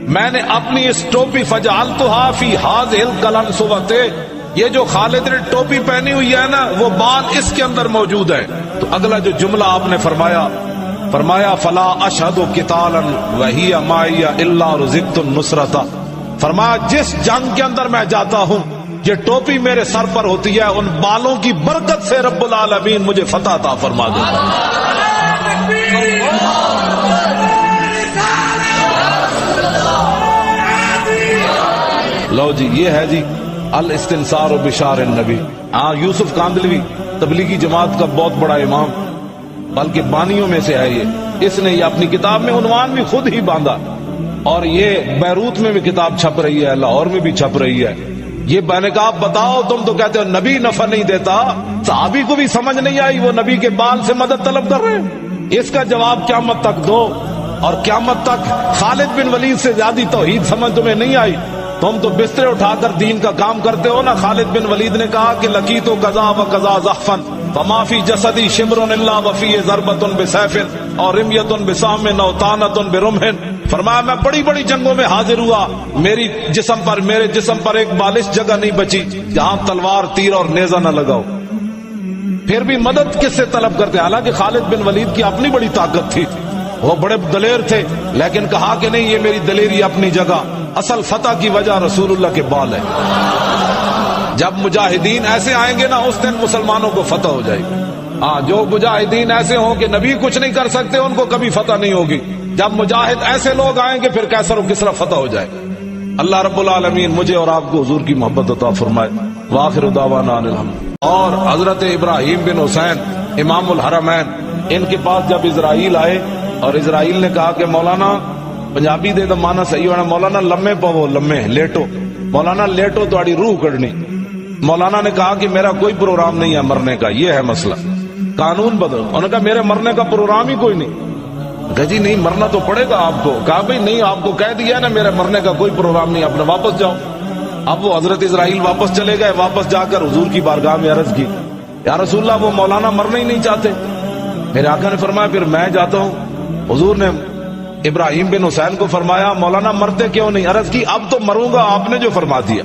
میں نے اپنی اس ٹوپی فجعلتها فی هذه القلنسوۃ، یہ جو خالد نے ٹوپی پہنی ہوئی ہے نا وہ بال اس کے اندر موجود ہے۔ تو اگلا جو جملہ آپ نے فرمایا فلا اشہد قتالا وہی معی الا رزقت النصرۃ، فرمایا جس جنگ کے اندر میں جاتا ہوں یہ ٹوپی میرے سر پر ہوتی ہے، ان بالوں کی برکت سے رب العالمین مجھے فتح عطا فرما دیتا۔ لو جی یہ ہے جی الاستنصار بشار النبی۔ ہاں یوسف کاندلوی تبلیغی جماعت کا بہت بڑا امام، بلکہ بانیوں میں سے ہے یہ، اس نے یہ اپنی کتاب میں عنوان بھی خود ہی باندھا، اور یہ بیروت میں بھی کتاب چھپ رہی ہے، لاہور میں بھی چھپ رہی ہے۔ یہ میں نے کہا بتاؤ تم تو کہتے ہو نبی نفع نہیں دیتا، صحابی کو بھی سمجھ نہیں آئی وہ نبی کے بال سے مدد طلب کر رہے ہیں، اس کا جواب قیامت تک دو، اور قیامت تک خالد بن ولید سے زیادہ توحید سمجھ تمہیں نہیں آئی، تم تو بسترے اٹھا کر دین کا کام کرتے ہو نا۔ خالد بن ولید نے کہا کہ لقیت قضا و قضا زحفا فما فی جسدی شمر الا وفی ضربۃ بسیف اور رمیۃ بسام او طعنۃ برمح، فرمایا میں بڑی بڑی جنگوں میں حاضر ہوا، میرے جسم پر ایک بالش جگہ نہیں بچی جہاں تلوار تیر اور نیزہ نہ لگاؤ، پھر بھی مدد کس سے طلب کرتے ہیں؟ حالانکہ خالد بن ولید کی اپنی بڑی طاقت تھی، وہ بڑے دلیر تھے، لیکن کہا کہ نہیں یہ میری دلیری اپنی جگہ، اصل فتح کی وجہ رسول اللہ کے بال ہے۔ جب مجاہدین ایسے آئیں گے نا اس دن مسلمانوں کو فتح ہو جائے گی۔ ہاں جو مجاہدین ایسے ہوں کہ نبی کچھ نہیں کر سکتے ان کو کبھی فتح نہیں ہوگی، جب مجاہد ایسے لوگ آئیں گے پھر کیسر و کسرا فتح ہو جائے۔ اللہ رب العالمین مجھے اور آپ کو حضور کی محبت عطا فرمائے۔ وآخر دعوانا ان الحمد۔ اور حضرت ابراہیم بن حسین امام الحرمین، ان کے پاس جب اسرائیل آئے اور اسرائیل نے کہا کہ مولانا پنجابی دے تو مانا صحیح ہونا، مولانا لمے پو لمے لیٹو، مولانا لیٹو تہاڈی روح کڈنی۔ مولانا نے کہا کہ میرا کوئی پروگرام نہیں ہے مرنے کا، یہ ہے مسئلہ، قانون بدلو۔ انہوں نے کہا میرے مرنے کا پروگرام ہی کوئی نہیں۔ کہا جی نہیں مرنا تو پڑے گا آپ کو۔ کہا بھائی نہیں آپ کو کہہ دیا نا میرے مرنے کا کوئی پروگرام نہیں، اپنے واپس جاؤ۔ اب وہ حضرت اسرائیل واپس چلے گئے، واپس جا کر حضور کی بارگاہ میں عرض کی یا رسول اللہ وہ مولانا مرنا ہی نہیں چاہتے۔ میرے آقا نے فرمایا پھر میں جاتا ہوں۔ حضور نے ابراہیم بن حسین کو فرمایا مولانا مرتے کیوں نہیں؟ عرض کی اب تو مروں گا، آپ نے جو فرما دیا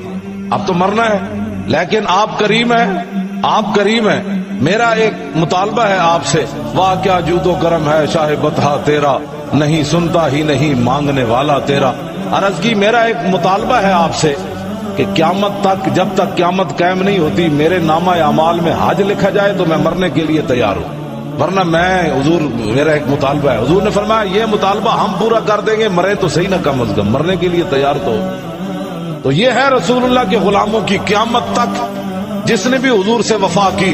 اب تو مرنا ہے، لیکن آپ کریم ہیں، میرا ایک مطالبہ ہے آپ سے، واہ کیا جود و کرم ہے شاہ بطحا تیرا، نہیں سنتا ہی نہیں مانگنے والا تیرا۔ عرض کی میرا ایک مطالبہ ہے آپ سے کہ قیامت تک جب تک قیامت قائم نہیں ہوتی میرے نامہ اعمال میں حج لکھا جائے تو میں مرنے کے لیے تیار ہوں، ورنہ میں حضور میرا ایک مطالبہ ہے۔ حضور نے فرمایا یہ مطالبہ ہم پورا کر دیں گے، مرے تو صحیح نہ کم از کم، مرنے کے لیے تیار تو یہ ہے رسول اللہ کے غلاموں کی قیامت تک جس نے بھی حضور سے وفا کی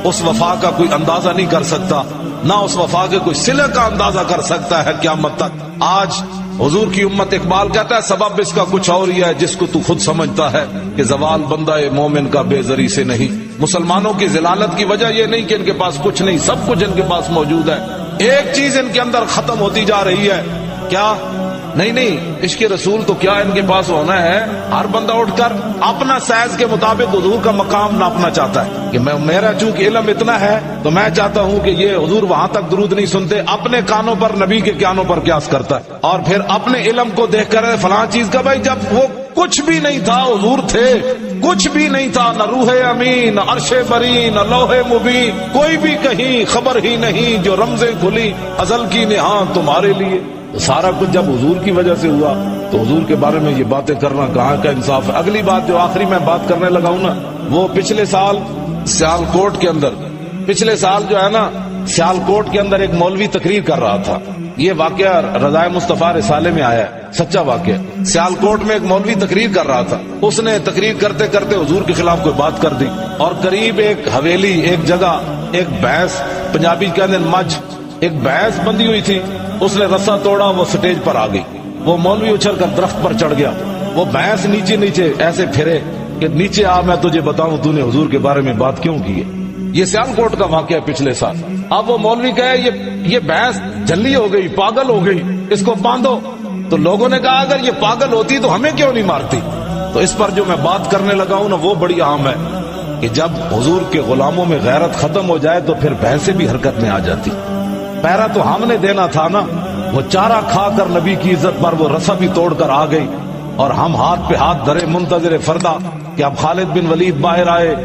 اس وفا کا کوئی اندازہ نہیں کر سکتا، نہ اس وفا کے کوئی صلہ کا اندازہ کر سکتا ہے قیامت تک۔ آج حضور کی امت اقبال کہتا ہے سبب اس کا کچھ اور ہی ہے جس کو تو خود سمجھتا ہے کہ زوال بندہ مومن کا بے زری سے نہیں۔ مسلمانوں کی ذلالت کی وجہ یہ نہیں کہ ان کے پاس کچھ نہیں، سب کچھ ان کے پاس موجود ہے، ایک چیز ان کے اندر ختم ہوتی جا رہی ہے، کیا؟ نہیں عشق رسول تو کیا ان کے پاس ہونا ہے؟ ہر بندہ اٹھ کر اپنا سائز کے مطابق حضور کا مقام ناپنا چاہتا ہے کہ میرا چونکہ علم اتنا ہے تو میں چاہتا ہوں کہ یہ حضور وہاں تک درود نہیں سنتے، اپنے کانوں پر نبی کے کانوں پر قیاس کرتا ہے، اور پھر اپنے علم کو دیکھ کر فلاں چیز کا بھائی جب وہ کچھ بھی نہیں تھا حضور تھے، کچھ بھی نہیں تھا، نہ روح امین، نہ عرش بری، نہ لوح مبین، کوئی بھی کہیں خبر ہی نہیں، جو رمزیں کھلی ازل کی نہاں تمہارے لیے۔ سارا کچھ جب حضور کی وجہ سے ہوا تو حضور کے بارے میں یہ باتیں کرنا کہاں کا انصاف ہے؟ اگلی بات جو آخری میں بات کرنے لگا ہوں نا، وہ پچھلے سال سیالکوٹ کے اندر، پچھلے سال جو ہے نا سیالکوٹ کے اندر ایک مولوی تقریر کر رہا تھا، یہ واقعہ رضائے مصطفیٰ رسالے میں آیا ہے، سچا واقعہ۔ سیالکوٹ میں ایک مولوی تقریر کر رہا تھا، اس نے تقریر کرتے کرتے حضور کے خلاف کوئی بات کر دی، اور قریب ایک حویلی ایک جگہ ایک بھینس، پنجابی کہتے ہیں مجھ، ایک بھینس بندھی ہوئی تھی، اس نے رسا توڑا، وہ سٹیج پر آ گئی، وہ مولوی اچھل کر درخت پر چڑھ گیا، وہ بھینس نیچے نیچے ایسے پھرے کہ نیچے آ میں تجھے بتاؤں تو نے حضور کے بارے میں بات کیوں کی ہے۔ یہ سیالکوٹ کا واقعہ پچھلے سال۔ اب وہ مولوی کہے یہ بھینس جھلی ہو گئی، پاگل ہو گئی، اس کو باندھو۔ تو لوگوں نے کہا اگر یہ پاگل ہوتی تو ہمیں کیوں نہیں مارتی؟ تو اس پر جو میں بات کرنے لگا ہوں نا وہ بڑی عام ہے کہ جب حضور کے غلاموں میں غیرت ختم ہو جائے تو پھر بھینسیں بھی حرکت میں آ جاتی. پہرا تو ہم نے دینا تھا نا. وہ چارہ کھا کر نبی کی عزت پر وہ رسا بھی توڑ کر آ گئی اور ہم ہاتھ پہ ہاتھ دھرے منتظر فردا کہ اب خالد بن ولید باہر آئے,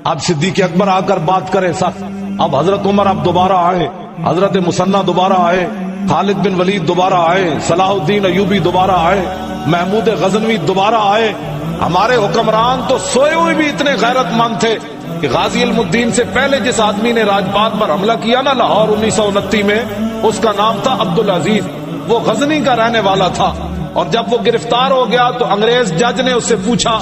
اب صدیق اکبر آ کر بات کرے سخت, اب حضرت عمر اب دوبارہ آئے, حضرت مسنہ دوبارہ آئے, خالد بن ولید دوبارہ آئے, صلاح الدین ایوبی دوبارہ آئے, محمود غزنوی دوبارہ آئے. ہمارے حکمران تو سوئے ہوئے بھی اتنے غیرت مند تھے کہ غازی علم الدین سے پہلے جس آدمی نے راجپات پر حملہ کیا نا لاہور 1929 میں, اس کا نام تھا عبدالعزیز. وہ غزنی کا رہنے والا تھا, اور جب وہ گرفتار ہو گیا تو انگریز جج نے اس سے پوچھا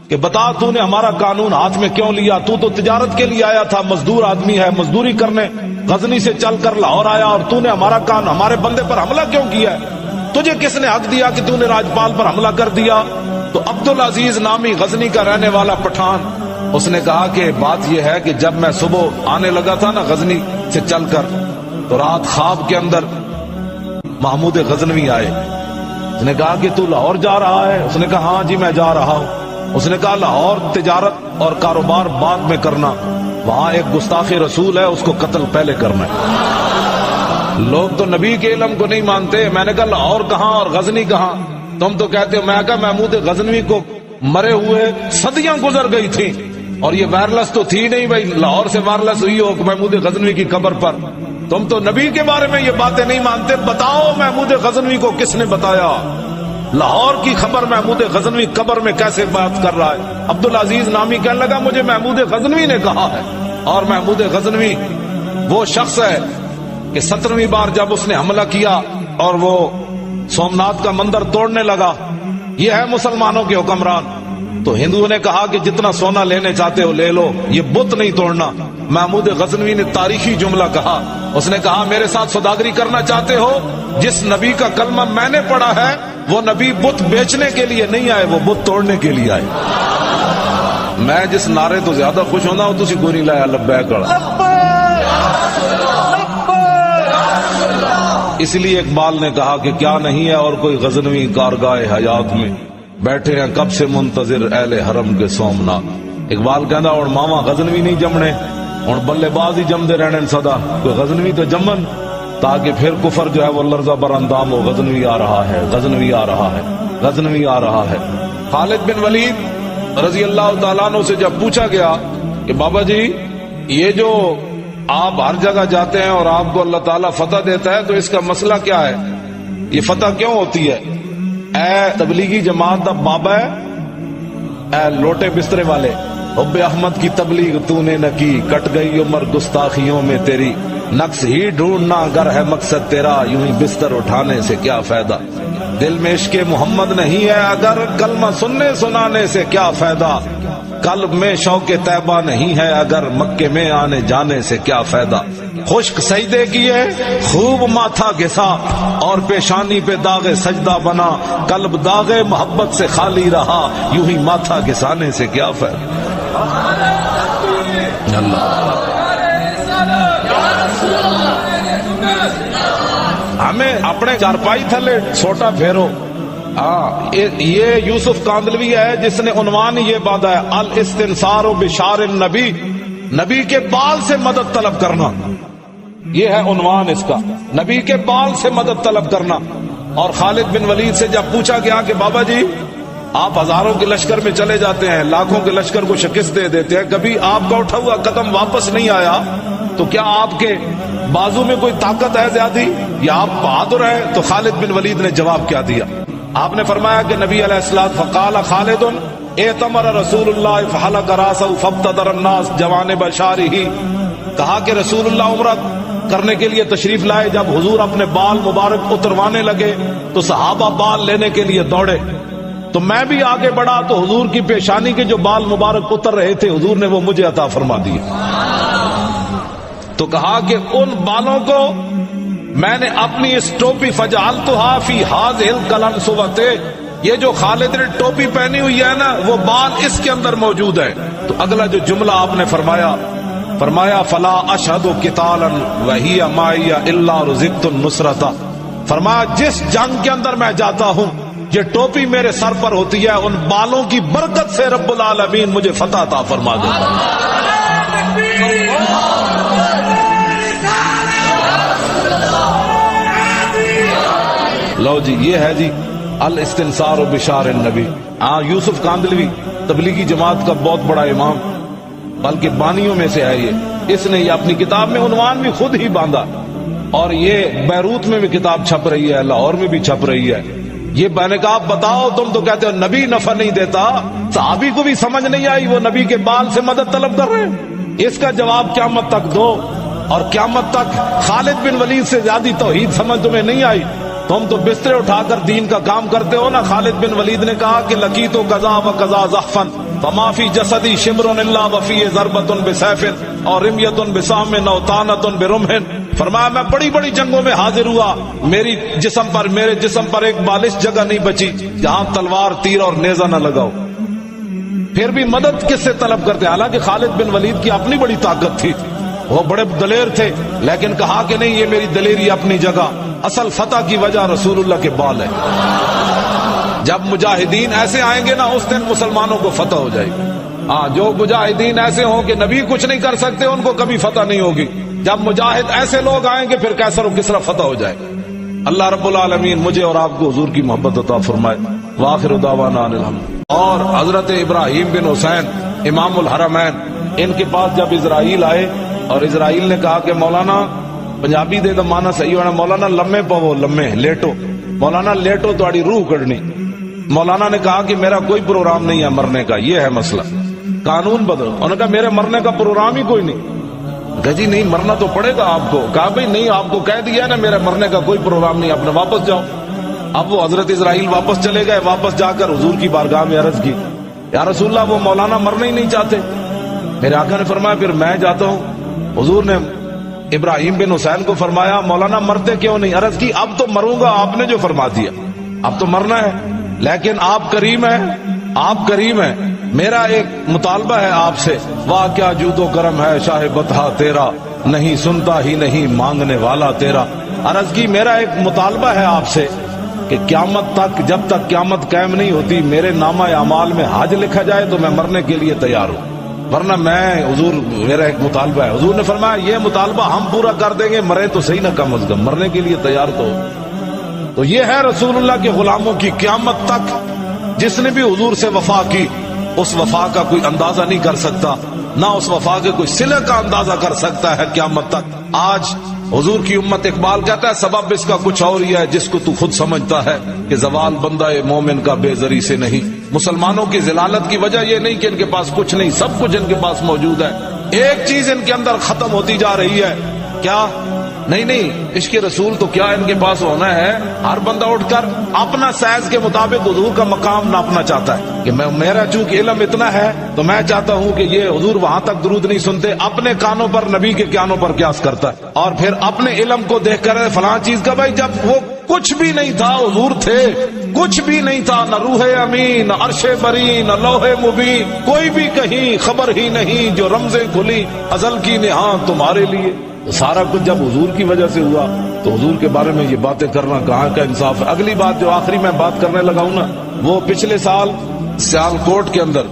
کہ بتا تو نے ہمارا قانون ہاتھ میں کیوں لیا؟ تو تجارت کے لیے آیا تھا, مزدور آدمی ہے, مزدوری کرنے غزنی سے چل کر لاہور آیا, اور تو نے ہمارا قانون ہمارے بندے پر حملہ کیوں کیا ہے؟ تجھے کس نے حق دیا کہ تو نے راجپال پر حملہ کر دیا؟ تو عبدالعزیز نامی غزنی کا رہنے والا پٹھان, اس نے کہا کہ بات یہ ہے کہ جب میں صبح آنے لگا تھا نا غزنی سے چل کر, تو رات خواب کے اندر محمود غزنوی آئے. اس نے کہا کہ تو لاہور جا رہا ہے؟ اس نے کہا ہاں جی میں جا رہا ہوں. اس نے کہا لاہور تجارت اور کاروبار بعد میں کرنا, وہاں ایک گستاخ رسول ہے, اس کو قتل پہلے کرنا ہے. لوگ تو نبی کے علم کو نہیں مانتے. میں نے کہا لاہور کہاں اور غزنی کہاں؟ تم تو کہتے ہو. میں کہا محمود غزنوی کو مرے ہوئے صدیاں گزر گئی تھی, اور یہ وائرلس تو تھی نہیں بھائی لاہور سے وائرلس ہوئی ہو محمود غزنوی کی قبر پر. تم تو نبی کے بارے میں یہ باتیں نہیں مانتے. بتاؤ محمود غزنوی کو کس نے بتایا؟ لاہور کی خبر محمود غزنوی قبر میں کیسے بات کر رہا ہے؟ عبدالعزیز نامی کہنے لگا مجھے محمود غزنوی نے کہا ہے. اور محمود غزنوی وہ شخص ہے کہ 17ویں بار جب اس نے حملہ کیا اور وہ سومناتھ کا مندر توڑنے لگا, یہ ہے مسلمانوں کے حکمران. تو ہندوؤں نے کہا کہ جتنا سونا لینے چاہتے ہو لے لو, یہ بت نہیں توڑنا. محمود غزنوی نے تاریخی جملہ کہا, اس نے کہا میرے ساتھ سوداگری کرنا چاہتے ہو؟ جس نبی کا کلمہ میں نے پڑھا ہے وہ نبی بت بیچنے کے لیے نہیں آئے, وہ بت توڑنے کے لیے آئے. میں جس نعرے تو زیادہ خوش ہونا ہوں تسی کوئی نہیں لایا لبیک کڑا. اس لیے اقبال نے کہا کہ کیا نہیں ہے اور کوئی غزنوی کارگاہ حیات میں, بیٹھے ہیں کب سے منتظر اہل حرم کے سومناتھ. اقبال کہنا اور ماما غزنوی نہیں جمنے, اور بلے باز ہی جمدے رہنے صدا, کوئی غزنوی تو جمن تاکہ پھر کفر جو ہے وہ لرزہ بر اندام ہو. غزنوی آ رہا ہے, غزنوی آ رہا ہے, غزنوی آ رہا ہے. خالد بن ولید رضی اللہ تعالیٰ عنہ سے جب پوچھا گیا کہ بابا جی یہ جو آپ ہر جگہ جاتے ہیں اور آپ کو اللہ تعالیٰ فتح دیتا ہے تو اس کا مسئلہ کیا ہے, یہ فتح کیوں ہوتی ہے؟ اے تبلیغی جماعت دا بابا ہے, اے لوٹے بسترے والے, حب احمد کی تبلیغ تو نے نہ کی, کٹ گئی عمر گستاخیوں میں تیری, نقص ہی ڈھونڈنا اگر ہے مقصد تیرا, یوں ہی بستر اٹھانے سے کیا فائدہ, دل میں عشق محمد نہیں ہے اگر کلمہ سننے سنانے سے کیا فائدہ, قلب میں شوق طیبہ نہیں ہے اگر مکے میں آنے جانے سے کیا فائدہ. خشک سجدے کیے خوب ماتھا گھسا اور پیشانی پہ داغ سجدہ بنا, قلب داغ محبت سے خالی رہا, یوں ہی ماتھا گھسانے سے کیا فائدہ. ہمیں اپنے چارپائی تھلے چھوٹا پھیرو. یہ یوسف کاندلوی ہے جس نے عنوان یہ باندھا ہے الاستنصار بشار النبی, نبی کے بال سے مدد طلب کرنا. یہ ہے عنوان اس کا, نبی کے بال سے مدد طلب کرنا. اور خالد بن ولید سے جب پوچھا گیا کہ بابا جی آپ ہزاروں کے لشکر میں چلے جاتے ہیں, لاکھوں کے لشکر کو شکست دے دیتے ہیں, کبھی آپ کا اٹھا ہوا قدم واپس نہیں آیا, تو کیا آپ کے بازو میں کوئی طاقت ہے زیادہ یا آپ بہادر ہیں؟ تو خالد بن ولید نے جواب کیا دیا؟ آپ نے فرمایا کہ نبی علیہ السلام فقال خالد اعتمر رسول اللہ فحلق راسہ فابتدر الناس جوانب شارہ, کہا کہ رسول اللہ عمرہ کرنے کے لیے تشریف لائے, جب حضور اپنے بال مبارک اتروانے لگے تو صحابہ بال لینے کے لیے دوڑے, تو میں بھی آگے بڑھا تو حضور کی پیشانی کے جو بال مبارک اتر رہے تھے حضور نے وہ مجھے عطا فرما دیے. تو کہا کہ ان بالوں کو میں نے اپنی اس ٹوپی فجعلتها فی هذه القلنسوۃ, یہ جو خالد نے ٹوپی پہنی ہوئی ہے نا وہ بال اس کے اندر موجود ہے. تو اگلا جو جملہ آپ نے فرمایا فلا اشهد قتالا وهي معي الا رزقت النصرۃ, فرمایا جس جنگ کے اندر میں جاتا ہوں یہ ٹوپی میرے سر پر ہوتی ہے، ان بالوں کی برکت سے رب العالمین مجھے فتح عطا فرما دے۔ لو جی یہ ہے جی الاستنصار بشار النبی۔ ہاں یوسف کاندلوی تبلیغی جماعت کا بہت بڑا امام، بلکہ بانیوں میں سے ہے یہ، اس نے یہ اپنی کتاب میں عنوان بھی خود ہی باندھا، اور یہ بیروت میں بھی کتاب چھپ رہی ہے، لاہور میں بھی چھپ رہی ہے۔ یہ میں نے کہا بتاؤ، تم تو کہتے ہو نبی نفع نہیں دیتا، صحابی کو بھی سمجھ نہیں آئی، وہ نبی کے بال سے مدد طلب کر رہے ہیں۔ اس کا جواب قیامت تک دو، اور قیامت تک خالد بن ولید سے زیادہ توحید سمجھ تمہیں نہیں آئی، تم تو بسترے اٹھا کر دین کا کام کرتے ہو نا۔ خالد بن ولید نے کہا کہ لقیت قضا و قضا زحفن فما فی جسدی شمر الا وفی ضربۃ بسیف اور رمیۃ بسام او طعنۃ برمح۔ فرمایا میں بڑی بڑی جنگوں میں حاضر ہوا، میرے جسم پر ایک بالش جگہ نہیں بچی جہاں تلوار تیر اور نیزہ نہ لگاؤ۔ پھر بھی مدد کس سے طلب کرتے؟ حالانکہ خالد بن ولید کی اپنی بڑی طاقت تھی، وہ بڑے دلیر تھے، لیکن کہا کہ نہیں، یہ میری دلیری اپنی جگہ، اصل فتح کی وجہ رسول اللہ کے بال ہے۔ جب مجاہدین ایسے آئیں گے نا، اس دن مسلمانوں کو فتح ہو جائے گی۔ ہاں جو مجاہدین ایسے ہوں کہ نبی کچھ نہیں کر سکتے، ان کو کبھی فتح نہیں ہوگی۔ جب مجاہد ایسے لوگ آئیں گے، پھر کیسر و کسرا فتح ہو جائے گا۔ اللہ رب العالمین مجھے اور آپ کو حضور کی محبت عطا فرمائے۔ وآخر دعوانا ان الحمد۔ اور حضرت ابراہیم بن حسین امام الحرمین، ان کے پاس جب اسرائیل آئے اور اسرائیل نے کہا کہ مولانا، پنجابی دے مانا صحیح ہونا، مولانا لمے پو، لمے لیٹو، مولانا لیٹو تھوڑی روح کڑنی۔ مولانا نے کہا کہ میرا کوئی پروگرام نہیں ہے مرنے کا، یہ ہے مسئلہ، قانون بدلو۔ انہوں نے کہا میرے مرنے کا پروگرام ہی کوئی نہیں۔ کہا جی نہیں مرنا تو پڑے گا آپ کو۔ کہا بھئی نہیں، آپ کو کہہ دیا نا میرے مرنے کا کوئی پروگرام نہیں، اپنے واپس جاؤ۔ اب وہ حضرت اسرائیل واپس چلے گئے، واپس جا کر حضور کی بارگاہ میں عرض کی، یا رسول اللہ وہ مولانا مرنا ہی نہیں چاہتے۔ میرے آقا نے فرمایا پھر میں جاتا ہوں۔ حضور نے ابراہیم بن حسین کو فرمایا مولانا مرتے کیوں نہیں؟ عرض کی اب تو مروں گا، آپ نے جو فرما دیا، اب تو مرنا ہے، لیکن آپ کریم ہیں، آپ کریم ہیں، میرا ایک مطالبہ ہے آپ سے۔ واہ کیا جود و کرم ہے شاہ بطحا تیرا، نہیں سنتا ہی نہیں مانگنے والا تیرا۔ عرض کی میرا ایک مطالبہ ہے آپ سے کہ قیامت تک، جب تک قیامت قائم نہیں ہوتی، میرے نامہ اعمال میں حج لکھا جائے تو میں مرنے کے لیے تیار ہوں، ورنہ میں حضور میرا ایک مطالبہ ہے۔ حضور نے فرمایا یہ مطالبہ ہم پورا کر دیں گے، مرے تو صحیح نہ، کم از کم مرنے کے لیے تیار تو یہ ہے رسول اللہ کے غلاموں کی قیامت تک۔ جس نے بھی حضور سے وفا کی، اس وفا کا کوئی اندازہ نہیں کر سکتا، نہ اس وفا کے کوئی صلہ کا اندازہ کر سکتا ہے قیامت تک۔ آج حضور کی امت، اقبال کہتا ہے سبب اس کا کچھ اور ہی ہے جس کو تو خود سمجھتا ہے کہ زوال بندہ مومن کا بے زری سے نہیں۔ مسلمانوں کی ذلالت کی وجہ یہ نہیں کہ ان کے پاس کچھ نہیں، سب کچھ ان کے پاس موجود ہے، ایک چیز ان کے اندر ختم ہوتی جا رہی ہے، کیا؟ نہیں عشق رسول تو کیا ان کے پاس ہونا ہے؟ ہر بندہ اٹھ کر اپنا سائز کے مطابق حضور کا مقام ناپنا چاہتا ہے کہ میرا چونکہ علم اتنا ہے تو میں چاہتا ہوں کہ یہ حضور وہاں تک درود نہیں سنتے، اپنے کانوں پر نبی کے کانوں پر قیاس کرتا ہے، اور پھر اپنے علم کو دیکھ کر فلاں چیز کا، بھائی جب وہ کچھ بھی نہیں تھا حضور تھے، کچھ بھی نہیں تھا، نہ روح امین، نہ عرش بری، نہ لوح مبین، کوئی بھی کہیں خبر ہی نہیں، جو رمزیں کھلی ازل کی نہاں تمہارے لیے۔ سارا کچھ جب حضور کی وجہ سے ہوا تو حضور کے بارے میں یہ باتیں کرنا کہاں کا انصاف ہے؟ اگلی بات جو آخری میں بات کرنے لگا ہوں نا، وہ پچھلے سال سیالکوٹ کے اندر،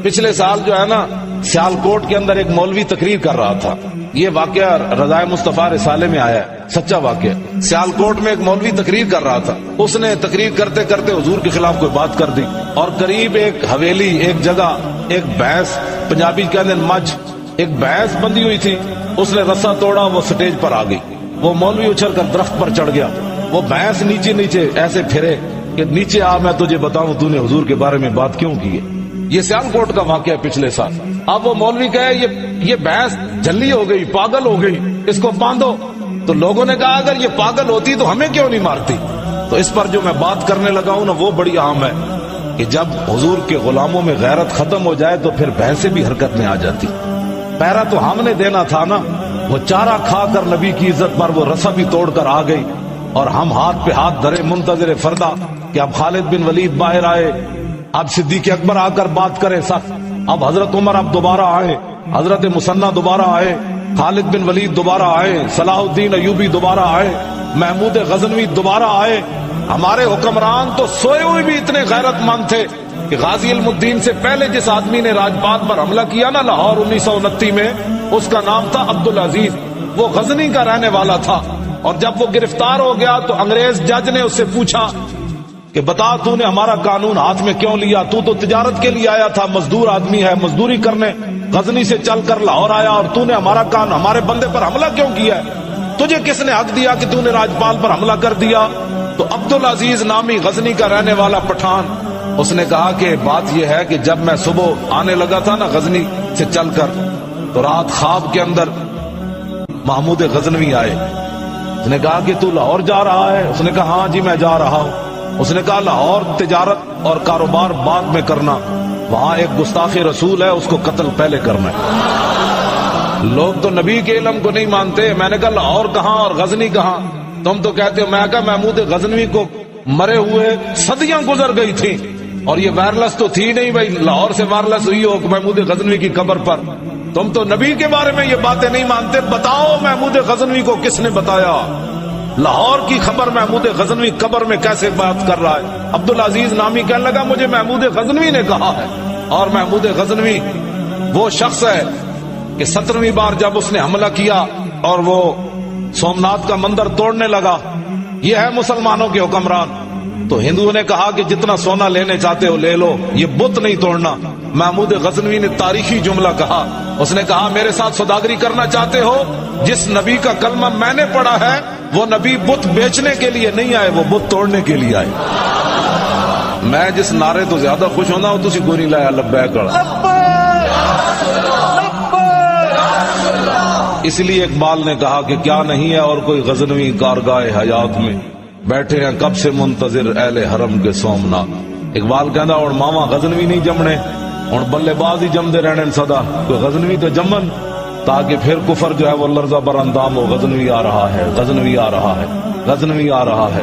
پچھلے سال جو ہے نا سیالکوٹ کے اندر ایک مولوی تقریر کر رہا تھا، یہ واقعہ رضائے مصطفیٰ رسالے میں آیا ہے، سچا واقعہ۔ سیالکوٹ میں ایک مولوی تقریر کر رہا تھا، اس نے تقریر کرتے کرتے حضور کے خلاف کوئی بات کر دی، اور قریب ایک حویلی، ایک جگہ، ایک بھینس، پنجابی کہتے ہیں مجھ، ایک بھینس بندھی ہوئی تھی، اس نے رسا توڑا، وہ سٹیج پر آ گئی، وہ مولوی اچھل کر درخت پر چڑھ گیا، وہ بھینس نیچے نیچے ایسے پھرے کہ نیچے آ، میں تجھے بتاؤں تو نے حضور کے بارے میں بات کیوں کی ہے۔ یہ سیالکوٹ کا واقعہ ہے پچھلے سال۔ اب وہ مولوی کہے یہ بھینس جھلی ہو گئی، پاگل ہو گئی، اس کو باندھو۔ تو لوگوں نے کہا اگر یہ پاگل ہوتی تو ہمیں کیوں نہیں مارتی؟ تو اس پر جو میں بات کرنے لگا ہوں نا، وہ بڑی عام ہے کہ جب حضور کے غلاموں میں غیرت ختم ہو جائے تو پھر بھینسیں بھی حرکت میں آ جاتی۔ پہرا تو ہم نے دینا تھا نا، وہ چارہ کھا کر نبی کی عزت پر وہ رسا بھی توڑ کر آ گئی، اور ہم ہاتھ پہ ہاتھ دھرے منتظر فردا کہ اب خالد بن ولید باہر آئے، اب صدیق اکبر آ کر بات کرے سخت، اب حضرت عمر اب دوبارہ آئے، حضرت مسنہ دوبارہ آئے، خالد بن ولید دوبارہ آئے، صلاح الدین ایوبی دوبارہ آئے، محمود غزنوی دوبارہ آئے. ہمارے حکمران تو سوئے ہوئے بھی اتنے غیرت مند تھے کہ غازی علم الدین سے پہلے جس آدمی نے راجپات پر حملہ کیا نا لاہور 1929 میں، اس کا نام تھا عبدالعزیز. وہ غزنی کا رہنے والا تھا، اور جب وہ گرفتار ہو گیا تو انگریز جج نے اس سے پوچھا کہ بتا تو نے ہمارا قانون ہاتھ میں کیوں لیا؟ تو تجارت کے لیے آیا تھا، مزدور آدمی ہے، مزدوری کرنے غزنی سے چل کر لاہور آیا، اور تو نے ہمارے بندے پر حملہ کیوں کیا ہے؟ تجھے کس نے حق دیا کہ تو نے راجپال پر حملہ کر دیا؟ تو عبدالعزیز نامی غزنی کا رہنے والا پٹھان، اس نے کہا کہ بات یہ ہے کہ جب میں صبح آنے لگا تھا نا غزنی سے چل کر، تو رات خواب کے اندر محمود غزنوی آئے. اس نے کہا کہ تو لاہور جا رہا ہے؟ اس نے کہا ہاں جی میں جا رہا ہوں. اس نے کہا لاہور تجارت اور کاروبار بعد میں کرنا، وہاں ایک گستاخ رسول ہے، اس کو قتل پہلے کرنا ہے. لوگ تو نبی کے علم کو نہیں مانتے. میں نے کہا لاہور کہاں اور غزنی کہاں؟ تم تو کہتے ہو. میں کہا محمود غزنوی کو مرے ہوئے صدیاں گزر گئی تھی، اور یہ وائرلس تو تھی نہیں بھائی لاہور سے وائرلس ہوئی ہو محمود غزنوی کی قبر پر. تم تو نبی کے بارے میں یہ باتیں نہیں مانتے. بتاؤ محمود غزنوی کو کس نے بتایا؟ لاہور کی خبر محمود غزنوی قبر میں کیسے بات کر رہا ہے؟ عبدالعزیز نامی کہنے لگا مجھے محمود غزنوی نے کہا ہے. اور محمود غزنوی وہ شخص ہے کہ 17ویں بار جب اس نے حملہ کیا اور وہ سومناتھ کا مندر توڑنے لگا، یہ ہے مسلمانوں کے حکمران. تو ہندوؤں نے کہا کہ جتنا سونا لینے چاہتے ہو لے لو، یہ بت نہیں توڑنا. محمود غزنوی نے تاریخی جملہ کہا. اس نے کہا میرے ساتھ سوداگری کرنا چاہتے ہو؟ جس نبی کا کلمہ میں نے پڑھا ہے وہ نبی بت بیچنے کے لیے نہیں آئے، وہ بت توڑنے کے لیے آئے. میں جس نعرے تو زیادہ خوش ہونا ہوں تسی گوری لایا لبیک. اس لیے اقبال نے کہا کہ کیا نہیں ہے اور کوئی غزنوی کارگاہ حیات میں، بیٹھے ہیں کب سے منتظر اہل حرم کے سومناتھ. اقبال کہندا اور ماما غزنوی نہیں جمنے، اور بلے باز ہی جمدے رہنے صدا. کوئی غزنوی تو جمن تاکہ پھر کفر جو ہے وہ لرزہ بر اندام ہو. غزنوی آ رہا ہے، غزنوی آ رہا ہے، غزنوی آ رہا ہے.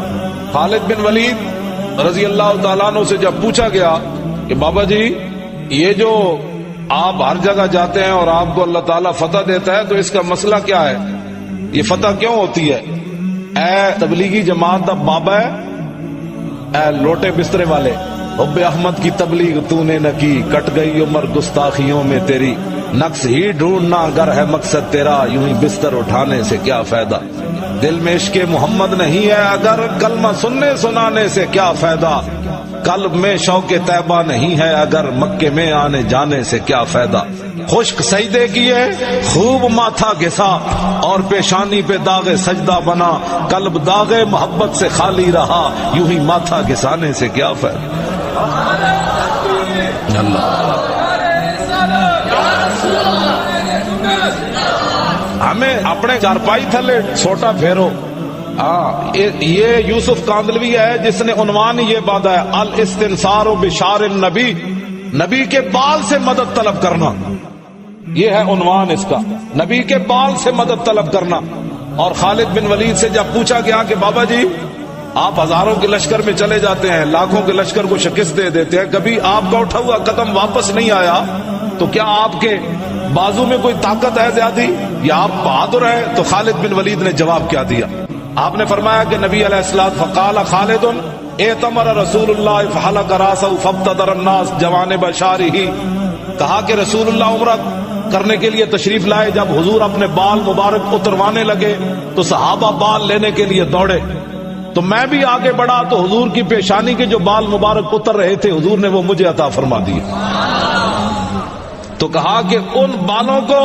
خالد بن ولید رضی اللہ تعالیٰ عنہ سے جب پوچھا گیا کہ بابا جی یہ جو آپ ہر جگہ جاتے ہیں اور آپ کو اللہ تعالیٰ فتح دیتا ہے تو اس کا مسئلہ کیا ہے؟ یہ فتح کیوں ہوتی ہے؟ اے تبلیغی جماعت دا بابا ہے، اے لوٹے بسترے والے، حب احمد کی تبلیغ تو نے نہ کی، کٹ گئی عمر گستاخیوں میں تیری، نقص ہی ڈھونڈنا اگر ہے مقصد تیرا، یوں ہی بستر اٹھانے سے کیا فائدہ، دل میں عشق محمد نہیں ہے اگر کلمہ سننے سنانے سے کیا فائدہ، قلب میں شوق طیبہ نہیں ہے اگر مکے میں آنے جانے سے کیا فائدہ، خشک سجدے کیے خوب ماتھا گھسا اور پیشانی پہ داغ سجدہ بنا، قلب داغ محبت سے خالی رہا، یوں ہی ماتھا گھسانے سے کیا فائدہ. ہمیں اپنے چارپائی تھلے چھوٹا پھیرو. یہ یوسف کاندلوی ہے جس نے عنوان یہ باندھا ہے الاستنصار بشار النبی، نبی کے بال سے مدد طلب کرنا. یہ ہے عنوان اس کا، نبی کے بال سے مدد طلب کرنا. اور خالد بن ولید سے جب پوچھا گیا کہ بابا جی آپ ہزاروں کے لشکر میں چلے جاتے ہیں، لاکھوں کے لشکر کو شکست دے دیتے ہیں، کبھی آپ کا اٹھا ہوا قدم واپس نہیں آیا، تو کیا آپ کے بازو میں کوئی طاقت ہے زیادہ یا آپ بہادر ہیں؟ تو خالد بن ولید نے جواب کیا دیا؟ آپ نے فرمایا کہ نبی علیہ السلام فقال خالد اعتمر رسول اللہ فحلق راسہ فابتدر الناس جوانب شارہ، کہا کہ رسول اللہ عمرہ کرنے کے لیے تشریف لائے، جب حضور اپنے بال مبارک اتروانے لگے تو صحابہ بال لینے کے لیے دوڑے، تو میں بھی آگے بڑھا تو حضور کی پیشانی کے جو بال مبارک اتر رہے تھے حضور نے وہ مجھے عطا فرما دیے. تو کہا کہ ان بالوں کو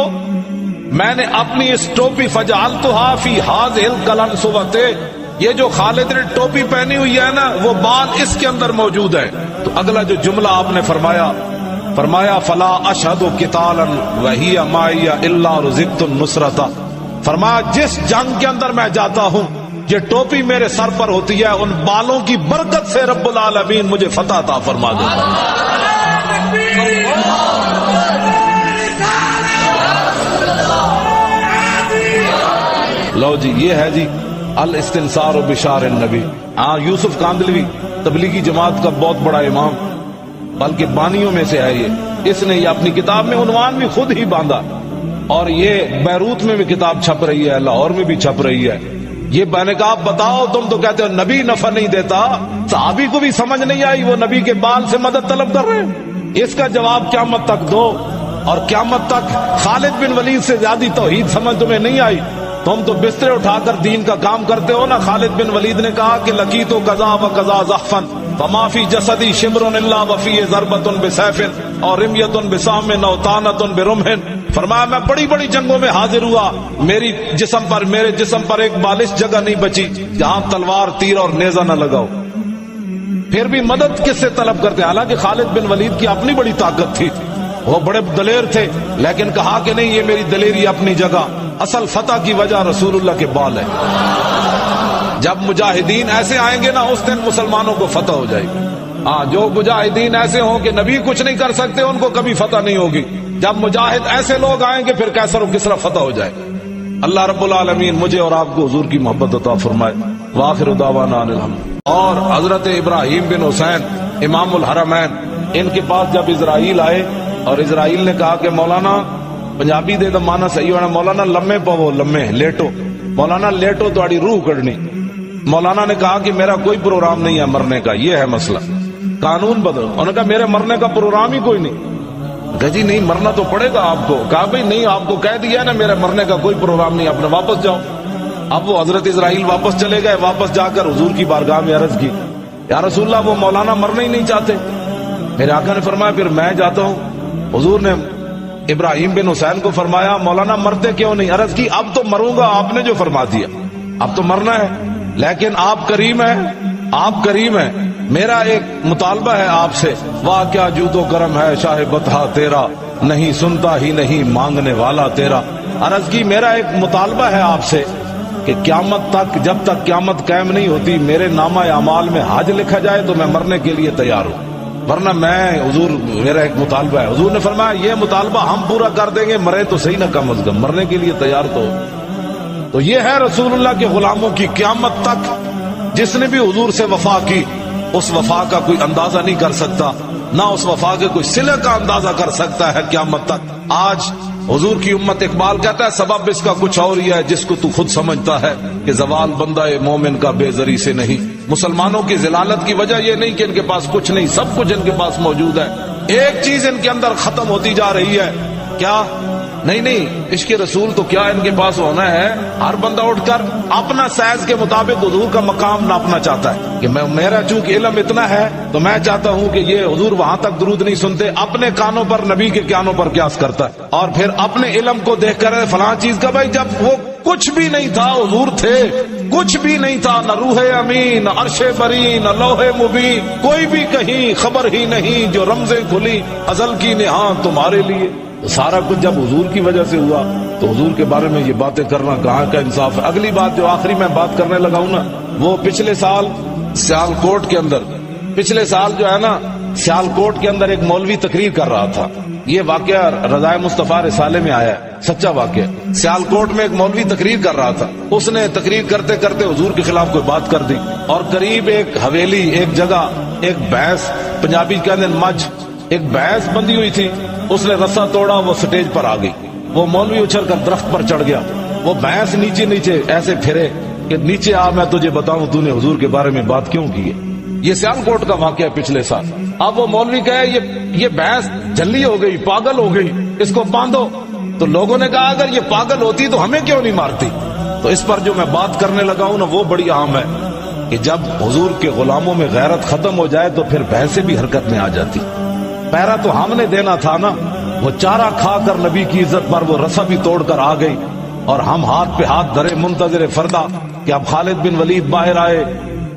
میں نے اپنی اس ٹوپی فجعلتها فی هذه القلنسوۃ، یہ جو خالد نے ٹوپی پہنی ہوئی ہے نا وہ بال اس کے اندر موجود ہے. تو اگلا جو جملہ آپ نے فرمایا فلا اشہد قتالا وہی معی الا رزقت النصرۃ، فرمایا جس جنگ کے اندر میں جاتا ہوں یہ ٹوپی میرے سر پر ہوتی ہے، ان بالوں کی برکت سے رب العالمین مجھے فتح عطا فرما دے. لو جی یہ ہے جی الاستنصار بشار النبی. یوسف کاندلوی تبلیغی جماعت کا بہت بڑا امام، بلکہ بانیوں میں سے ہے یہ. اس نے یہ اپنی کتاب میں عنوان بھی خود ہی باندھا، اور یہ بیروت میں بھی کتاب چھپ رہی ہے، لاہور میں بھی چھپ رہی ہے. یہ میں نے کہا آپ بتاؤ، تم تو کہتے ہو نبی نفع نہیں دیتا، صحابی کو بھی سمجھ نہیں آئی، وہ نبی کے بال سے مدد طلب کر رہے ہیں۔ اس کا جواب قیامت تک دو، اور قیامت تک خالد بن ولید سے زیادہ توحید سمجھ تمہیں نہیں آئی، تم تو بسترے اٹھا کر دین کا کام کرتے ہو نا۔ خالد بن ولید نے کہا کہ لقیت قضا و قضا زحفا فما فی جسدی شبر الا وفی ضربۃ بسیف اور رمیۃ بسام او طعنۃ برمح، فرمایا میں بڑی بڑی جنگوں میں حاضر ہوا، میرے جسم پر ایک بالش جگہ نہیں بچی جہاں تلوار، تیر اور نیزہ نہ لگاؤ۔ پھر بھی مدد کس سے طلب کرتے؟ حالانکہ خالد بن ولید کی اپنی بڑی طاقت تھی، وہ بڑے دلیر تھے، لیکن کہا کہ نہیں، یہ میری دلیری اپنی جگہ، اصل فتح کی وجہ رسول اللہ کے بال ہے۔ جب مجاہدین ایسے آئیں گے نا، اس دن مسلمانوں کو فتح ہو جائے گی۔ ہاں، جو مجاہدین ایسے ہوں کہ نبی کچھ نہیں کر سکتے، ان کو کبھی فتح نہیں ہوگی۔ جب مجاہد ایسے لوگ آئیں گے، پھر کیسر و کسرا فتح ہو جائے گا۔ اللہ رب العالمین مجھے اور آپ کو حضور کی محبت عطا فرمائے۔ وآخر دعوانا ان الحمد۔ اور حضرت ابراہیم بن حسین امام الحرمین، ان کے پاس جب اسرائیل آئے اور اسرائیل نے کہا کہ مولانا، پنجابی دے تو مانا صحیح ہونا، مولانا لمے پو، لمے لیٹو، مولانا لیٹو تھوڑی روح کڑنی۔ مولانا نے کہا کہ میرا کوئی پروگرام نہیں ہے مرنے کا، یہ ہے مسئلہ، قانون بدلو۔ انہوں نے کہا میرے مرنے کا پروگرام ہی کوئی نہیں۔ کہا جی نہیں، مرنا تو پڑے گا آپ کو۔ کہا بھائی نہیں، آپ کو کہہ دیا نا میرے مرنے کا کوئی پروگرام نہیں، اپنے واپس جاؤ۔ اب وہ حضرت اسرائیل واپس چلے گئے، واپس جا کر حضور کی بارگاہ میں عرض کی، یا رسول اللہ وہ مولانا مرنا ہی نہیں چاہتے۔ میرے آقا نے فرمایا پھر میں جاتا ہوں۔ حضور نے ابراہیم بن حسین کو فرمایا مولانا مرتے کیوں نہیں؟ عرض کی اب تو مروں گا، آپ نے جو فرما دیا، اب تو مرنا ہے، لیکن آپ کریم ہیں، آپ کریم ہیں، میرا ایک مطالبہ ہے آپ سے۔ واہ کیا جود و کرم ہے شاہ بطحا تیرا، نہیں سنتا ہی نہیں مانگنے والا تیرا۔ عرض کی میرا ایک مطالبہ ہے آپ سے کہ قیامت تک، جب تک قیامت قائم نہیں ہوتی، میرے نامہ اعمال میں حج لکھا جائے تو میں مرنے کے لیے تیار ہوں، ورنہ میں، حضور میرا ایک مطالبہ ہے۔ حضور نے فرمایا یہ مطالبہ ہم پورا کر دیں گے، مرے تو صحیح نہ، کم از کم مرنے کے لیے تیار تو یہ ہے رسول اللہ کے غلاموں کی قیامت تک۔ جس نے بھی حضور سے وفا کی، اس وفا کا کوئی اندازہ نہیں کر سکتا، نہ اس وفا کے کوئی صلہ کا اندازہ کر سکتا ہے قیامت تک۔ آج حضور کی امت، اقبال کہتا ہے سبب اس کا کچھ اور ہی ہے جس کو تو خود سمجھتا ہے کہ زوال بندہ مومن کا بے زری سے نہیں۔ مسلمانوں کی ذلالت کی وجہ یہ نہیں کہ ان کے پاس کچھ نہیں، سب کچھ ان کے پاس موجود ہے، ایک چیز ان کے اندر ختم ہوتی جا رہی ہے، کیا؟ نہیں، عشق رسول تو کیا ان کے پاس ہونا ہے؟ ہر بندہ اٹھ کر اپنا سائز کے مطابق حضور کا مقام ناپنا چاہتا ہے کہ میرا چونکہ علم اتنا ہے تو میں چاہتا ہوں کہ یہ حضور وہاں تک درود نہیں سنتے، اپنے کانوں پر نبی کے کانوں پر قیاس کرتا ہے، اور پھر اپنے علم کو دیکھ کر فلاں چیز کا، بھائی جب وہ کچھ بھی نہیں تھا حضور تھے، کچھ بھی نہیں تھا، نہ روح امین، نہ عرش بری، نہ لوح مبین، کوئی بھی کہیں خبر ہی نہیں، جو رمزیں کھلی ازل کی نہاں تمہارے لیے۔ سارا کچھ جب حضور کی وجہ سے ہوا تو حضور کے بارے میں یہ باتیں کرنا کہاں کا انصاف ہے؟ اگلی بات جو آخری میں بات کرنے لگا ہوں نا، وہ پچھلے سال سیالکوٹ کے اندر، پچھلے سال جو ہے نا سیالکوٹ کے اندر ایک مولوی تقریر کر رہا تھا، یہ واقعہ رضائے مصطفیٰ رسالے میں آیا ہے، سچا واقعہ۔ سیالکوٹ میں ایک مولوی تقریر کر رہا تھا، اس نے تقریر کرتے کرتے حضور کے خلاف کوئی بات کر دی، اور قریب ایک حویلی، ایک جگہ، ایک بھینس، پنجابی کہتے ہیں مجھ، ایک بھینس بندھی ہوئی تھی، اس نے رسا توڑا، وہ سٹیج پر آ گئی، وہ مولوی اچھل کر درخت پر چڑھ گیا، وہ بھینس نیچے نیچے ایسے پھرے کہ نیچے آ، میں تجھے بتاؤں تو نے حضور کے بارے میں بات کیوں کی ہے۔ یہ سیالکوٹ کا واقعہ ہے پچھلے سال۔ اب وہ مولوی کہے یہ بھینس جھلی ہو گئی، پاگل ہو گئی، اس کو باندھو۔ تو لوگوں نے کہا اگر یہ پاگل ہوتی تو ہمیں کیوں نہیں مارتی؟ تو اس پر جو میں بات کرنے لگا ہوں نا، وہ بڑی عام ہے کہ جب حضور کے غلاموں میں غیرت ختم ہو جائے تو پھر بھینسیں بھی حرکت میں آ جاتی۔ پہرا تو ہم نے دینا تھا نا، وہ چارہ کھا کر نبی کی عزت پر وہ رسا بھی توڑ کر آ گئی، اور ہم ہاتھ پہ ہاتھ دھرے منتظر فردا کہ اب خالد بن ولید باہر آئے،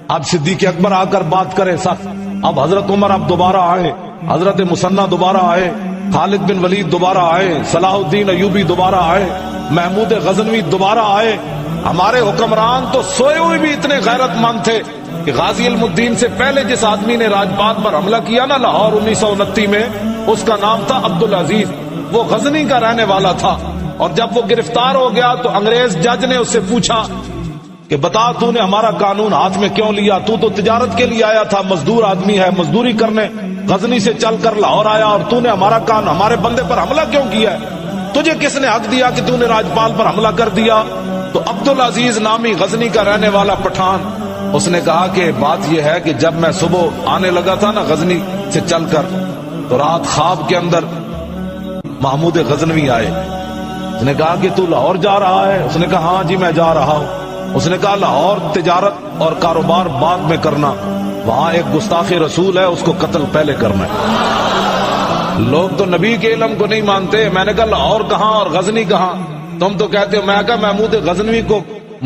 اب صدیق اکبر آ کر بات کرے سخت، اب حضرت عمر اب دوبارہ آئے، حضرت مسنہ دوبارہ آئے، خالد بن ولید دوبارہ آئے، صلاح الدین ایوبی دوبارہ آئے، محمود غزنوی دوبارہ آئے۔ ہمارے حکمران تو سوئے ہوئے بھی اتنے غیرت مند تھے کہ غازی علم الدین سے پہلے جس آدمی نے راجپات پر حملہ کیا نا لاہور 1929 میں، اس کا نام تھا عبدالعزیز، وہ غزنی کا رہنے والا تھا، اور جب وہ گرفتار ہو گیا تو انگریز جج نے اس سے پوچھا کہ بتا تو نے ہمارا قانون ہاتھ میں کیوں لیا؟ تو تجارت کے لیے آیا تھا، مزدور آدمی ہے، مزدوری کرنے غزنی سے چل کر لاہور آیا، اور تو نے ہمارے بندے پر حملہ کیوں کیا ہے؟ تجھے کس نے حق دیا کہ تو نے راجپال پر حملہ کر دیا؟ تو عبدالعزیز نامی غزنی کا رہنے والا پٹھان، اس نے کہا کہ بات یہ ہے کہ جب میں صبح آنے لگا تھا نا غزنی سے چل کر، تو رات خواب کے اندر محمود غزنوی آئے. اس نے کہا کہ تو لاہور جا رہا ہے؟ اس نے کہا ہاں جی میں جا رہا ہوں. اس نے کہا لاہور تجارت اور کاروبار بعد میں کرنا، وہاں ایک گستاخ رسول ہے، اس کو قتل پہلے کرنا ہے. لوگ تو نبی کے علم کو نہیں مانتے. میں نے کہا لاہور کہاں اور غزنی کہاں؟ تم تو کہتے ہو. میں کہا محمود غزنوی کو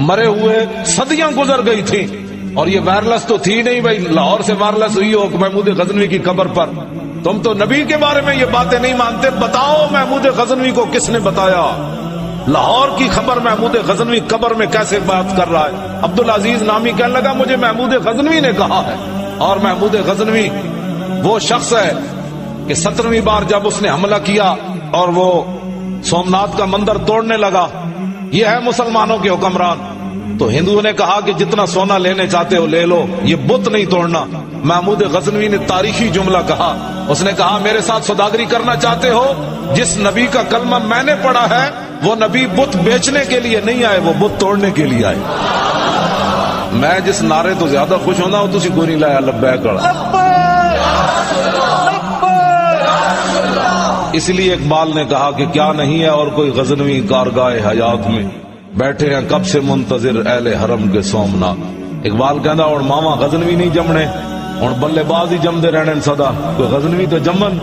مرے ہوئے صدیاں گزر گئی تھی، اور یہ وائرلس تو تھی نہیں بھائی لاہور سے وائرلس ہوئی ہو محمود غزنوی کی قبر پر. تم تو نبی کے بارے میں یہ باتیں نہیں مانتے. بتاؤ محمود غزنوی کو کس نے بتایا؟ لاہور کی خبر محمود غزنوی قبر میں کیسے بات کر رہا ہے؟ عبدالعزیز نامی کہنے لگا مجھے محمود غزنوی نے کہا ہے. اور محمود غزنوی وہ شخص ہے کہ 17ویں بار جب اس نے حملہ کیا اور وہ سومناتھ کا مندر توڑنے لگا، یہ ہے مسلمانوں کے حکمران. تو ہندوؤں نے کہا کہ جتنا سونا لینے چاہتے ہو لے لو، یہ بت نہیں توڑنا. محمود غزنوی نے تاریخی جملہ کہا. اس نے کہا میرے ساتھ سوداگری کرنا چاہتے ہو؟ جس نبی کا کلمہ میں نے پڑھا ہے وہ نبی بت بیچنے کے لیے نہیں آئے، وہ بت توڑنے کے لیے آئے. میں جس نعرے تو زیادہ خوش ہونا ہوں تسی کوئی نہیں لایا لبیک. اس لیے اقبال نے کہا کہ کیا نہیں ہے اور کوئی غزنوی کارگاہ حیات میں، بیٹھے ہیں کب سے منتظر اہل حرم کے سومناتھ. اقبال کہندا اور ماما غزنوی نہیں جمنے، اور بلے باز ہی جمدے رہنے سدا، کوئی غزنوی تو جمن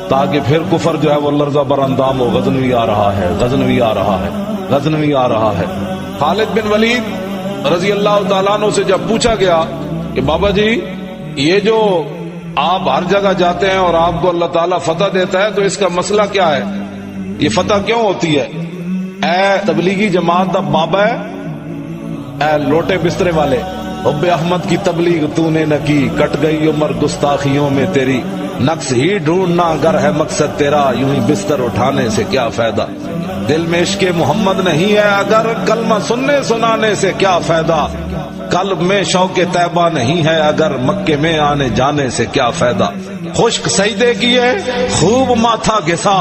تاکہ پھر کفر جو ہے وہ لرزہ بر اندام ہو. غزنوی آ رہا ہے، غزنوی آ رہا ہے، غزنوی آ رہا ہے. خالد بن ولید رضی اللہ تعالیٰ عنہ سے جب پوچھا گیا کہ بابا جی یہ جو آپ ہر جگہ جاتے ہیں اور آپ کو اللہ تعالیٰ فتح دیتا ہے تو اس کا مسئلہ کیا ہے؟ یہ فتح کیوں ہوتی ہے؟ اے تبلیغی جماعت دا بابا ہے، اے لوٹے بسترے والے، حب احمد کی تبلیغ تو نے نہ کی، کٹ گئی عمر گستاخیوں میں تیری، نقص ہی ڈھونڈنا اگر ہے مقصد تیرا، یوں ہی بستر اٹھانے سے کیا فائدہ، دل میں عشق محمد نہیں ہے اگر کلمہ سننے سنانے سے کیا فائدہ، قلب میں شوق طیبہ نہیں ہے اگر مکے میں آنے جانے سے کیا فائدہ. خشک سجدے کیے خوب ماتھا گھسا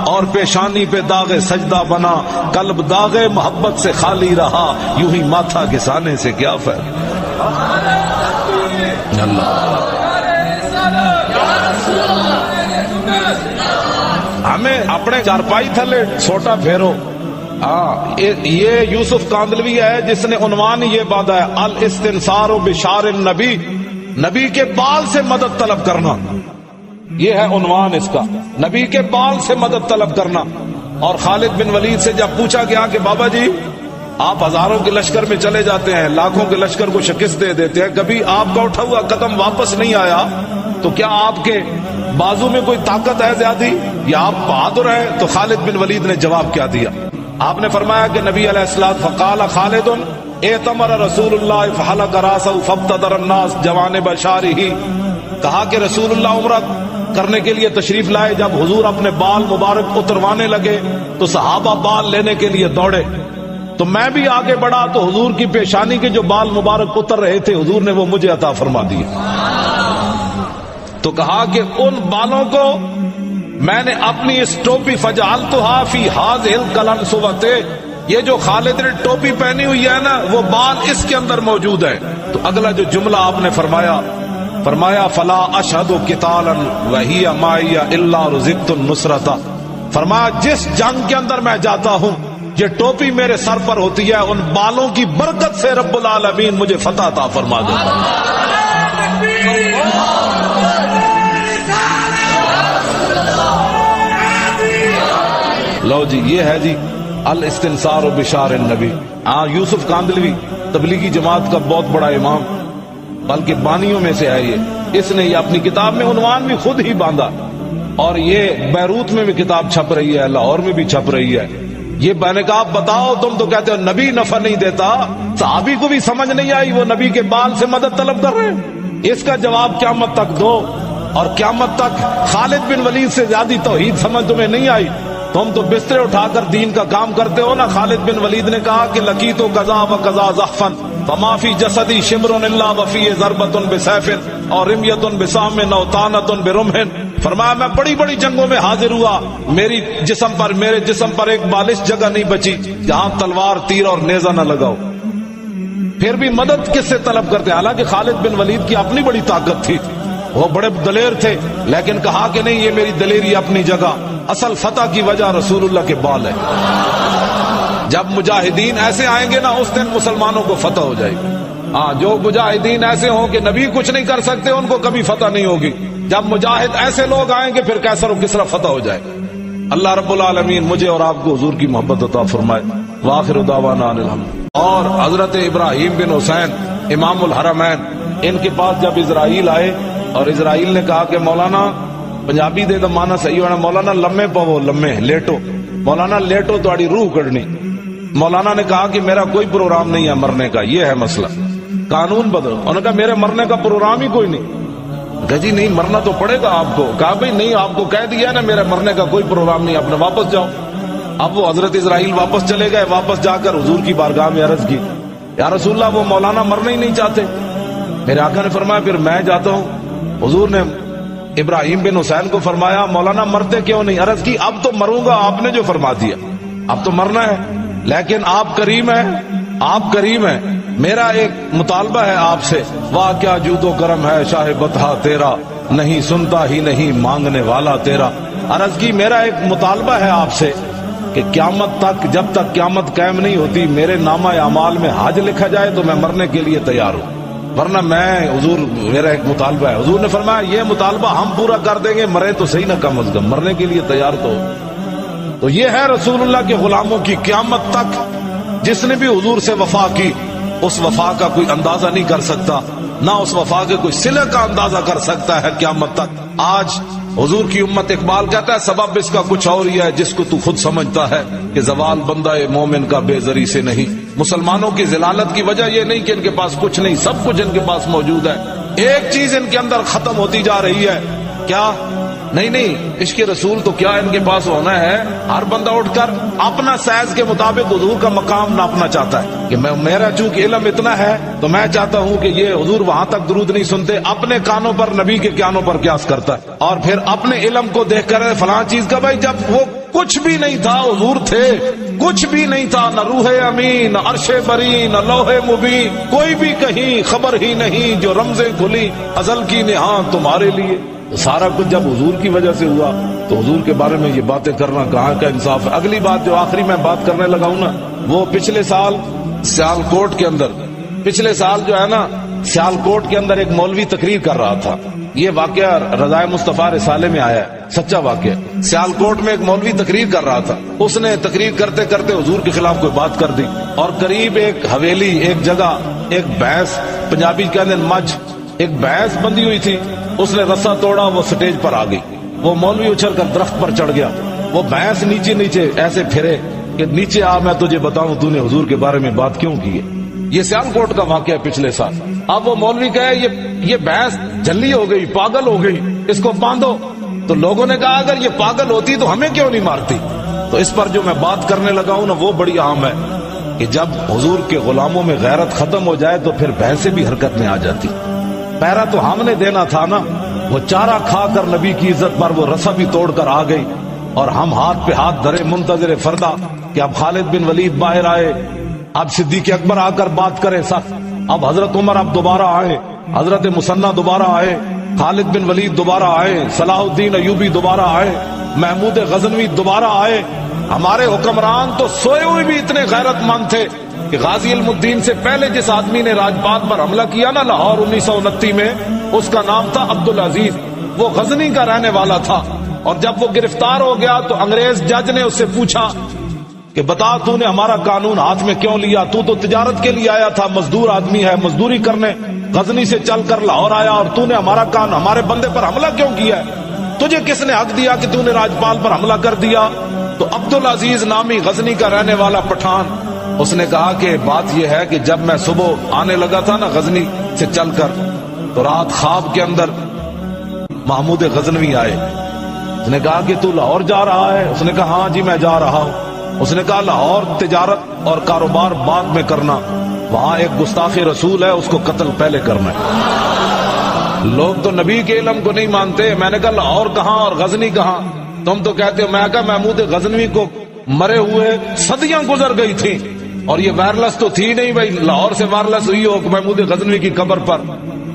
اور پیشانی پہ داغ سجدہ بنا، قلب داغ محبت سے خالی رہا، یوں ہی ماتھا گھسانے سے کیا فائدہ. ہمیں اپنے چارپائی تھلے چھوٹا پھیرو. یہ یوسف کاندلوی ہے جس نے عنوان یہ باندھا ہے الاستنصار بشار النبی، نبی کے بال سے مدد طلب کرنا. یہ ہے عنوان اس کا، نبی کے بال سے مدد طلب کرنا. اور خالد بن ولید سے جب پوچھا گیا کہ بابا جی آپ ہزاروں کے لشکر میں چلے جاتے ہیں، لاکھوں کے لشکر کو شکست دے دیتے ہیں، کبھی آپ کا اٹھا ہوا قدم واپس نہیں آیا، تو کیا آپ کے بازو میں کوئی طاقت ہے زیادہ یا آپ بہادر ہیں؟ تو خالد بن ولید نے جواب کیا دیا؟ آپ نے فرمایا کہ نبی علیہ السلام فقال خالد اعتمر رسول اللہ فحلق راسہ فابتدر الناس جوانب شارہ، کہا کہ رسول اللہ عمرہ کرنے کے لیے تشریف لائے، جب حضور اپنے بال مبارک اتروانے لگے تو صحابہ بال لینے کے لیے دوڑے، تو میں بھی آگے بڑھا تو حضور کی پیشانی کے جو بال مبارک اتر رہے تھے حضور نے وہ مجھے عطا فرما دیے. تو کہا کہ ان بالوں کو میں نے اپنی اس ٹوپی فجعلتها فی هذه القلنسوۃ، یہ جو خالد نے ٹوپی پہنی ہوئی ہے نا وہ بال اس کے اندر موجود ہے. تو اگلا جو جملہ آپ نے فرمایا فلا اشهد قتالا وهي معي الا رزقت النصرۃ، فرمایا جس جنگ کے اندر میں جاتا ہوں یہ ٹوپی میرے سر پر ہوتی ہے، ان بالوں کی برکت سے رب العالمین مجھے فتح عطا فرما دیتا ہے. لو جی یہ ہے جی الاستنصار بشار النبی. یوسف کاندلوی تبلیغی جماعت کا بہت بڑا امام، بلکہ بانیوں میں سے ہے یہ. اس نے یہ اپنی کتاب میں عنوان بھی خود ہی باندھا، اور یہ بیروت میں بھی کتاب چھپ رہی ہے، لاہور میں بھی چھپ رہی ہے. یہ میں نے کہا بتاؤ تم تو کہتے ہو نبی نفع نہیں دیتا، صحابی کو بھی سمجھ نہیں آئی وہ نبی کے بال سے مدد طلب کر رہے ہیں. اس کا جواب قیامت تک دو، اور قیامت تک خالد بن ولید سے زیادہ توحید سمجھ تمہیں نہیں آئی. تم تو بسترے اٹھا کر دین کا کام کرتے ہو نا. خالد بن ولید نے کہا کہ لقیت قضا و قضا زحفا فما فی جسدی شبر الا وفی ضربۃ بسیف اور رمیۃ بسام او طعنۃ برمح فرمایا میں بڑی بڑی جنگوں میں حاضر ہوا، میرے جسم پر ایک بالش جگہ نہیں بچی جہاں تلوار، تیر اور نیزہ نہ لگاؤ۔ پھر بھی مدد کس سے طلب کرتے؟ حالانکہ خالد بن ولید کی اپنی بڑی طاقت تھی، وہ بڑے دلیر تھے، لیکن کہا کہ نہیں، یہ میری دلیری اپنی جگہ، اصل فتح کی وجہ رسول اللہ کے بال ہے۔ جب مجاہدین ایسے آئیں گے نا، اس دن مسلمانوں کو فتح ہو جائے گی۔ ہاں، جو مجاہدین ایسے ہوں کہ نبی کچھ نہیں کر سکتے، ان کو کبھی فتح نہیں ہوگی۔ جب مجاہد ایسے لوگ آئیں گے، پھر کیسر و کسرا فتح ہو جائے گا۔ اللہ رب العالمین مجھے اور آپ کو حضور کی محبت عطا فرمائے۔ وآخر دعوانا ان الحمد۔ اور حضرت ابراہیم بن حسین امام الحرمین، ان کے پاس جب اسرائیل آئے اور اسرائیل نے کہا کہ مولانا، پنجابی دے تو مانا صحیح ہونا، مولانا لمے پو، لمے لیٹو، مولانا لیٹو تہاڈی روح کڈنی۔ مولانا نے کہا کہ میرا کوئی پروگرام نہیں ہے مرنے کا، یہ ہے مسئلہ، قانون بدلو۔ انہوں نے کہا میرے مرنے کا پروگرام ہی کوئی نہیں۔ کہا جی نہیں، مرنا تو پڑے گا آپ کو۔ کہا بھائی نہیں، آپ کو کہہ دیا نا میرے مرنے کا کوئی پروگرام نہیں، اپنے واپس جاؤ۔ اب وہ حضرت اسرائیل واپس چلے گئے، واپس جا کر حضور کی بارگاہ میں عرض کی، یا رسول اللہ وہ مولانا مرنا ہی نہیں چاہتے۔ میرے آقا نے فرمایا پھر میں جاتا ہوں۔ حضور نے ابراہیم بن حسین کو فرمایا مولانا مرتے کیوں نہیں؟ عرض کی اب تو مروں گا، آپ نے جو فرما دیا، اب تو مرنا ہے، لیکن آپ کریم ہیں، آپ کریم ہیں، میرا ایک مطالبہ ہے آپ سے۔ واہ کیا جود و کرم ہے شاہ بطحا تیرا، نہیں سنتا ہی نہیں مانگنے والا تیرا۔ عرض کی میرا ایک مطالبہ ہے آپ سے کہ قیامت تک، جب تک قیامت قائم نہیں ہوتی، میرے نامہ اعمال میں حج لکھا جائے تو میں مرنے کے لیے تیار ہوں، ورنہ میں، حضور میرا ایک مطالبہ ہے۔ حضور نے فرمایا یہ مطالبہ ہم پورا کر دیں گے، مرے تو صحیح نہ، کم از کم مرنے کے لیے تیار تو یہ ہے رسول اللہ کے غلاموں کی قیامت تک۔ جس نے بھی حضور سے وفا کی، اس وفا کا کوئی اندازہ نہیں کر سکتا، نہ اس وفا کے کوئی صلہ کا اندازہ کر سکتا ہے قیامت تک۔ آج حضور کی امت، اقبال کہتا ہے سبب اس کا کچھ اور ہی ہے جس کو تو خود سمجھتا ہے کہ زوال بندہ مومن کا بے زری سے نہیں۔ مسلمانوں کی ذلالت کی وجہ یہ نہیں کہ ان کے پاس کچھ نہیں، سب کچھ ان کے پاس موجود ہے، ایک چیز ان کے اندر ختم ہوتی جا رہی ہے، کیا؟ نہیں، عشق رسول تو کیا ان کے پاس ہونا ہے؟ ہر بندہ اٹھ کر اپنا سائز کے مطابق حضور کا مقام ناپنا چاہتا ہے کہ میرا چونکہ علم اتنا ہے تو میں چاہتا ہوں کہ یہ حضور وہاں تک درود نہیں سنتے، اپنے کانوں پر نبی کے کانوں پر قیاس کرتا ہے، اور پھر اپنے علم کو دیکھ کر فلاں چیز کا، بھائی جب وہ کچھ بھی نہیں تھا حضور تھے، کچھ بھی نہیں تھا، نہ روح امین، نہ عرش بری، نہ لوح مبین، کوئی بھی کہیں خبر ہی نہیں، جو رمزیں کھلی ازل کی نہاں تمہارے لیے۔ سارا کچھ جب حضور کی وجہ سے ہوا تو حضور کے بارے میں یہ باتیں کرنا کہاں کا انصاف ہے؟ اگلی بات جو آخری میں بات کرنے لگا ہوں نا، وہ پچھلے سال سیالکوٹ کے اندر، پچھلے سال جو ہے نا سیالکوٹ کے اندر ایک مولوی تقریر کر رہا تھا، یہ واقعہ رضائے مصطفیٰ رسالے میں آیا ہے، سچا واقعہ۔ سیالکوٹ میں ایک مولوی تقریر کر رہا تھا، اس نے تقریر کرتے کرتے حضور کے خلاف کوئی بات کر دی، اور قریب ایک حویلی، ایک جگہ، ایک بھینس، پنجابی کہتے ہیں مجھ، ایک بھینس بندھی ہوئی تھی، اس نے رسا توڑا، وہ سٹیج پر آ گئی، وہ مولوی اچھل کر درخت پر چڑھ گیا، وہ بھینس نیچے نیچے ایسے پھرے کہ نیچے آ، میں تجھے بتاؤں تو نے حضور کے بارے میں بات کیوں کی ہے۔ یہ سیالکوٹ کا واقعہ ہے پچھلے سال۔ اب وہ مولوی کہے یہ بھینس جھلی ہو گئی، پاگل ہو گئی، اس کو باندھو۔ تو لوگوں نے کہا اگر یہ پاگل ہوتی تو ہمیں کیوں نہیں مارتی؟ تو اس پر جو میں بات کرنے لگا ہوں نا، وہ بڑی عام ہے کہ جب حضور کے غلاموں میں غیرت ختم ہو جائے تو پھر بھینسیں بھی حرکت میں آ جاتی۔ پہرا تو ہم نے دینا تھا نا، وہ چارہ کھا کر نبی کی عزت پر وہ رسا بھی توڑ کر آ گئی، اور ہم ہاتھ پہ ہاتھ دھرے منتظر فردا کہ اب خالد بن ولید باہر آئے، اب صدیق اکبر آ کر بات کرے سخت، اب حضرت عمر اب دوبارہ آئے، حضرت مثنیٰ دوبارہ آئے، خالد بن ولید دوبارہ آئے، صلاح الدین ایوبی دوبارہ آئے، محمود غزنوی دوبارہ آئے۔ ہمارے حکمران تو سوئے ہوئے بھی اتنے غیرت مند تھے کہ غازی علم الدین سے پہلے جس آدمی نے راجپات پر حملہ کیا نا لاہور 1929 میں، اس کا نام تھا عبدالعزیز، وہ غزنی کا رہنے والا تھا، اور جب وہ گرفتار ہو گیا تو انگریز جج نے اس سے پوچھا کہ بتا تو نے ہمارا قانون ہاتھ میں کیوں لیا؟ تو تجارت کے لیے آیا تھا، مزدور آدمی ہے، مزدوری کرنے غزنی سے چل کر لاہور آیا، اور تو نے ہمارا قانون، ہمارے بندے پر حملہ کیوں کیا ہے؟ تجھے کس نے حق دیا کہ تو نے راجپال پر حملہ کر دیا؟ تو عبدالعزیز نامی غزنی کا رہنے والا پٹھان، اس نے کہا کہ بات یہ ہے کہ جب میں صبح آنے لگا تھا نا غزنی سے چل کر، تو رات خواب کے اندر محمود غزنوی آئے، اس نے کہا کہ تو لاہور جا رہا ہے؟ اس نے کہا ہاں جی میں جا رہا ہوں۔ اس نے کہا لاہور تجارت اور کاروبار بعد میں کرنا، وہاں ایک گستاخ رسول ہے، اس کو قتل پہلے کرنا ہے۔ لوگ تو نبی کے علم کو نہیں مانتے. میں نے کہا لاہور کہاں اور غزنی کہاں؟ تم تو کہتے ہو. میں کہا محمود غزنوی کو مرے ہوئے صدیاں گزر گئی تھی اور یہ وائرلس تو تھی نہیں بھائی لاہور سے وائرلس ہوئی ہو محمود غزنوی کی قبر پر.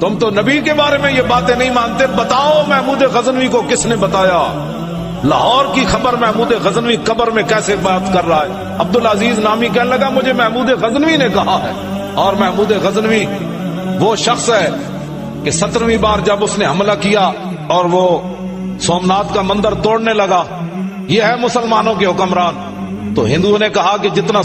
تم تو نبی کے بارے میں یہ باتیں نہیں مانتے. بتاؤ محمود غزنوی کو کس نے بتایا؟ لاہور کی خبر محمود غزنوی قبر میں کیسے بات کر رہا ہے؟ عبدالعزیز نامی کہنے لگا مجھے محمود غزنوی نے کہا ہے. اور محمود غزنوی وہ شخص ہے کہ 17ویں بار جب اس نے حملہ کیا اور وہ سومناتھ کا مندر توڑنے لگا، یہ ہے مسلمانوں کے حکمران. تو ہندوؤں نے کہا کہ جتنا